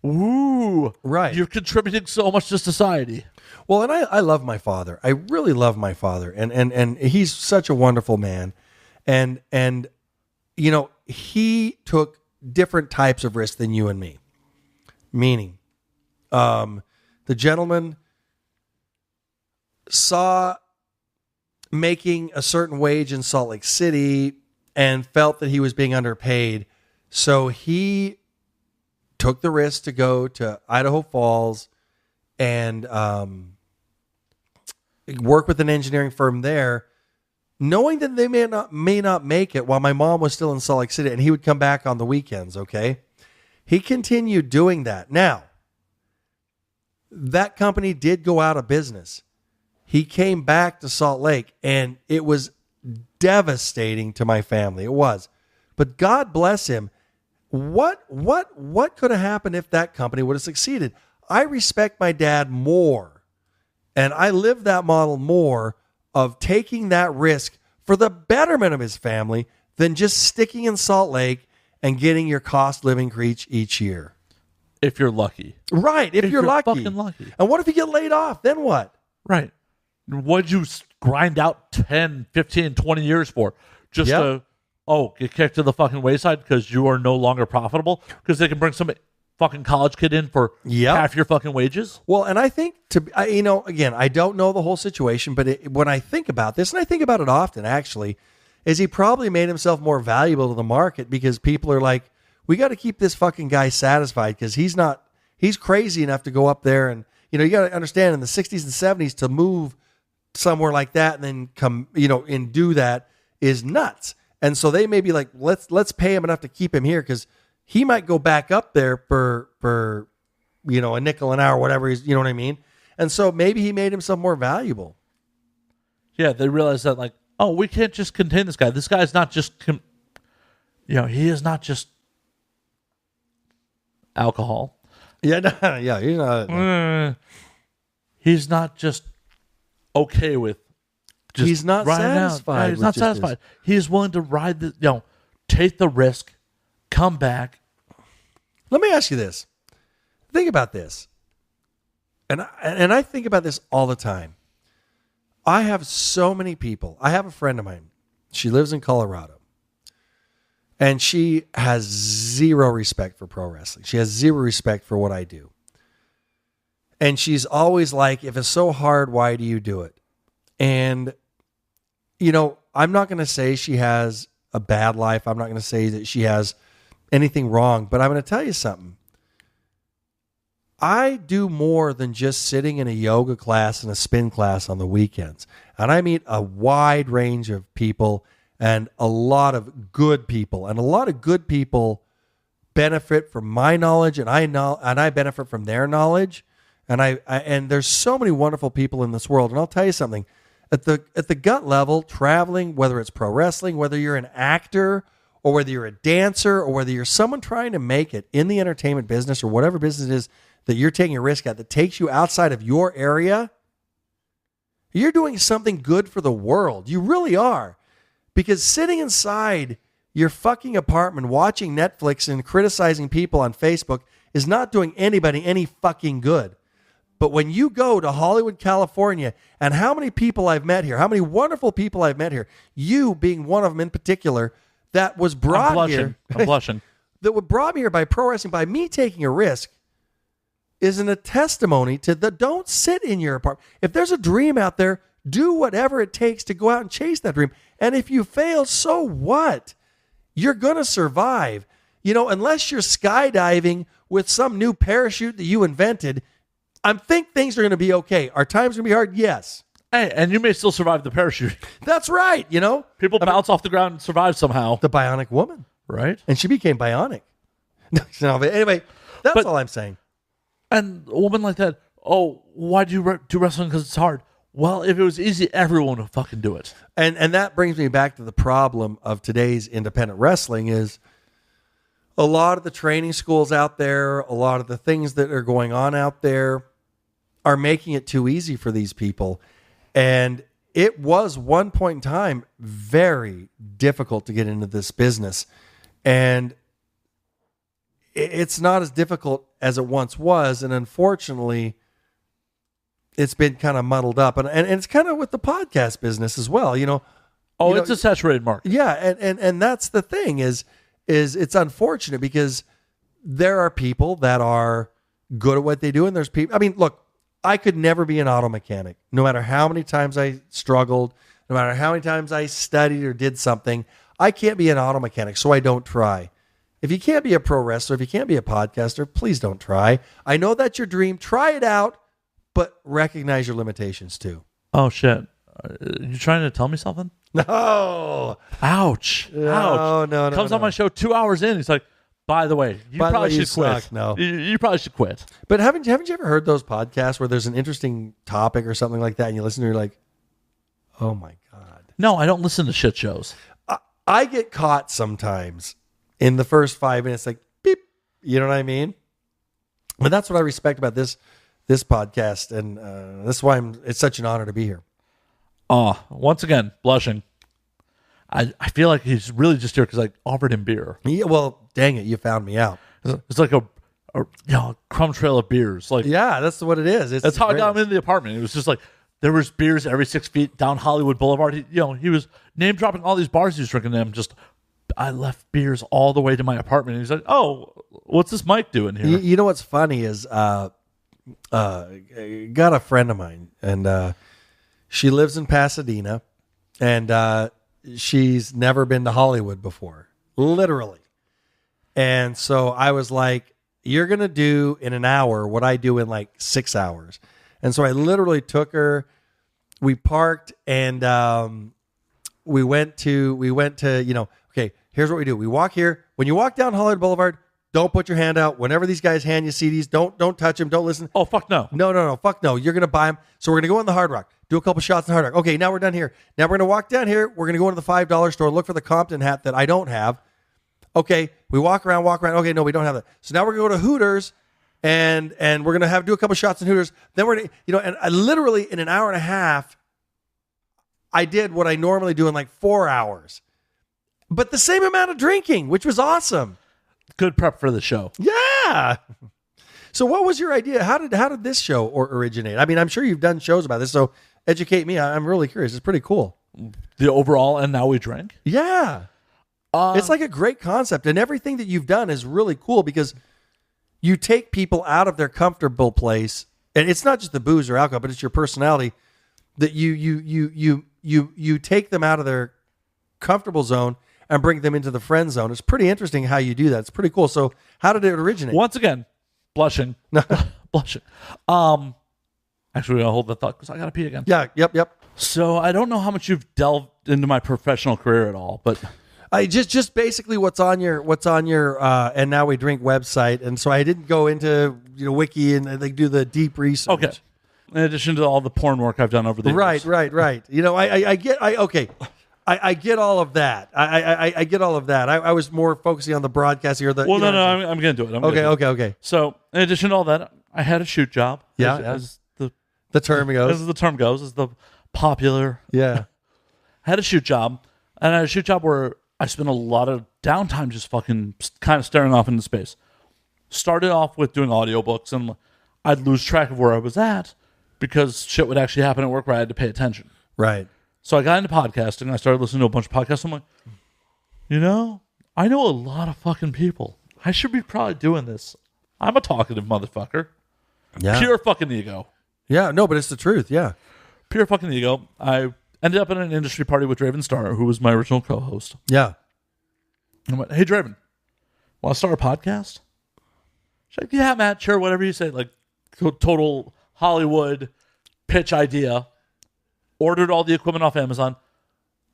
Woo! Right. You're contributing so much to society. Well, and I love my father. I really love my father. And he's such a wonderful man. And you know, he took different types of risks than you and me. Meaning, the gentleman saw making a certain wage in Salt Lake City and felt that he was being underpaid. So he took the risk to go to Idaho Falls and work with an engineering firm there, knowing that they may not make it while my mom was still in Salt Lake City, and he would come back on the weekends, okay? He continued doing that. Now, that company did go out of business. He came back to Salt Lake, and it was devastating to my family. It was. But God bless him. What could have happened if that company would have succeeded? I respect my dad more, and I live that model more of taking that risk for the betterment of his family than just sticking in Salt Lake and getting your cost living increase each year. If you're lucky. Right, if you're lucky. Fucking lucky. And what if you get laid off? Then what? Right. What'd you grind out 10, 15, 20 years for? Just to, get kicked to the fucking wayside because you are no longer profitable? Because they can bring some fucking college kid in for half your fucking wages? Well, and I think, again, I don't know the whole situation, but when I think about this, and I think about it often, actually, is he probably made himself more valuable to the market because people are like, we got to keep this fucking guy satisfied because he's crazy enough to go up there. And, you got to understand in the 60s and 70s to move somewhere like that and then come, and do that is nuts. And so they may be like, let's pay him enough to keep him here because he might go back up there for a nickel an hour, whatever he's, you know what I mean? And so maybe he made himself more valuable. Yeah, they realized that we can't just contain this guy. This guy's not just, he is not just alcohol. Yeah, he's not. He's not just okay with. He's not satisfied. Yeah, he's not satisfied. He's willing to ride the, take the risk, come back. Let me ask you this. Think about this. And I think about this all the time. I have so many people. I have a friend of mine. She lives in Colorado. And she has zero respect for pro wrestling. She has zero respect for what I do. And she's always like, if it's so hard, why do you do it? And, I'm not going to say she has a bad life. I'm not going to say that she has anything wrong, but I'm going to tell you something. I do more than just sitting in a yoga class and a spin class on the weekends. And I meet a wide range of people and a lot of good people. And a lot of good people benefit from my knowledge, and I benefit from their knowledge. And there's so many wonderful people in this world. And I'll tell you something. At the gut level, traveling, whether it's pro wrestling, whether you're an actor or whether you're a dancer or whether you're someone trying to make it in the entertainment business or whatever business it is that you're taking a risk at that takes you outside of your area, you're doing something good for the world. You really are. Because sitting inside your fucking apartment watching Netflix and criticizing people on Facebook is not doing anybody any fucking good. But when you go to Hollywood, California, and how many people I've met here, how many wonderful people I've met here, you being one of them in particular, that was brought here. I'm blushing. That was brought me here by pro wrestling, by me taking a risk, isn't a testimony to the don't sit in your apartment. If there's a dream out there, do whatever it takes to go out and chase that dream. And if you fail, so what? You're going to survive. Unless you're skydiving with some new parachute that you invented, I think things are going to be okay. Are times going to be hard? Yes. Hey, and you may still survive the parachute. That's right. People bounce off the ground and survive somehow. The bionic woman. Right. And she became bionic. No, but anyway, that's all I'm saying. And a woman like that, why do you do wrestling? Because it's hard. Well, if it was easy, everyone would fucking do it. And that brings me back to the problem of today's independent wrestling is a lot of the training schools out there, a lot of the things that are going on out there are making it too easy for these people. And it was one point in time very difficult to get into this business. And it's not as difficult as it once was. And unfortunately, it's been kind of muddled up. And it's kind of with the podcast business as well, you know. Oh, it's a saturated market. Yeah, and that's the thing is it's unfortunate because there are people that are good at what they do, and there's people. I mean, look, I could never be an auto mechanic, no matter how many times I struggled, no matter how many times I studied or did something. I can't be an auto mechanic, so I don't try. If you can't be a pro wrestler, if you can't be a podcaster, please don't try. I know that's your dream. Try it out, but recognize your limitations too. Oh shit! You trying to tell me something? No. Ouch. No, Ouch. no. Comes on my show 2 hours in. He's like, by the way, you By the probably way, you should quit. suck. No. You probably should quit. But haven't you ever heard those podcasts where there's an interesting topic or something like that, and you listen to it, you're like, oh my God. No, I don't listen to shit shows. I get caught sometimes in the first 5 minutes, like beep. You know what I mean? But that's what I respect about this podcast, and that's why it's such an honor to be here. Once again, blushing. I feel like he's really just here because I offered him beer. Yeah, well, dang it, you found me out. It's like a crumb trail of beers. Like Yeah, that's what it is. that's how I got him into the apartment. It was just like there was beers every 6 feet down Hollywood Boulevard. He was name dropping all these bars he was drinking them. I left beers all the way to my apartment. And he's like, "Oh, what's this Mike doing here?" You know what's funny is got a friend of mine, and she lives in Pasadena, and she's never been to Hollywood before, literally. And so I was like, you're going to do in an hour what I do in like 6 hours. And so I literally took her, we parked, and we went to, okay, here's what we do. We walk here. When you walk down Hollywood Boulevard, don't put your hand out. Whenever these guys hand you CDs, don't touch them. Don't listen. Oh, fuck no. No. Fuck no. You're going to buy them. So we're going to go in the Hard Rock, do a couple shots in the Hard Rock. Okay, now we're done here. Now we're going to walk down here. We're going to go into the $5 store, look for the Compton hat that I don't have. Okay, we walk around. Okay, no, we don't have that. So now we're going to go to Hooters, and we're going to do a couple shots in Hooters. Then we're going to, and I literally in an hour and a half, I did what I normally do in like 4 hours. But the same amount of drinking, which was awesome. Good prep for the show. Yeah. So what was your idea? How did this show originate? I mean, I'm sure you've done shows about this, so educate me. I'm really curious. It's pretty cool. The overall, and now we drink. Yeah. It's like a great concept, and everything that you've done is really cool because you take people out of their comfortable place, and it's not just the booze or alcohol, but it's your personality that you take them out of their comfortable zone and bring them into the friend zone. It's pretty interesting how you do that. It's pretty cool. So how did it originate? Once again, blushing. Blushing. Actually, I'll hold that thought because I got to pee again. Yeah, yep. So I don't know how much you've delved into my professional career at all, but I just basically what's on your and now we drink website, and so I didn't go into wiki and like do the deep research. Okay. In addition to all the porn work I've done over the years. Right. I get all of that. I get all of that. I was more focusing on the broadcasting or the. Well, no, I'm going to do it. Okay. So, in addition to all that, I had a shoot job. Yeah, as the term goes. As the term goes, as the popular. Yeah. I had a shoot job, and I had a shoot job where I spent a lot of downtime just fucking kind of staring off into space. Started off with doing audiobooks, and I'd lose track of where I was at because shit would actually happen at work where I had to pay attention. Right. So I got into podcasting, and I started listening to a bunch of podcasts. I'm like, I know a lot of fucking people. I should be probably doing this. I'm a talkative motherfucker. Yeah. Pure fucking ego. Yeah, no, but it's the truth, yeah. Pure fucking ego. I ended up at an industry party with Draven Starr, who was my original co-host. Yeah. And I went, hey, Draven, want to start a podcast? She's like, yeah, Matt, sure, whatever you say. Like, total Hollywood pitch idea. Ordered all the equipment off Amazon.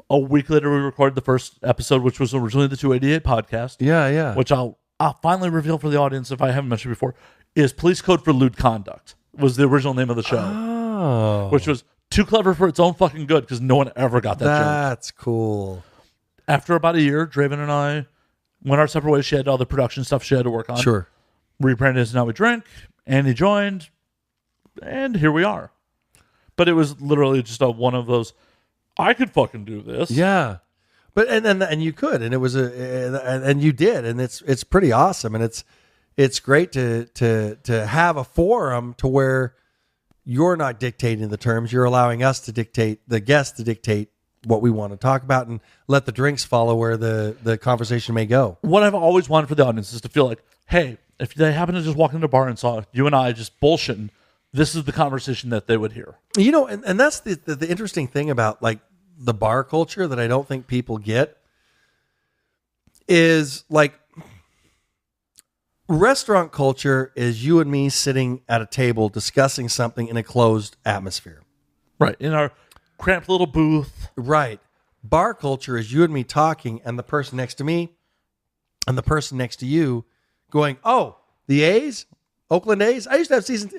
A week later, we recorded the first episode, which was originally the 288 podcast. Yeah. Which I'll finally reveal for the audience, if I haven't mentioned before, is Police Code for Lewd Conduct. Was the original name of the show. Oh. Which was too clever for its own fucking good because no one ever got that joke. That's cool. After about a year, Draven and I went our separate ways. She had all the production stuff she had to work on. Sure. Rebranded as Now We Drink. Andy joined, and here we are. But it was literally just one of those, I could fucking do this. Yeah. But and you could, and it was and you did, and it's pretty awesome, and it's great to have a forum to where you're not dictating the terms, you're allowing us to dictate, the guests to dictate what we want to talk about, and let the drinks follow where the conversation may go. What I've always wanted for the audience is to feel like, hey, if they happen to just walk into a bar and saw you and I just bullshitting, this is the conversation that they would hear. You know, and that's the interesting thing about like the bar culture that I don't think people get is like restaurant culture is you and me sitting at a table discussing something in a closed atmosphere. Right. In our cramped little booth. Right. Bar culture is you and me talking and the person next to me and the person next to you going, oh, the A's? Oakland A's? I used to have season...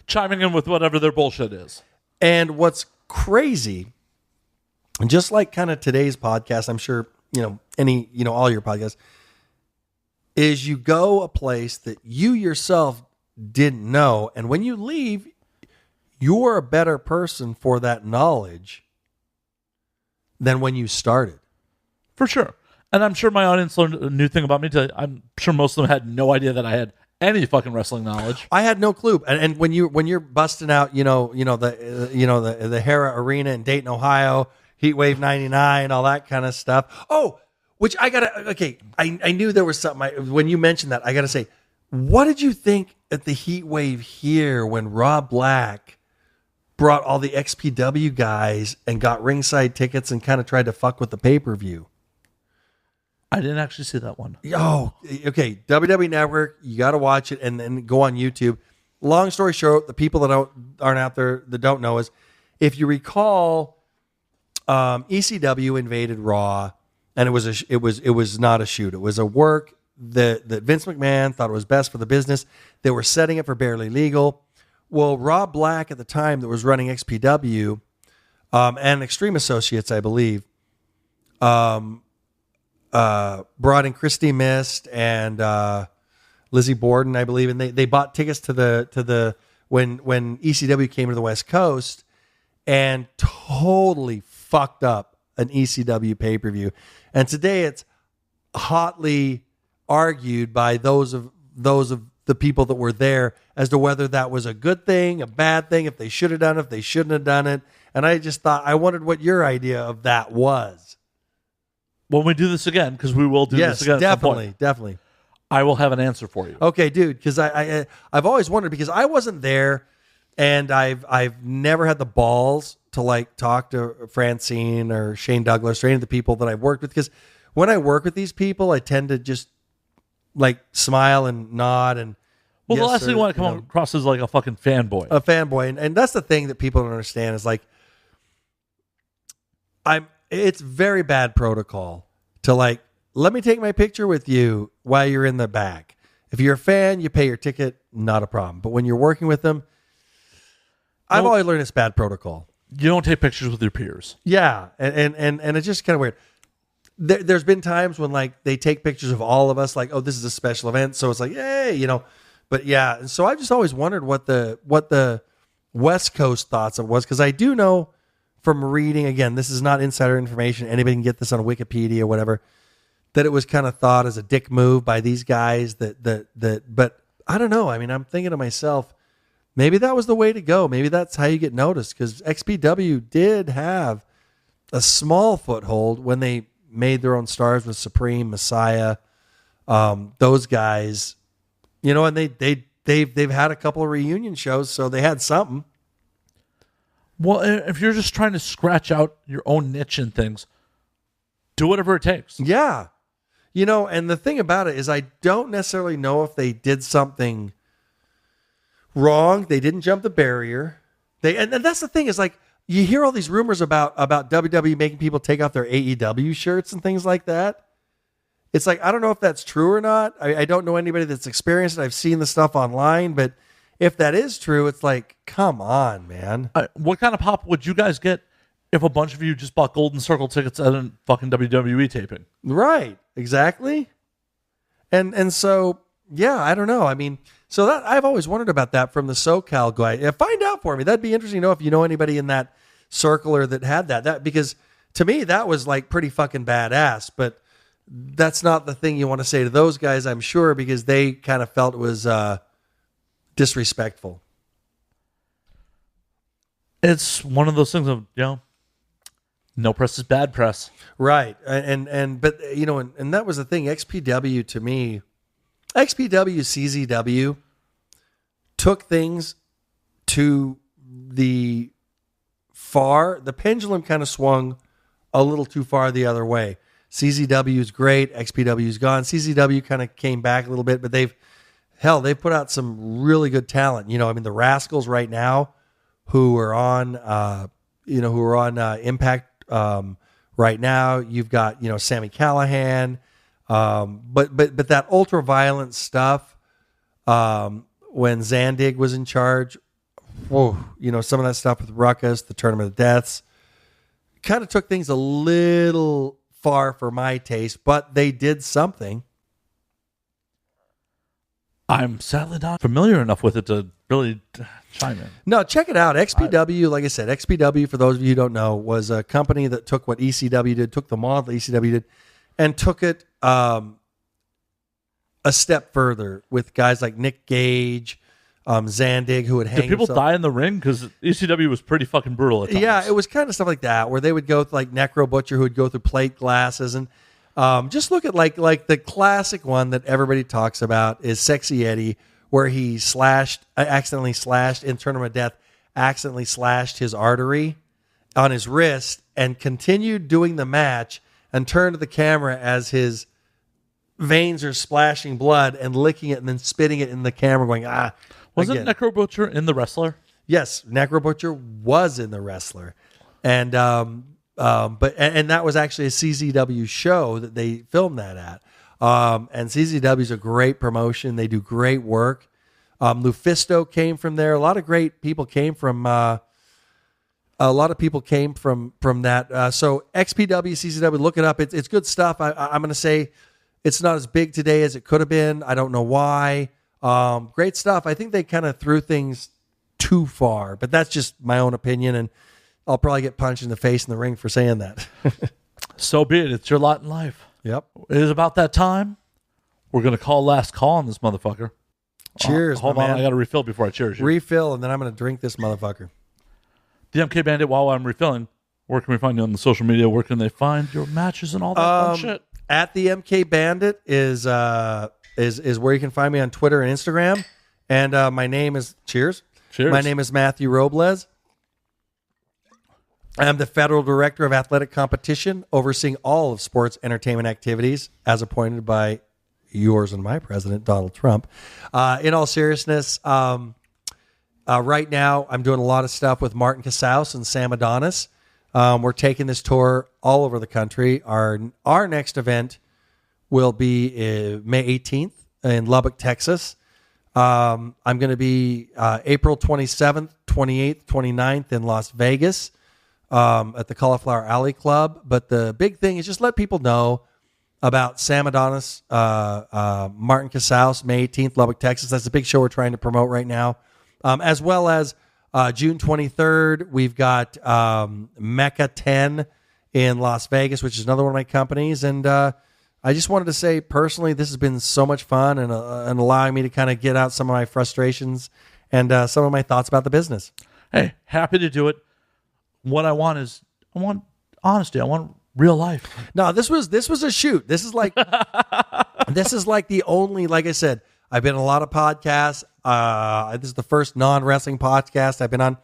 Chiming in with whatever their bullshit is. And what's crazy, just like kind of today's podcast, I'm sure, all your podcasts, is you go a place that you yourself didn't know. And when you leave, you're a better person for that knowledge than when you started. For sure. And I'm sure my audience learned a new thing about me today. I'm sure most of them had no idea that I had any fucking wrestling knowledge. I had no clue. And when you're busting out, the Hera Arena in Dayton, Ohio, Heatwave 99, all that kind of stuff. Oh, which I knew there was something. When you mentioned that, I gotta say, what did you think at the Heatwave here when Rob Black brought all the XPW guys and got ringside tickets and kind of tried to fuck with the pay-per-view? I didn't actually see that one. Oh, okay. WWE Network, you got to watch it and then go on YouTube. Long story short, the people that aren't out there that don't know is, if you recall, ECW invaded Raw, and it was not a shoot. It was a work that Vince McMahon thought it was best for the business. They were setting it for Barely Legal. Well, Rob Black at the time that was running XPW and Extreme Associates, I believe, brought in Christy Mist and Lizzie Borden, I believe, and they bought tickets to the when ECW came to the West Coast and totally fucked up an ECW pay-per-view. And today it's hotly argued by those of the people that were there as to whether that was a good thing, a bad thing, if they should have done it, if they shouldn't have done it. And I just thought, I wondered what your idea of that was. When we do this again, because we will do this again at some point, definitely. I will have an answer for you. Okay, dude, because I've always wondered, because I wasn't there, and I've never had the balls to like talk to Francine or Shane Douglas or any of the people that I've worked with, because when I work with these people, I tend to just like smile and nod and. Well, the last thing you want to come across is like a fucking fanboy. A fanboy, and that's the thing that people don't understand is like, it's very bad protocol to like, let me take my picture with you while you're in the back. If you're a fan, you pay your ticket, not a problem. But when you're working with them, I've always learned it's bad protocol. You don't take pictures with your peers. Yeah, and it's just kind of weird. There's been times when like they take pictures of all of us, like, oh, this is a special event, so it's like, hey, But yeah, and so I've just always wondered what the West Coast thoughts of was, because I do know from reading, again, this is not insider information, anybody can get this on Wikipedia or whatever, that it was kind of thought as a dick move by these guys but I don't know. I mean, I'm thinking to myself, maybe that was the way to go. Maybe that's how you get noticed, because XPW did have a small foothold when they made their own stars with Supreme, Messiah, those guys, and they've had a couple of reunion shows, so they had something. Well, if you're just trying to scratch out your own niche and things, do whatever it takes. Yeah. And the thing about it is I don't necessarily know if they did something wrong. They didn't jump the barrier. And that's the thing is like, you hear all these rumors about WWE making people take off their AEW shirts and things like that. It's like, I don't know if that's true or not. I don't know anybody that's experienced it. I've seen the stuff online, but if that is true, it's like, come on, man. What kind of pop would you guys get if a bunch of you just bought Golden Circle tickets at a fucking WWE taping? Right. exactly. And so, yeah, I don't know. I mean, so that I've always wondered about that from the SoCal guy. Yeah, find out for me. That'd be interesting to know if you know anybody in that circle or that had that. Because to me, that was like pretty fucking badass. But that's not the thing you want to say to those guys, I'm sure, because they kind of felt it was disrespectful. It's one of those things of, no press is bad press. Right. But and that was the thing. XPW to me, CZW took things to the pendulum kind of swung a little too far the other way. CZW is great. XPW is gone. CZW kind of came back a little bit, but they've put out some really good talent. The Rascals right now, who are on Impact right now. You've got Sammy Callahan, but that ultra violent stuff. When Zandig was in charge, some of that stuff with Ruckus, the Tournament of Deaths, kind of took things a little far for my taste, but they did something. I'm sadly not familiar enough with it to really chime in. No, check it out. XPW, like I said, XPW, for those of you who don't know, was a company that took what ECW did, took the model ECW did, and took it a step further with guys like Nick Gage, Zandig, who would hang Did people himself. die in the ring? Because ECW was pretty fucking brutal at times. Yeah, it was kind of stuff like that, where they would go with like Necro Butcher, who would go through plate glasses. And just look at like the classic one that everybody talks about is Sexy Eddie, where he accidentally slashed in Tournament of Death, accidentally slashed his artery on his wrist and continued doing the match and turned to the camera as his veins are splashing blood and licking it and then spitting it in the camera going, Wasn't again. Necro Butcher in The Wrestler? Yes, Necro Butcher was in The Wrestler. And that was actually a CZW show that they filmed that at. And CZW is a great promotion. They do great work. Lufisto came from there. A lot of great people came from that. So XPW, CZW, look it up. It's good stuff. I'm going to say it's not as big today as it could have been. I don't know why. Great stuff. I think they kind of threw things too far, but that's just my own opinion, and I'll probably get punched in the face in the ring for saying that. So be it. It's your lot in life. Yep. It is about that time. We're going to call last call on this motherfucker. Cheers, Hold my on. man. I got to refill before I cheers you. Refill, and then I'm going to drink this motherfucker. The MK Bandit, while I'm refilling, where can we find you on the social media? Where can they find your matches and all that fun shit? At the MK Bandit is where you can find me on Twitter and Instagram. And my name is Cheers. My name is Matthew Roblez. I'm the Federal Director of Athletic Competition, overseeing all of sports entertainment activities, as appointed by yours and my president, Donald Trump. In all seriousness, right now I'm doing a lot of stuff with Martin Casaus and Sam Adonis. We're taking this tour all over the country. Our next event will be May 18th in Lubbock, Texas. I'm going to be April 27th, 28th, 29th in Las Vegas at the Cauliflower Alley Club. But the big thing is just let people know about Sam Adonis, Martin Casaus, May 18th, Lubbock, Texas. That's a big show we're trying to promote right now. As well as June 23rd, we've got Mecca 10 in Las Vegas, which is another one of my companies. And I just wanted to say personally, this has been so much fun and allowing me to kind of get out some of my frustrations and some of my thoughts about the business. Hey, happy to do it. What I want honesty. I want real life. No, this was a shoot. This is like the only, like I said, I've been on a lot of podcasts. This is the first non-wrestling podcast I've been on.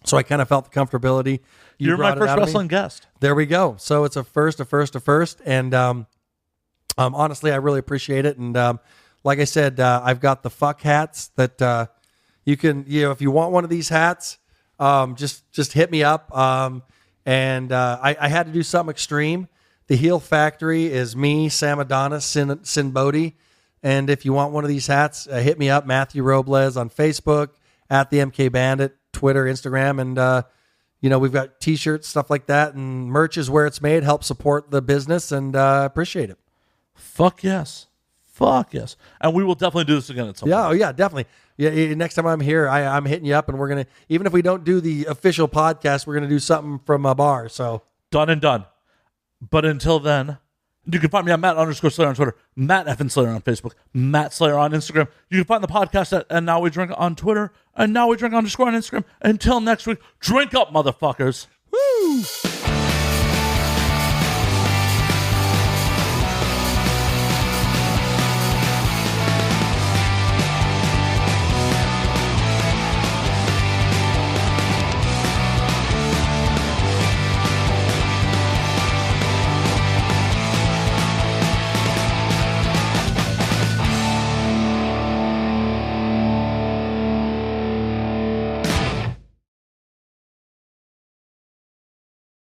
So I kind of felt the comfortability. You're my brought it first out of me. wrestling guest. There we go. So it's a first. And honestly, I really appreciate it. And like I said, I've got the fuck hats that you can, if you want one of these hats, just hit me up. And I had to do something extreme. The Heel Factory is me, Sam Adonis, Sin Bodhi. And if you want one of these hats, hit me up, Matthew Roblez on Facebook, at the MK Bandit, Twitter, Instagram. And, we've got T-shirts, stuff like that. And merch is where it's made. Help support the business and appreciate it. Fuck yes. Fuck yes. And we will definitely do this again at some point. Yeah, oh yeah, definitely. Yeah, next time I'm here, I'm hitting you up, and we're gonna, even if we don't do the official podcast, we're gonna do something from a bar. So Done and done. But until then, you can find me at Matt_Slayer on Twitter, Matt Effin Slayer on Facebook, Matt Slayer on Instagram. You can find the podcast at And Now We Drink on Twitter, and Now We Drink _ on Instagram. Until next week, drink up, motherfuckers. woo.